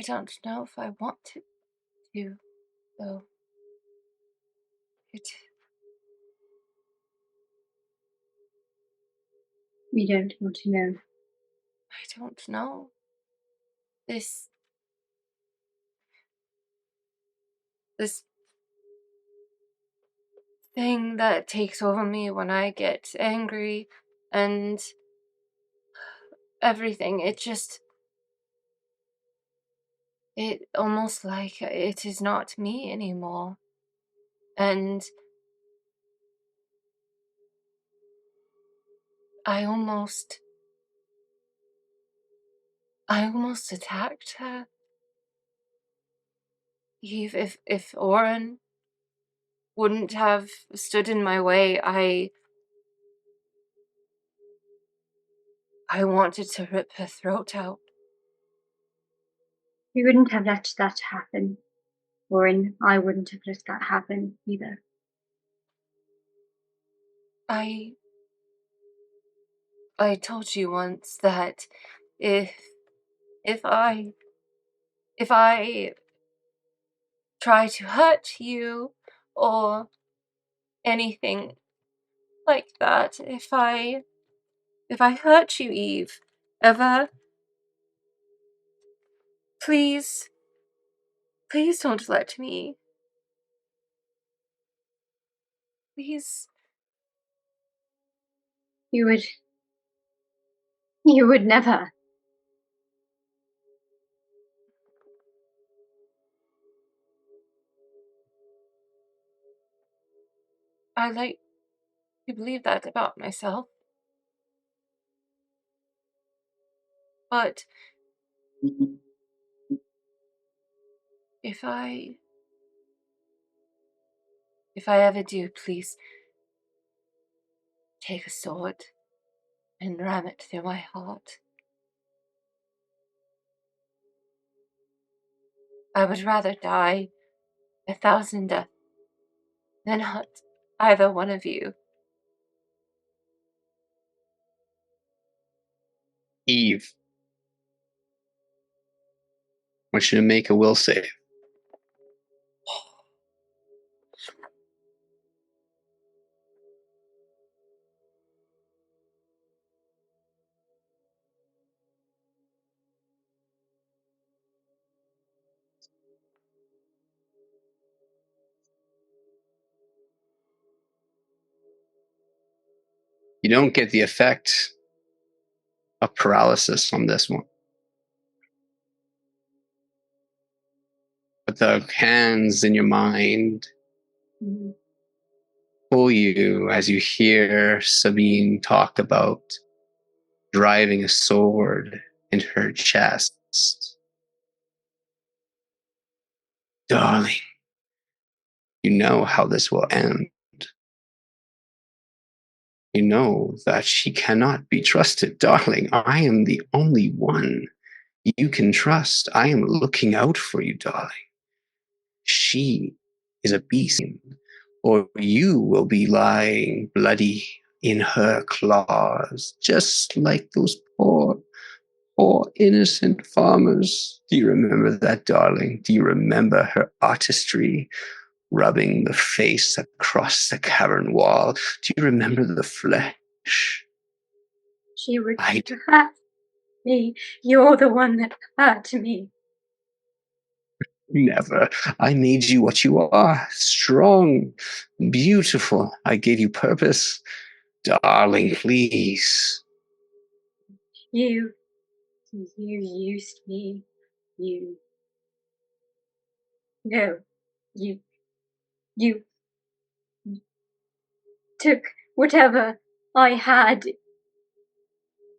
don't know if I want to, though. We don't want to know. I don't know. This thing that takes over me when I get angry and everything, it almost like it is not me anymore. And I almost attacked her. Eve, if Oren wouldn't have stood in my way, I wanted to rip her throat out. We wouldn't have let that happen. Oren, I wouldn't have let that happen either. I told you once that if I try to hurt you or anything like that, if I hurt you, Eve, ever, please don't let me. Please. You would never. I like to believe that about myself. But if I ever do, please take a sword and ram it through my heart. I would rather die 1,000 deaths than hurt either one of you. Eve, I want you to make a will save. You don't get the effect of paralysis on this one. But the hands in your mind pull you as you hear Sabine talk about driving a sword in her chest. Darling, you know how this will end. You know that she cannot be trusted. Darling, I am the only one you can trust. I am looking out for you, darling. She is a beast, or you will be lying bloody in her claws, just like those poor innocent farmers. Do you remember that, darling? Do you remember her artistry, rubbing the face across the cavern wall? Do you remember the flesh? She would hurt me. You're the one that hurt me. Never. I made you what you are. Strong, beautiful. I gave you purpose. Darling, please. You used me. You took whatever I had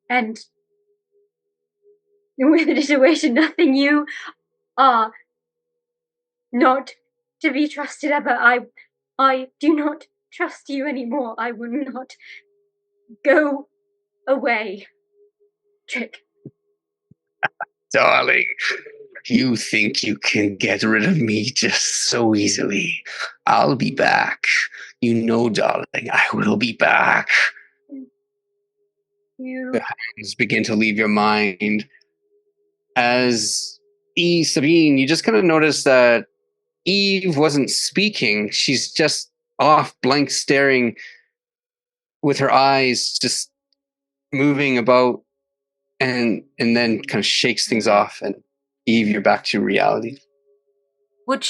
and with it away to nothing. You are not to be trusted ever. I do not trust you anymore. I will not. Go away. Trick. Darling, you think you can get rid of me just so easily. I'll be back. You know, darling, I will be back. The hands begin to leave your mind. As Sabine, you just kind of notice that Eve wasn't speaking. She's just off, blank staring with her eyes just moving about, and then kind of shakes things off. And Eve, you're back to reality. Would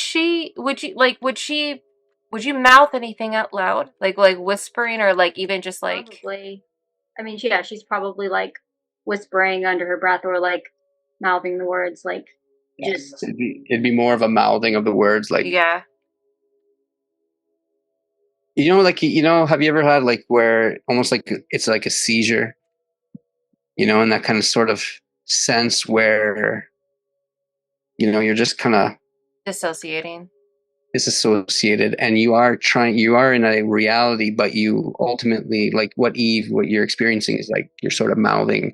you mouth anything out loud? Like whispering, or like even just like... Probably. I mean, yeah, she's probably like whispering under her breath, or like mouthing the words, like just... It'd be more of a mouthing of the words, like... Yeah. Like, have you ever had like where almost like it's like a seizure, in that kind of sort of sense where, you're just kind of disassociated, and you are in a reality, but you ultimately, like what you're experiencing is like you're sort of mouthing,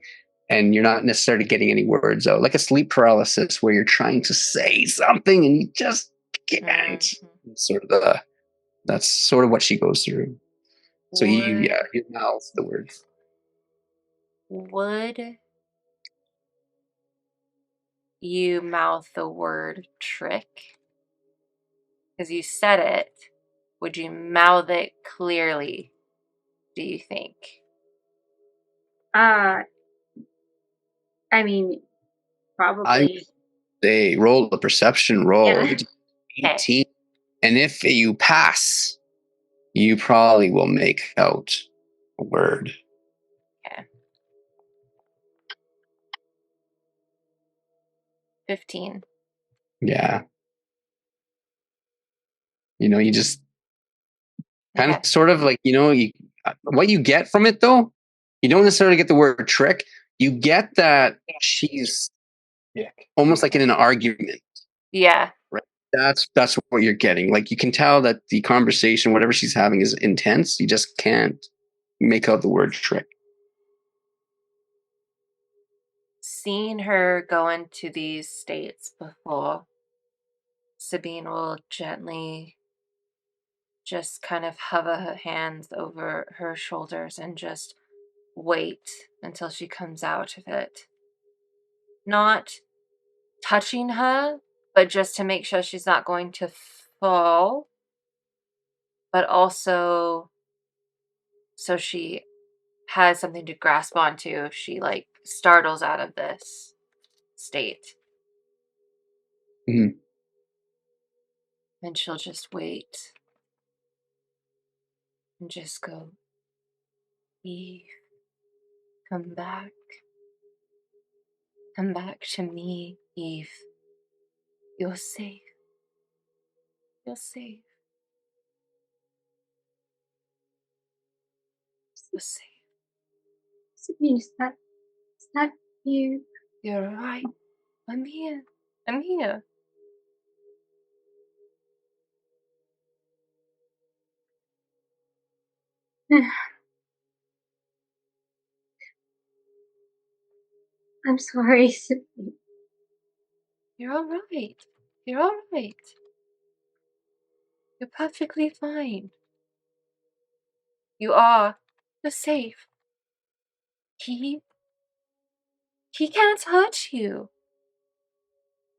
and you're not necessarily getting any words out, like a sleep paralysis where you're trying to say something and you just can't. That's sort of what she goes through. So you mouth the words. Would you mouth the word trick? Because you said it. Would you mouth it clearly, do you think? I mean, probably. They roll a perception roll. Yeah. 18. And if you pass, you probably will make out a word. Okay. 15. Yeah. You just kind of sort of like, what you get from it though, you don't necessarily get the word trick. You get that she's almost like in an argument. Yeah. Right. That's what you're getting. Like you can tell that the conversation, whatever she's having, is intense. You just can't make out the word trick. Seen her go into these states before. Sabine will gently just kind of hover her hands over her shoulders and just wait until she comes out of it. Not touching her, but just to make sure she's not going to fall, but also so she has something to grasp onto if she, like, startles out of this state. Mhm. And she'll just wait and just go, Eve, come back. Come back to me, Eve. You're safe. You're safe. You're safe. Sabine, is that you? You're right. I'm here. I'm here. I'm sorry, Sabine. You're all right. You're all right. You're perfectly fine. You are. You're safe. He can't hurt you.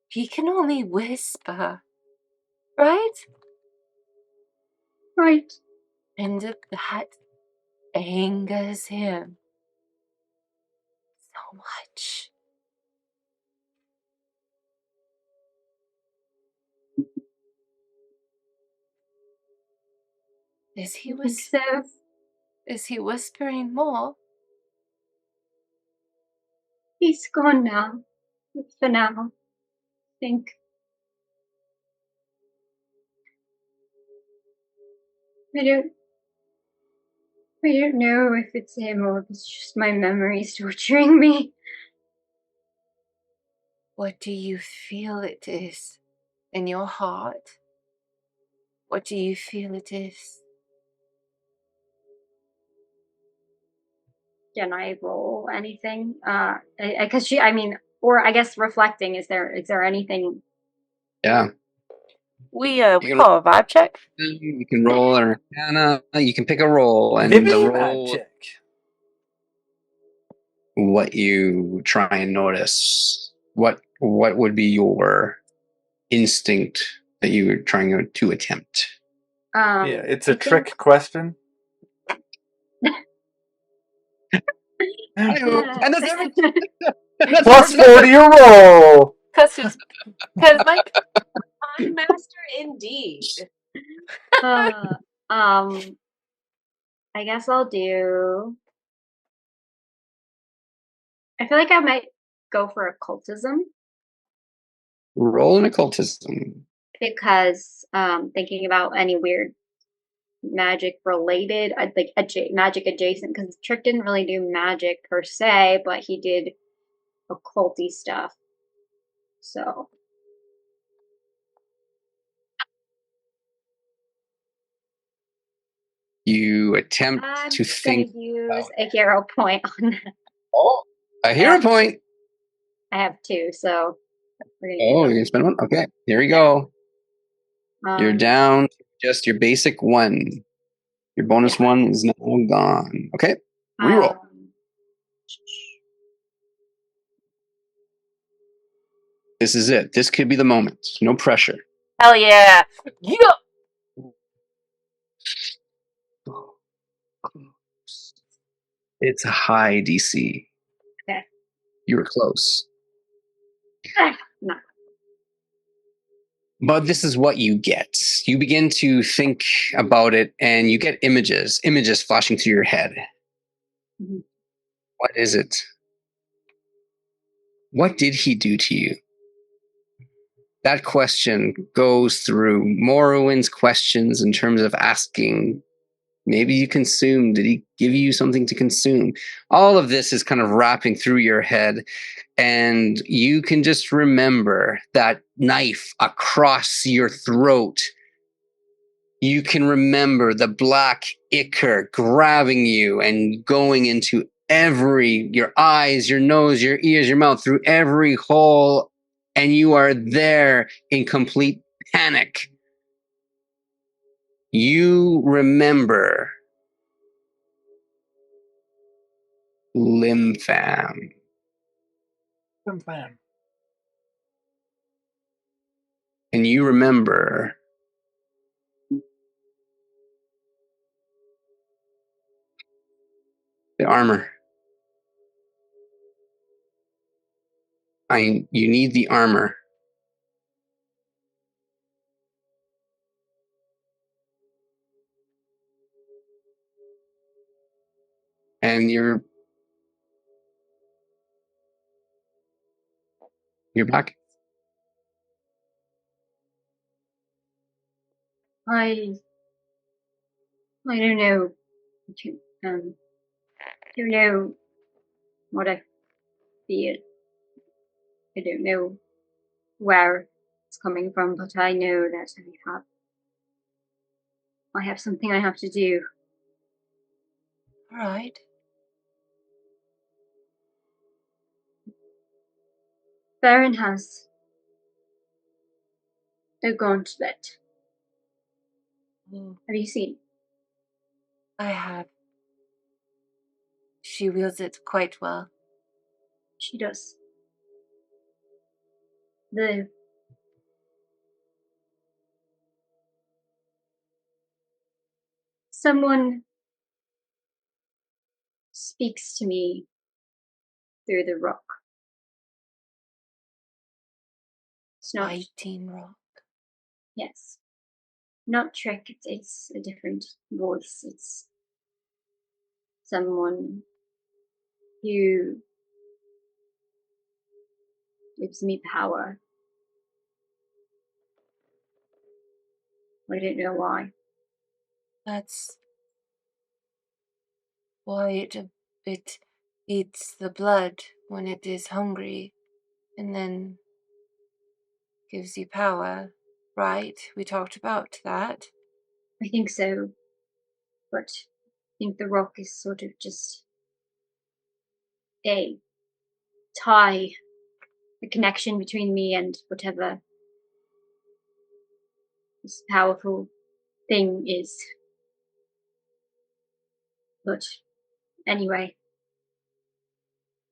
He can only whisper. Right? Right. And that angers him so much. Is he Is he whispering more? He's gone now. For now. I think. I don't know if it's him or if it's just my memories torturing me. What do you feel it is in your heart? What do you feel it is? Can I roll anything? Because or I guess reflecting. Is there anything? Yeah. We call a vibe check. You can roll an arcana. You can pick a roll and Give me the a roll check. what you try and notice. What would be your instinct that you were trying to attempt? Yeah, it's a trick question. And that's everything. Plus 40 your roll. Because Mike, Time master indeed. I guess I'll do. I feel like I might go for occultism. Roll an occultism. Because thinking about any weird magic related, like magic adjacent, because Trick didn't really do magic per se, but he did occulty stuff. So You attempt I'm to think. gonna use a hero point on that. Oh, a hero point. I have 2, so we're gonna Oh, you're gonna spend one? Okay, here we go. You're down to just your basic 1. Your bonus 1 is now gone. Okay, reroll. This is it. This could be the moment. No pressure. hell yeah. Yeah. It's a high DC. Okay. You were close. No. But this is what you get. You begin to think about it and you get images flashing through your head. Mm-hmm. What is it? What did he do to you? That question goes through Morwyn's questions in terms of asking, maybe you consumed. Did he give you something to consume? All of this is kind of wrapping through your head. And you can just remember that knife across your throat. You can remember the black ichor grabbing you and going into your eyes, your nose, your ears, your mouth, through every hole. And you are there in complete panic, you remember Limfam. And you remember the armor. You need the armor. And you're back. I don't know. Don't know what I feel. I don't know where it's coming from, but I know that I have something I have to do. All right. Ferryn has a gauntlet. Have you seen? I have. She wields it quite well. She does. Someone speaks to me through the rock. It's not Fighting rock. Yes. Not Trick, it's a different voice. It's someone who gives me power. I don't know why. That's why it eats the blood when it is hungry, and then gives you power, right? We talked about that. I think so. But I think the rock is sort of just a tie, a connection between me and whatever this powerful thing is. But anyway,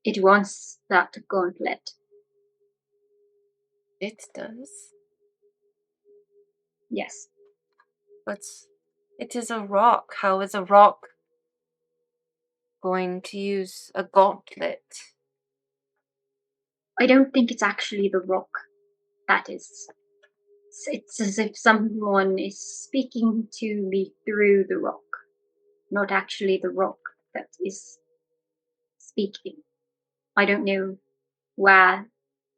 it wants that gauntlet. It does. Yes. But it is a rock. How is a rock going to use a gauntlet? I don't think it's actually the rock that is. It's as if someone is speaking to me through the rock, not actually the rock that is speaking. I don't know where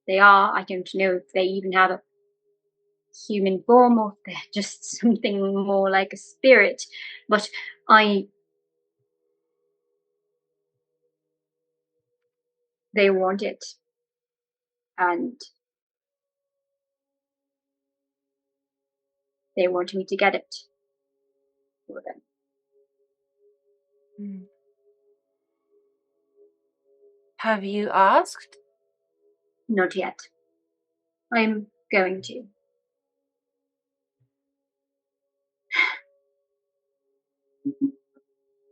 they are. I don't know if they even have a human form or if they're just something more like a spirit. But they want it. And they want me to get it for them. Have you asked? Not yet. I'm going to.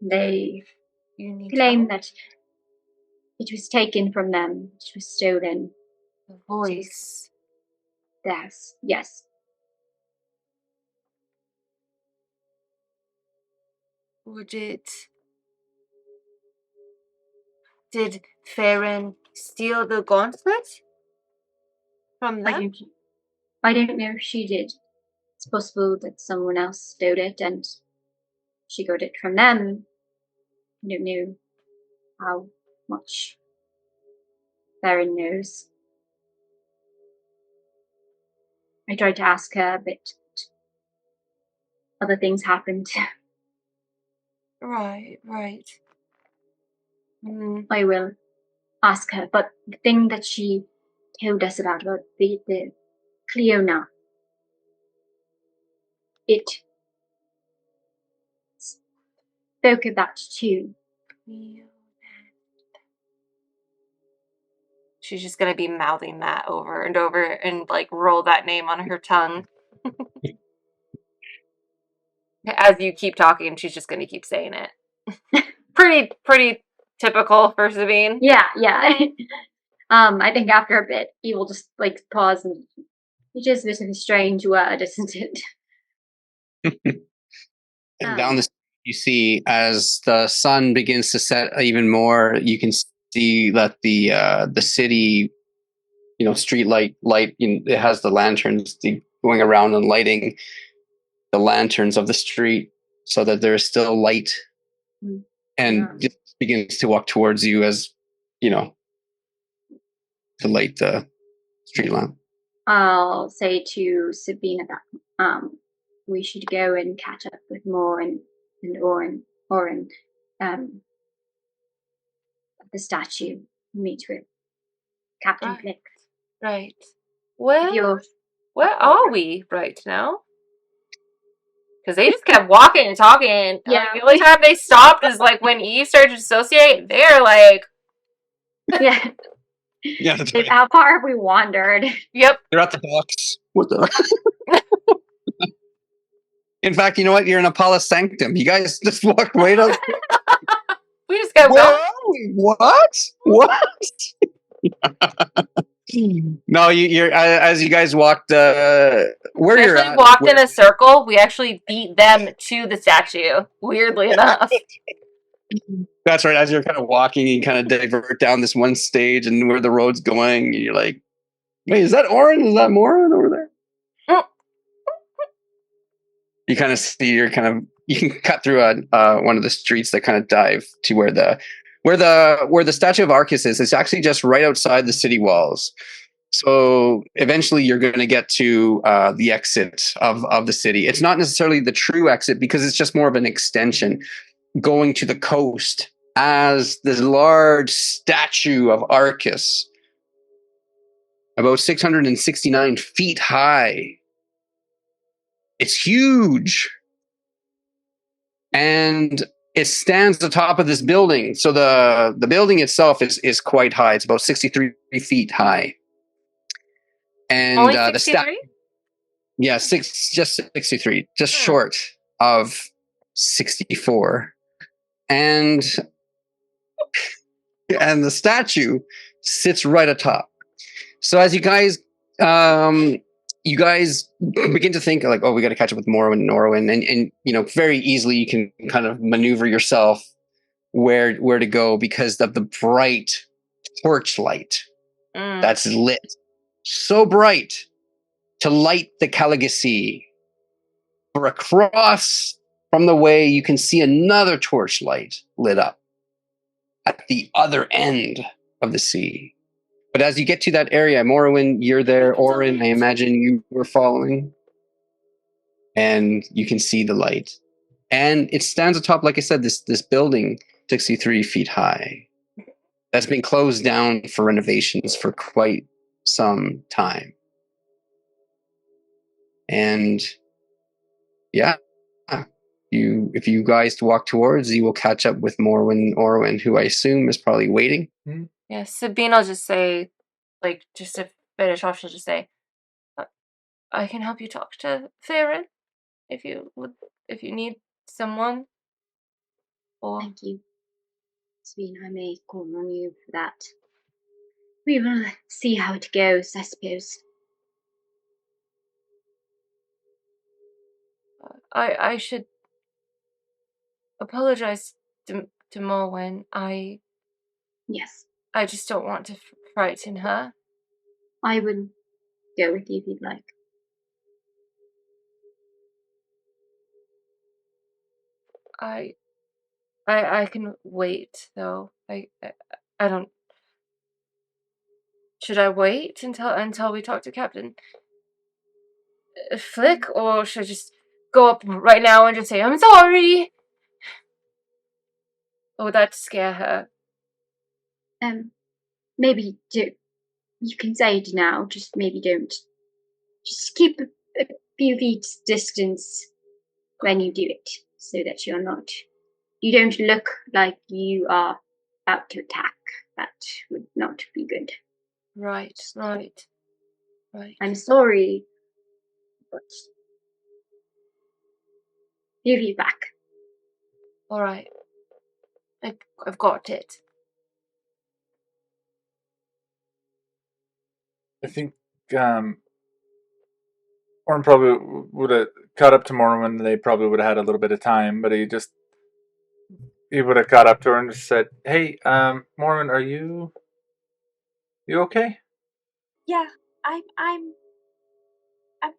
They claim that it was taken from them. It was stolen. The voice. Yes. Did Ferryn steal the gauntlet from them? I don't know if she did. It's possible that someone else stole it and she got it from them. I don't know how much Ferryn knows. I tried to ask her, but other things happened. Right. I will ask her, but the thing that she told us about the Cleona, it spoke of that too. She's just gonna be mouthing that over and over and like roll that name on her tongue. as you keep talking, she's just going to keep saying it. pretty typical for Sabine. Yeah. I think after a bit, he will just like pause and it is a bit of a strange word, isn't it? And down the street, you see as the sun begins to set even more, you can see that the city, street light, it has the lanterns going around and lighting the lanterns of the street so that there is still light, and just begins to walk towards you as, to light the street lamp. I'll say to Sabina that we should go and catch up with Morwyn and Oren at the statue, meet with Captain Flick. Right. Well, where are we right now? Because they just kept walking and talking. Yeah. The only time they stopped is like when Eve started to dissociate. They're like, yeah. Yeah, that's right. How far have we wandered? Yep. They're at the box. What the? In fact, you know what? You're in Apollo Sanctum. You guys just walked right up. We just got Where are we? What? No, you're as you guys walked. Where you're at? Walked in a circle. We actually beat them to the statue. Weirdly enough. That's right. As you're kind of walking, you kind of divert down this one stage, and where the road's going, you're like, "Wait, is that Oren? Is that Morwyn over there?" You kind of see. You can cut through one of the streets that kind of dive to where the statue of Arcus is. It's actually just right outside the city walls. So eventually you're going to get to the exit of the city. It's not necessarily the true exit because it's just more of an extension going to the coast as this large statue of Arcus, about 669 feet high. It's huge. And it stands atop of this building. So the building itself is quite high. It's about 63 feet high. And only 63? The statue, yeah, just 63, just short of 64. And the statue sits right atop. So as you guys begin to think like, oh, we got to catch up with Morwyn and Norwyn, and very easily you can kind of maneuver yourself where to go because of the bright torchlight that's lit, so bright to light the Caligacy. For across from the way, you can see another torchlight lit up at the other end of the sea. But as you get to that area, Morwyn, you're there. Oren, I imagine you were following. And you can see the light. And it stands atop, like I said, this building, 63 feet high. That's been closed down for renovations for quite some time. And yeah, if you guys walk towards, you will catch up with Morwyn Orwin, who I assume is probably waiting. Yeah, Sabine will just say, just to finish off, she'll just say, I can help you talk to Ferryn if you need someone. Or thank you, Sabine. I may call on you for that. We will see how it goes, I suppose. I should apologize to Morwyn. Yes. I just don't want to frighten her. I would go with you if you'd like. I can wait though. I don't. Should I wait until we talk to Captain Flick, or should I just go up right now and just say I'm sorry? Or would that scare her? Maybe do. You can say it now. Just maybe don't. Just keep a few feet distance when you do it, so that you don't look like you are about to attack. That would not be good. Right. I'm sorry, but give you back. All right. I've got it. I think Orm probably would have caught up to Morwyn. They probably would have had a little bit of time, but he would have caught up to her and just said, "Hey, Morwyn, are you okay?" Yeah, I'm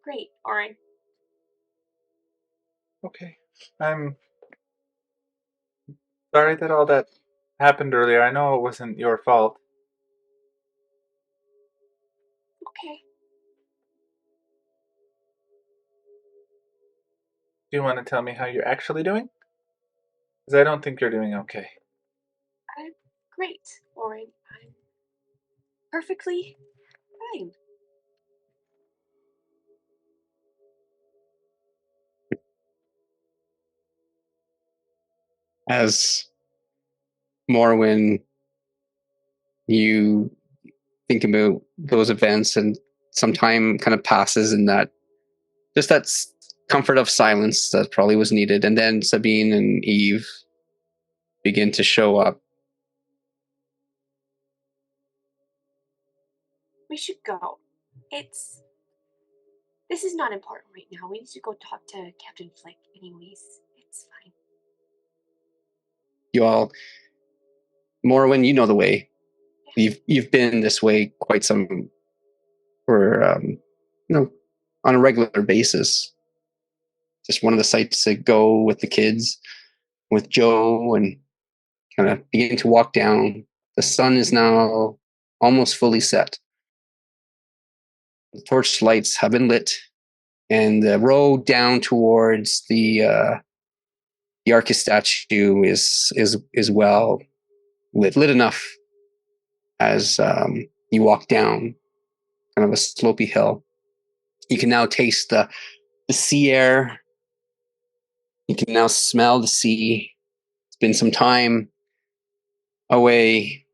great, Orin. Okay. I'm sorry that all that happened earlier. I know it wasn't your fault. Okay. Do you want to tell me how you're actually doing? Because I don't think you're doing okay. I'm great, Orin. I'm perfectly fine. As Morwyn, you think about those events, and some time kind of passes in that, just that comfort of silence that probably was needed. And then Sabine and Eve begin to show up. We should go. This is not important right now. We need to go talk to Captain Flick anyways. It's fine. You all, Morwyn, you know the way. You've been this way quite some, for on a regular basis. Just one of the sites to go with the kids, with Joe, and kind of begin to walk down. The sun is now almost fully set. The torch lights have been lit, and the road down towards the 𝐼𝙣𝙤𝙤 statue is well lit enough as you walk down kind of a slopey hill. You can now taste the sea air. You can now smell the sea. It's been some time away,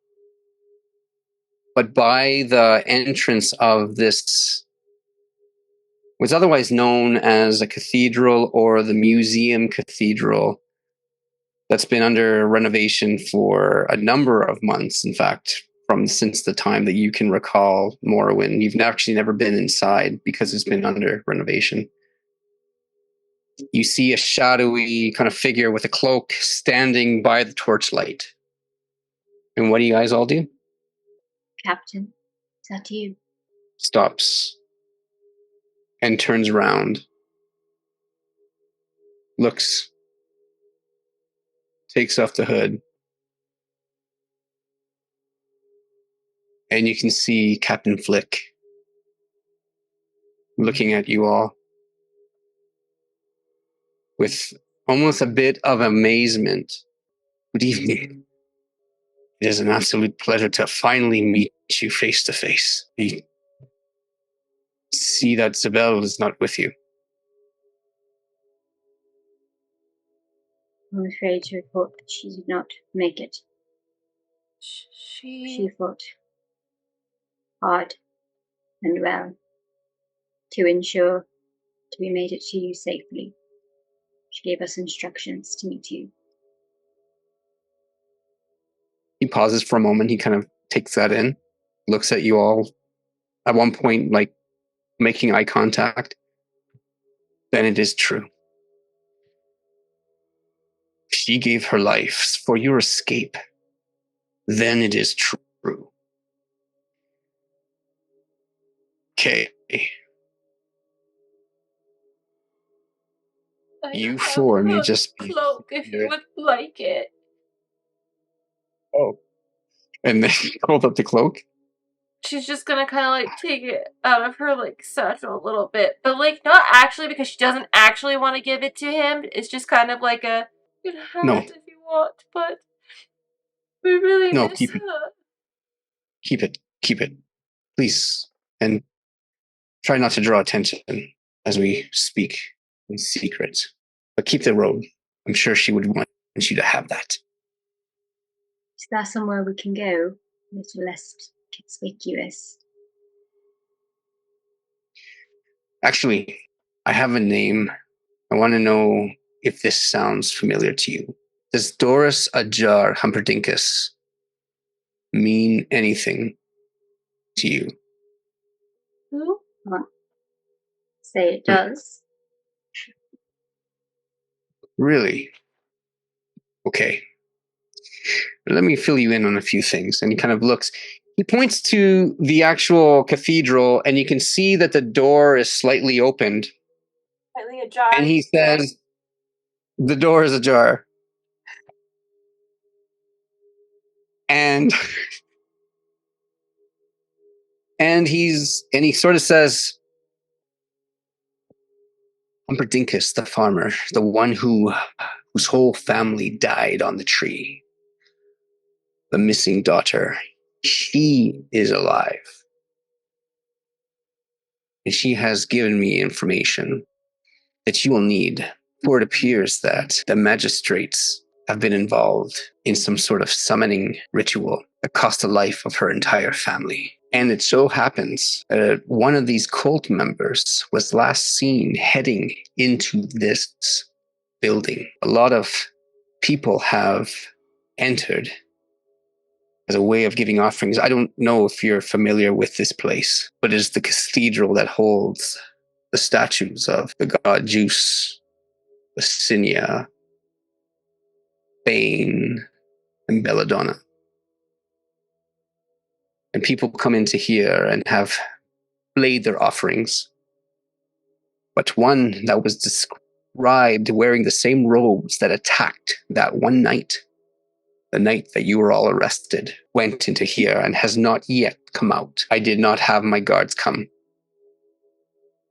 but by the entrance of this, what's otherwise known as a cathedral, or the museum cathedral, that's been under renovation for a number of months. In fact, since the time that you can recall, Morwyn, you've actually never been inside because it's been under renovation. You see a shadowy kind of figure with a cloak standing by the torchlight. And what do you guys all do? Captain, is that you? Stops and turns around, looks, takes off the hood, and you can see Captain Flick looking at you all with almost a bit of amazement. Good evening. It is an absolute pleasure to finally meet you face to face. I see that Isabel is not with you. I'm afraid to report that she did not make it. She fought hard and well to ensure that we made it to you safely. She gave us instructions to meet you. He pauses for a moment. He kind of takes that in, looks at you all, at one point, like making eye contact. Then it is true. She gave her life for your escape. Then it is true. Okay. You four may just be cloak if you would like it. Oh. And then he pulled up the cloak. She's just gonna kind of like take it out of her like satchel a little bit, but like not actually, because she doesn't actually want to give it to him. It's just kind of like a, you can have it if you want, but we really miss keep her. Keep it, please, and try not to draw attention as we speak in secret. But keep the robe. I'm sure she would want you to have that. Is there somewhere we can go a little less conspicuous? Actually, I have a name. I want to know if this sounds familiar to you. Does 𝘼𝙣𝙖𝙤 mean anything to you? Who? Say it does. Really? Okay. Let me fill you in on a few things. And he kind of looks, he points to the actual cathedral, and you can see that the door is slightly opened. Slightly ajar. And he says, the door is ajar. And he sort of says, 𝘼𝙣𝙤𝙤, the farmer, the one whose whole family died on the tree, the missing daughter, she is alive. And she has given me information that you will need, for it appears that the magistrates have been involved in some sort of summoning ritual that cost the life of her entire family. And it so happens that one of these cult members was last seen heading into this building. A lot of people have entered as a way of giving offerings. I don't know if you're familiar with this place, but it is the cathedral that holds the statues of the god 𝐼𝐽𝑠, 𝘼𝐼𝑛𝐻, Bane, and Belladonna. And people come into here and have laid their offerings. But one that was described wearing the same robes that attacked that one night, the night that you were all arrested, went into here and has not yet come out. I did not have my guards come.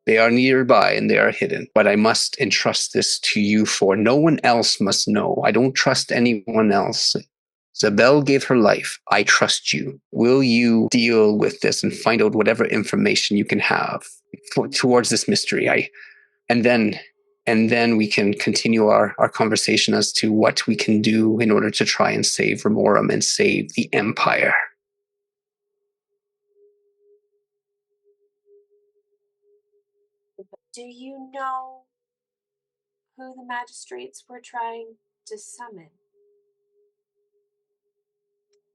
They are nearby and they are hidden, but I must entrust this to you, for no one else must know. I don't trust anyone else. Isabel gave her life. I trust you. Will you deal with this and find out whatever information you can have towards this mystery? And then we can continue our conversation as to what we can do in order to try and save Rimorum and save the Empire. Do you know who the magistrates were trying to summon?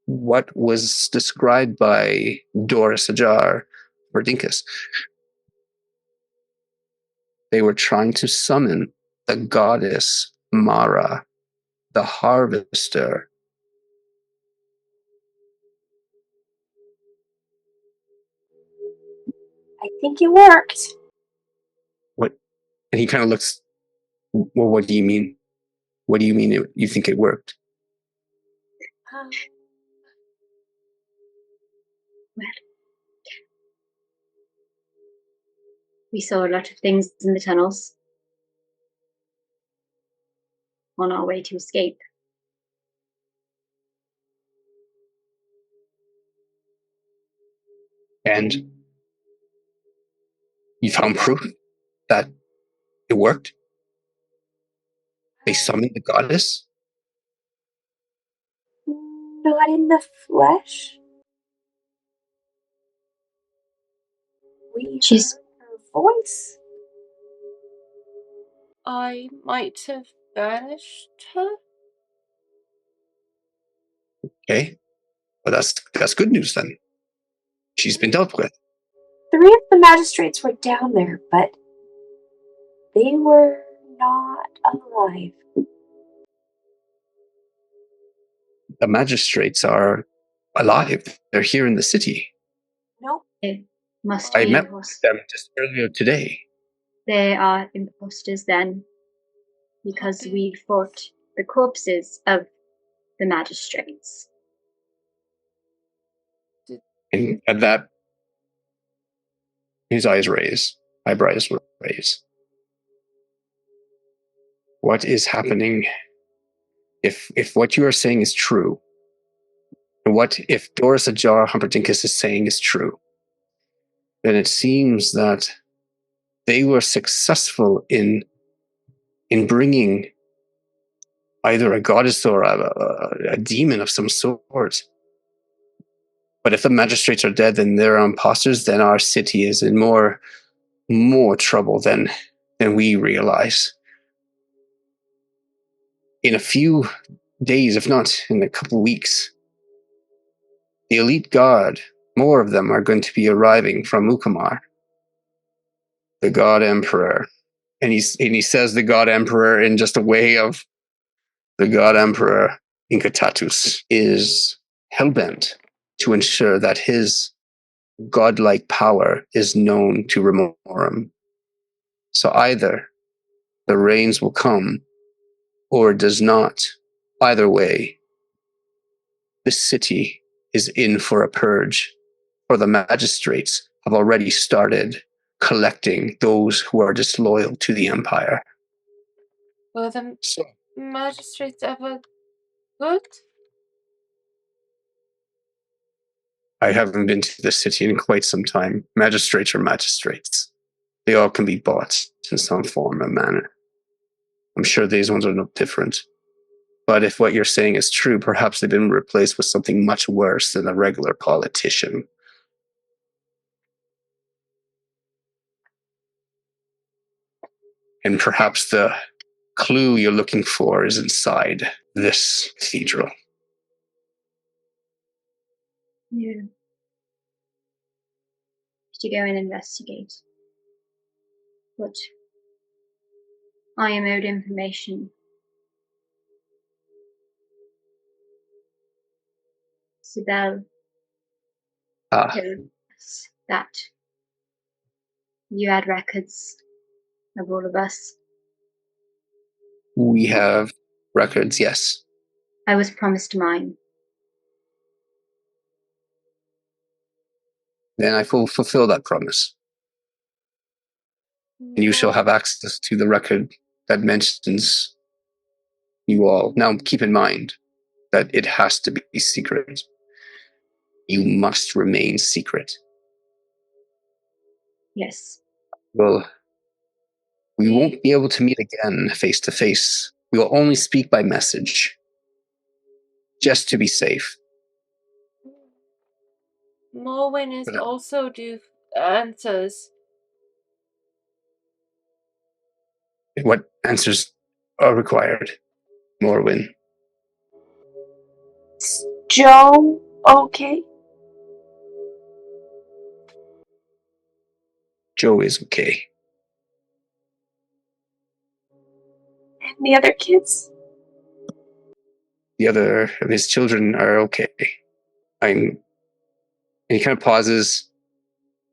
What was described by 𝘼𝙣𝙖𝙤. They were trying to summon the goddess Mara, the harvester. I think it worked. What? And he kind of looks, well, what do you mean? What do you mean you think it worked? We saw a lot of things in the tunnels on our way to escape. And you found proof that it worked? They summoned the goddess? Not in the flesh. We heard her voice. I might have banished her. Okay. Well, that's good news then. She's been dealt with. 3 of the magistrates were down there, but they were not alive. The magistrates are alive. They're here in the city. Nope. It must I be met with them just earlier today. They are imposters then, because we fought the corpses of the magistrates. And at that, his eyebrows raise. What is happening? If what you are saying is true, and what if 𝘼𝙣𝙖𝙤 is saying is true, then it seems that they were successful in bringing either a goddess or a demon of some sort. But if the magistrates are dead, then they're imposters, then our city is in more trouble than we realize. in a few days, if not in a couple weeks, the elite guard, more of them are going to be arriving from Ukamar, the God Emperor. And he says the God Emperor in just a way of the God Emperor Inkatatus is hellbent to ensure that his godlike power is known to Rimorum. So either the rains will come or it does not. Either way, the city is in for a purge, for the magistrates have already started collecting those who are disloyal to the Empire. Will the So, magistrates ever good? I haven't been to the city in quite some time. Magistrates are magistrates. They all can be bought in some form or manner. I'm sure these ones are no different. But if what you're saying is true, perhaps they've been replaced with something much worse than a regular politician. And perhaps the clue you're looking for is inside this cathedral. Yeah. To go and investigate. But I am owed information. 𝐲𝐽 told us that you had records of all of us. We have records, yes. I was promised mine. Then I will fulfill that promise. And you shall have access to the record that mentions you all. Now, keep in mind that it has to be secret. You must remain secret. Yes. Well, we won't be able to meet again face to face. We will only speak by message, just to be safe. Morwyn is also due answers. What answers are required, Morwyn? Is Joe okay? Joe is okay. And the other kids? The other of his children are okay. And he kind of pauses,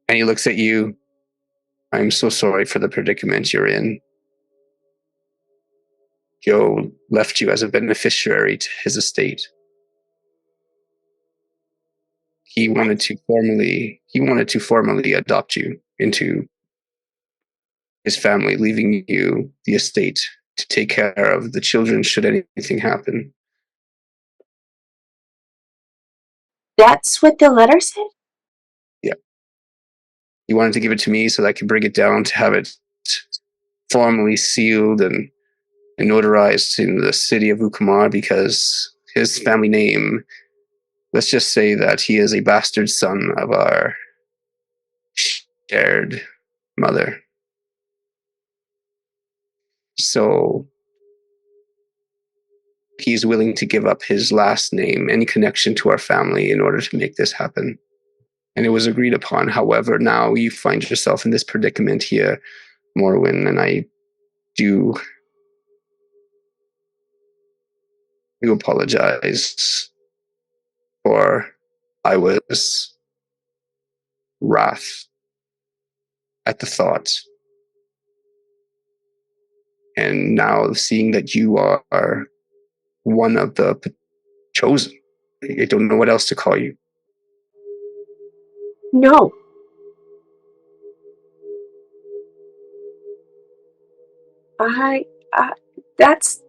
and he looks at you. I'm so sorry for the predicament you're in. Joe left you as a beneficiary to his estate. He wanted to formally adopt you into his family, leaving you the estate to take care of the children should anything happen. That's what the letter said? Yeah. He wanted to give it to me so that I could bring it down to have it formally sealed and notarized in the city of Ukamar, because his family name, let's just say that he is a bastard son of our shared mother. So he's willing to give up his last name, any connection to our family, in order to make this happen. And it was agreed upon. However, now you find yourself in this predicament here, Morwyn, and I do apologize for I was wrath at the thought. And now seeing that you are one of the chosen, I don't know what else to call you. No. That's...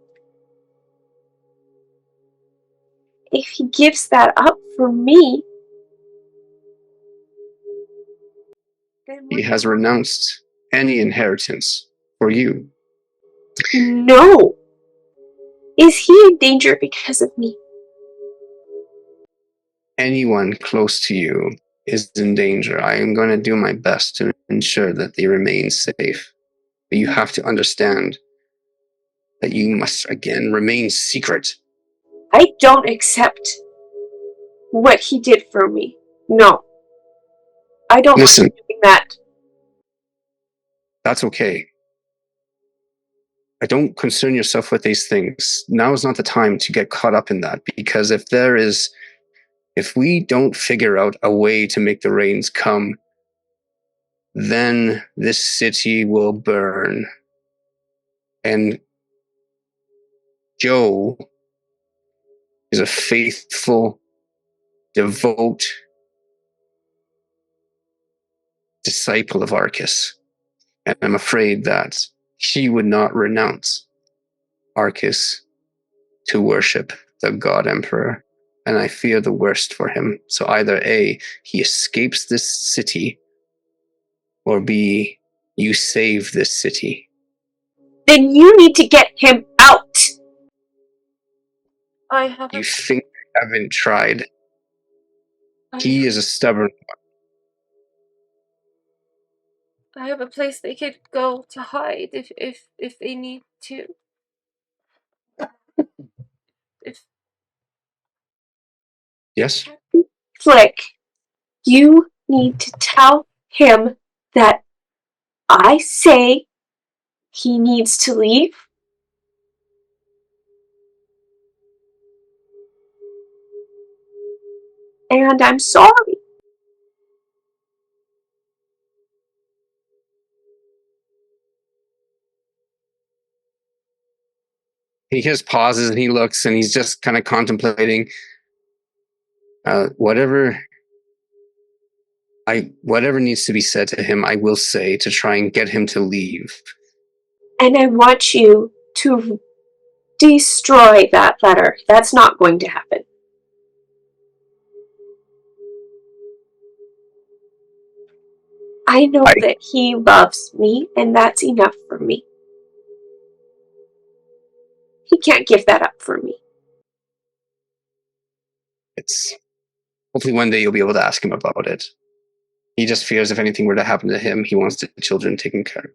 If he gives that up for me, then He has renounced any inheritance for you. No. Is he in danger because of me? Anyone close to you is in danger. I am going to do my best to ensure that they remain safe. But you have to understand that you must again remain secret. I don't accept what he did for me. No. I don't Listen, like doing that. that's okay. Don't concern yourself with these things. Now is not the time to get caught up in that, because if we don't figure out a way to make the rains come, then this city will burn. And Joe is a faithful, devout disciple of Arcus. And I'm afraid that he would not renounce Arcus to worship the God Emperor. And I fear the worst for him. So either A, he escapes this city, or B, you save this city. Then you need to get him out. You think I haven't tried. He is a stubborn I have a place they could go to hide if they need to. Yes? Flick, you need to tell him that I say he needs to leave. And I'm sorry. He just pauses and he looks and he's just kind of contemplating whatever needs to be said to him, I will say to try and get him to leave. And I want you to destroy that letter. That's not going to happen. I know that he loves me, and that's enough for me. He can't give that up for me. Hopefully one day you'll be able to ask him about it. He just fears if anything were to happen to him, he wants the children taken care of.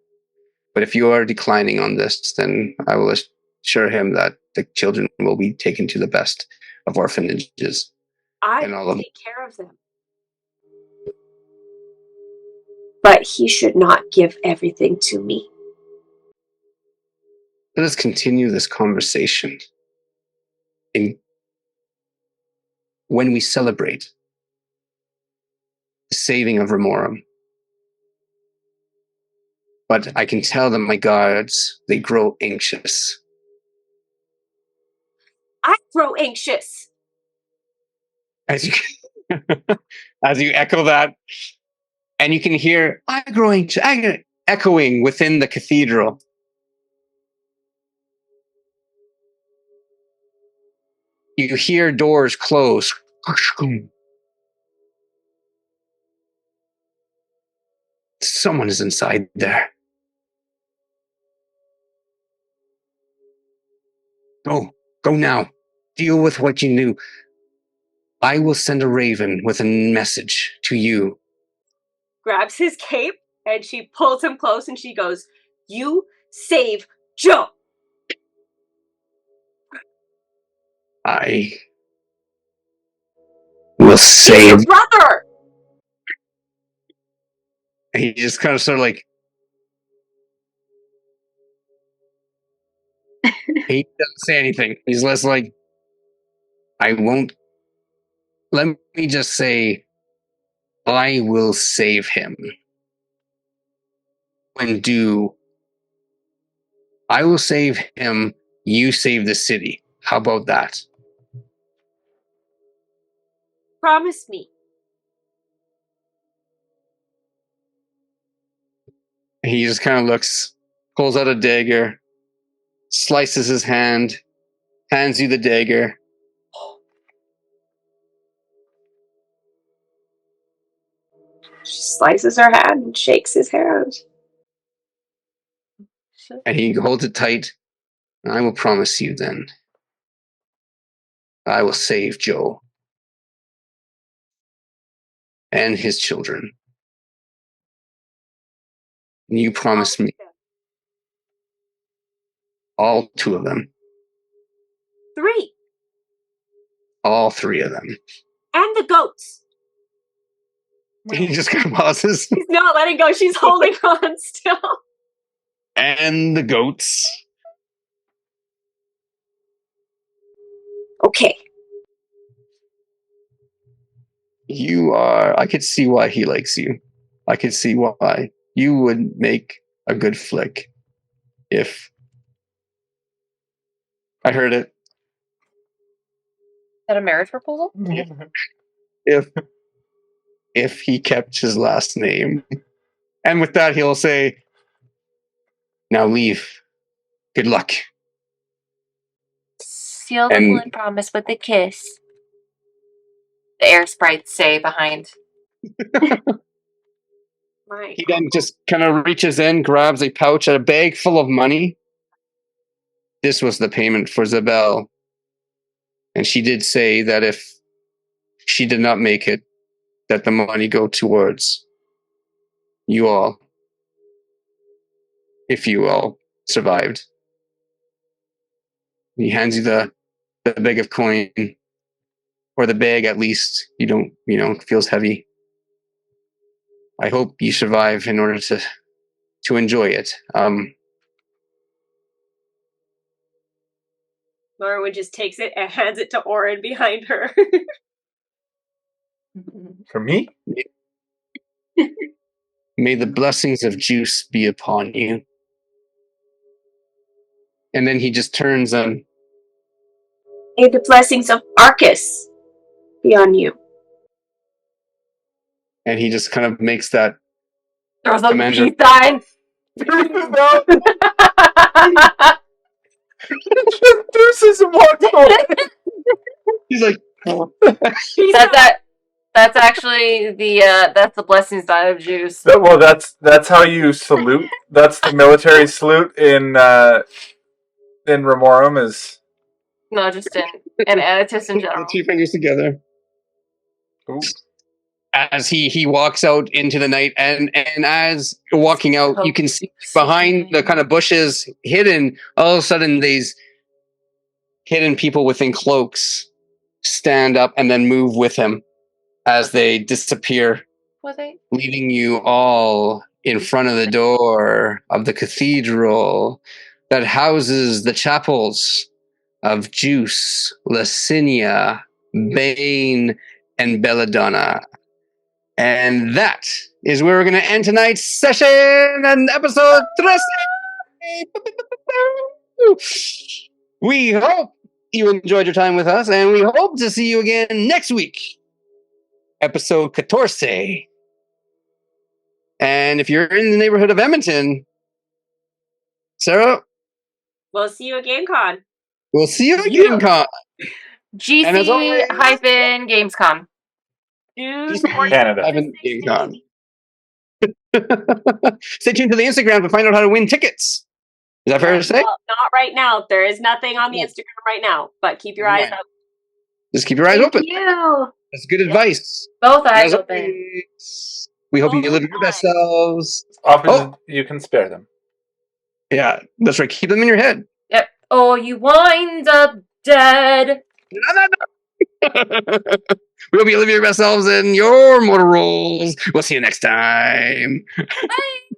But if you are declining on this, then I will assure him that the children will be taken to the best of orphanages. I will take care of them. But he should not give everything to me. Let us continue this conversation when we celebrate the saving of Rimorum. But I can tell that my guards, they grow anxious. I grow anxious. As you echo that, and you can hear, I grow anxious, echoing within the cathedral. You hear doors close. Someone is inside there. Go now. Deal with what you knew. I will send a raven with a message to you. Grabs his cape and she pulls him close and she goes, "You save Joe." I will save your brother. He just kind of sort of like he doesn't say anything. He's less like, I won't. Let me just say, I will save him. When due, I will save him. You save the city. How about that? Promise me. He just kind of looks, pulls out a dagger, slices his hand, hands you the dagger. She slices her hand and shakes his hand. And he holds it tight. I will promise you then, I will save Joe and his children. And you promise me All 2 of them. 3. All 3 of them. And the goats. He just kind of pauses. She's not letting go. She's holding on still. And the goats. Okay. You are... I could see why he likes you. I could see why. You would make a good flick if... I heard it. Is that a marriage proposal? If he kept his last name. And with that, he'll say, now leave. Good luck. Seal the blood promise with a kiss. The air sprites say behind. He then just kind of reaches in, grabs a pouch, a bag full of money. This was the payment for Zabel. And she did say that if she did not make it, that the money go towards you all. If you all survived. He hands you the bag of coin. Or the bag, at least. You don't, it feels heavy. I hope you survive in order to enjoy it. Morwyn just takes it and hands it to Orin behind her. For me? May the blessings of juice be upon you. And then he just turns on. May the blessings of Arcus be on you. And he just kind of makes that. Throws up a Commander. peace sign. Deuces and walks away. He's like, That's actually that's the blessing sign of juice. Well, that's how you salute. That's the military salute in Rimorum is. No, just in Anatus in general. 2 fingers together. Ooh. As he walks out into the night, and as walking out, you can see behind the kind of bushes, hidden. All of a sudden, these hidden people within cloaks stand up and then move with him as they disappear, leaving you all in front of the door of the cathedral that houses the chapels of Juice, Licinia, Bane, and Belladonna. And that is where we're going to end tonight's session and episode 3. We hope you enjoyed your time with us, and we hope to see you again next week. Episode 14. And if you're in the neighborhood of Edmonton, Sarah, We'll see you at GameCon. we'll see you at GameCon. And as always- GC-Gamescom. Canada. GameCon. Stay tuned to the Instagram to find out how to win tickets. Is that fair to say? Well, not right now. There is nothing on the Instagram right now, but keep your eyes up. Just keep your eyes open. Thank you. That's good advice. Both eyes As open. always, we hope you live your best selves. Often you can spare them. Yeah, that's right. Keep them in your head. Yep. Oh, you wind up dead. We hope you live your best selves in your mortal roles. We'll see you next time. Bye.